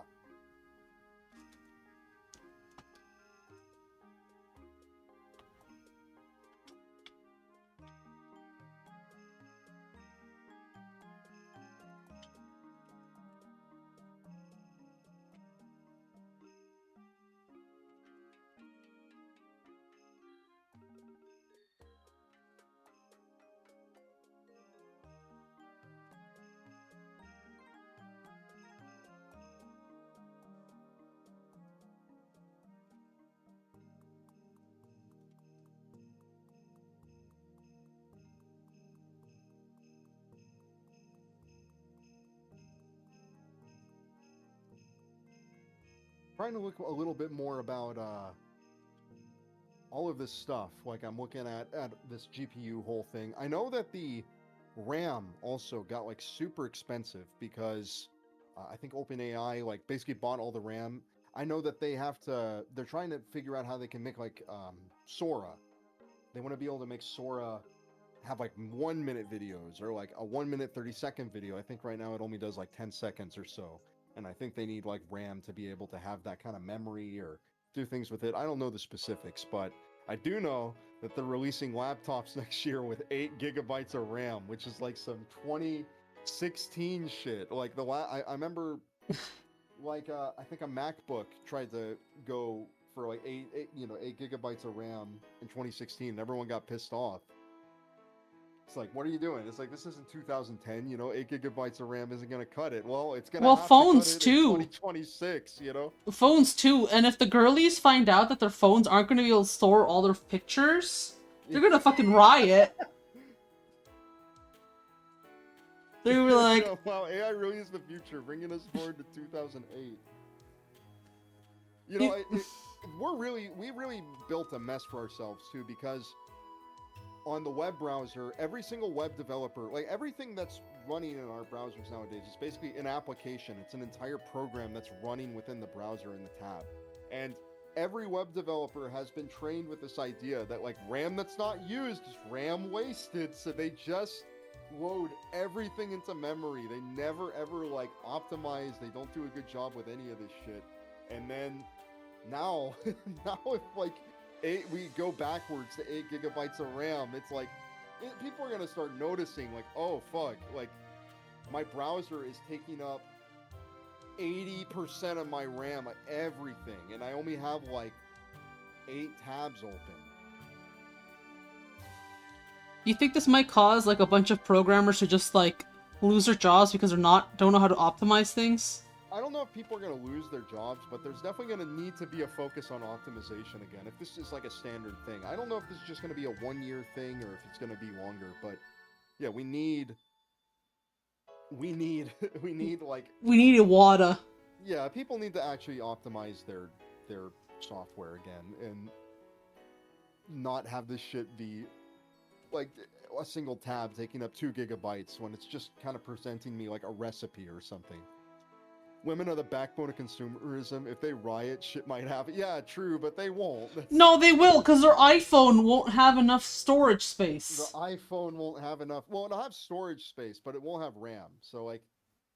[SPEAKER 2] Trying to look a little bit more about all of this stuff. Like I'm looking at this GPU whole thing. I know that the RAM also got like super expensive because I think OpenAI like basically bought all the RAM. I know that they're trying to figure out how they can make like Sora. They want to be able to make Sora have like 1 minute videos or like a 1 minute 30-second video. I think right now it only does like 10 seconds or so. And I think they need like RAM to be able to have that kind of memory or do things with it. I don't know the specifics, but I do know that they're releasing laptops next year with 8 GB of RAM, which is like some 2016 shit. Like I remember like I think a MacBook tried to go for like 8 GB of RAM in 2016 and everyone got pissed off. It's like, what are you doing? It's like, this isn't 2010, 8 GB of RAM isn't going to cut it. Well, it's going to
[SPEAKER 1] Well,
[SPEAKER 2] have to cut
[SPEAKER 1] phones
[SPEAKER 2] it in
[SPEAKER 1] too.
[SPEAKER 2] 2026,
[SPEAKER 1] Phones too. And if the girlies find out that their phones aren't going to be able to store all their pictures, they're going to fucking riot. They were like,
[SPEAKER 2] wow, AI really is the future, bringing us forward to 2008. We really built a mess for ourselves too, because on the web browser, every single web developer, like everything that's running in our browsers nowadays is basically an application. It's an entire program that's running within the browser in the tab. And every web developer has been trained with this idea that like RAM that's not used is RAM wasted. So they just load everything into memory. They never ever like optimize. They don't do a good job with any of this shit. And then now, if like we go backwards to 8 GB of RAM, it's like people are gonna start noticing like, oh fuck, like my browser is taking up 80% of my RAM at everything, and I only have like 8 tabs open.
[SPEAKER 1] you think this might cause like a bunch of programmers to just like lose their jobs because don't know how to optimize things?
[SPEAKER 2] I don't know if people are going to lose their jobs, but there's definitely going to need to be a focus on optimization again. If this is like a standard thing, I don't know if this is just going to be a 1-year thing or if it's going to be longer. But yeah, we need like
[SPEAKER 1] We need a WADA.
[SPEAKER 2] Yeah, people need to actually optimize their software again and not have this shit be like a single tab taking up 2 GB when it's just kind of presenting me like a recipe or something. Women are the backbone of consumerism. If they riot, shit might happen. Yeah, true, but they won't.
[SPEAKER 1] No, they will, because their iPhone won't have enough storage space.
[SPEAKER 2] The iPhone won't have enough. Well, it'll have storage space, but it won't have RAM. So, like...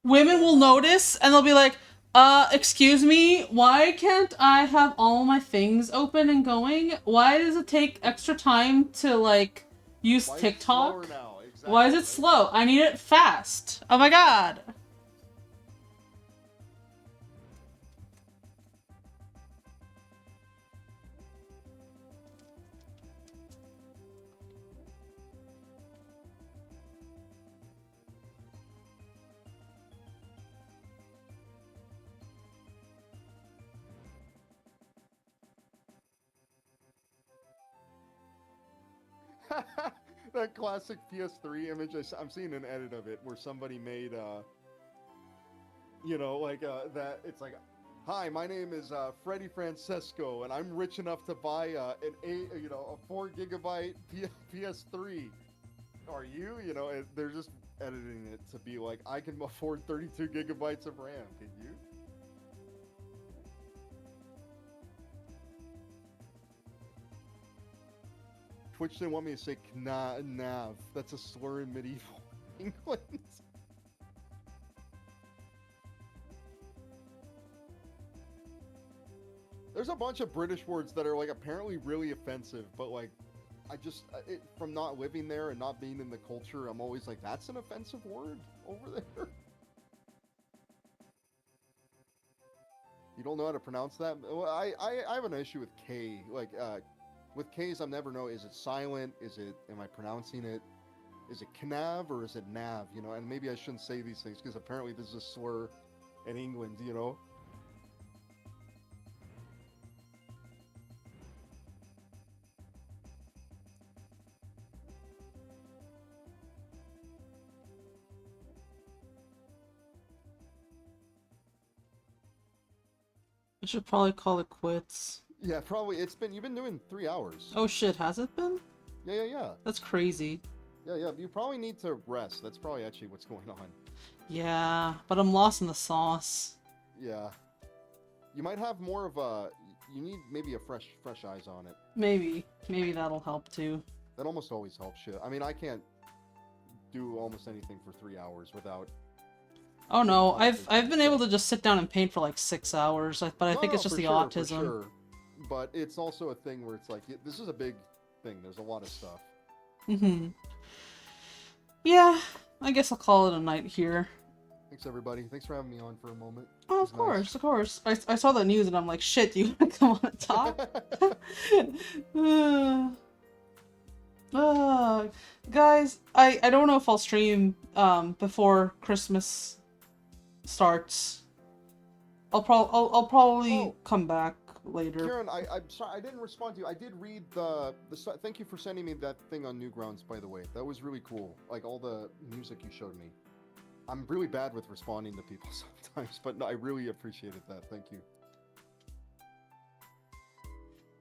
[SPEAKER 1] Women will notice, and they'll be like, excuse me, why can't I have all my things open and going? Why does it take extra time to, like, use TikTok?
[SPEAKER 2] Exactly.
[SPEAKER 1] Why is it slow? I need it fast. Oh my god.
[SPEAKER 2] That classic PS3 image, I'm seeing an edit of it where somebody made, that, it's like, hi, my name is Freddie Francesco, and I'm rich enough to buy a 4 GB PS3. are you? You know, they're just editing it to be like, I can afford 32 gigabytes of RAM. Can you? Twitch didn't want me to say nav. That's a slur in medieval England. There's a bunch of British words that are like apparently really offensive, but like from not living there and not being in the culture, I'm always like, that's an offensive word over there. You don't know how to pronounce that? Well, I have an issue with K. Like, with K's, I'm never know, is it silent? Am I pronouncing it? Is it knav or is it nav? You know, and maybe I shouldn't say these things because apparently this is a slur in England, you know?
[SPEAKER 1] I should probably call it quits.
[SPEAKER 2] Yeah, probably. You've been doing 3 hours.
[SPEAKER 1] Oh shit, has it been?
[SPEAKER 2] Yeah.
[SPEAKER 1] That's crazy.
[SPEAKER 2] Yeah. You probably need to rest. That's probably actually what's going on.
[SPEAKER 1] Yeah, but I'm lost in the sauce.
[SPEAKER 2] Yeah. You might have more of a... You need maybe a fresh eyes on it.
[SPEAKER 1] Maybe that'll help too.
[SPEAKER 2] That almost always helps shit. I mean, I can't do almost anything for 3 hours without...
[SPEAKER 1] Oh no, I've been able to just sit down and paint for like 6 hours, but I think it's just the autism.
[SPEAKER 2] For sure. But it's also a thing where it's like, this is a big thing. There's a lot of stuff.
[SPEAKER 1] Yeah, I guess I'll call it a night here.
[SPEAKER 2] Thanks, everybody. Thanks for having me on for a moment.
[SPEAKER 1] Oh, of course, of course. I saw the news and I'm like, shit, do you want to come on and talk? Guys, I don't know if I'll stream before Christmas starts. I'll probably come back later.
[SPEAKER 2] Karen, I'm sorry, I didn't respond to you. I did read the thank you for sending me that thing on Newgrounds, by the way. That was really cool. Like all the music you showed me. I'm really bad with responding to people sometimes, but no, I really appreciated that. Thank you.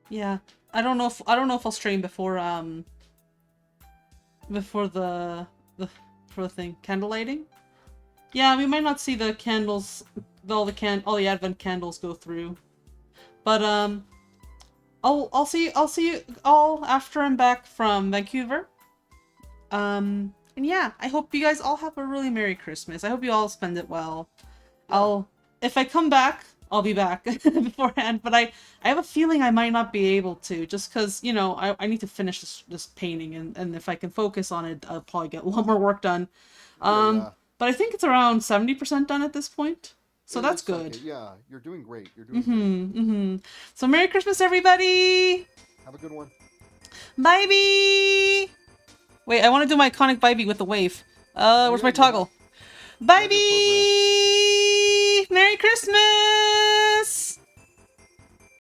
[SPEAKER 1] Yeah, I don't know if I'll stream before the thing, candle lighting. Yeah, we might not see the candles, all the advent candles go through, but I'll see you all after I'm back from Vancouver. And yeah, I hope you guys all have a really Merry Christmas. I hope you all spend it well. If I come back, I'll be back beforehand, but I have a feeling I might not be able to, just because, you know, I need to finish this painting, and if I can focus on it, I'll probably get a lot more work done. But I think it's around 70% done at this point, so that's good.
[SPEAKER 2] Like yeah, you're doing great. You're doing great.
[SPEAKER 1] So Merry Christmas, everybody!
[SPEAKER 2] Have a good one.
[SPEAKER 1] Bye-bye! Wait, I want to do my iconic bye-bye with the wave. Where's my toggle? Bye-bye! Merry Christmas!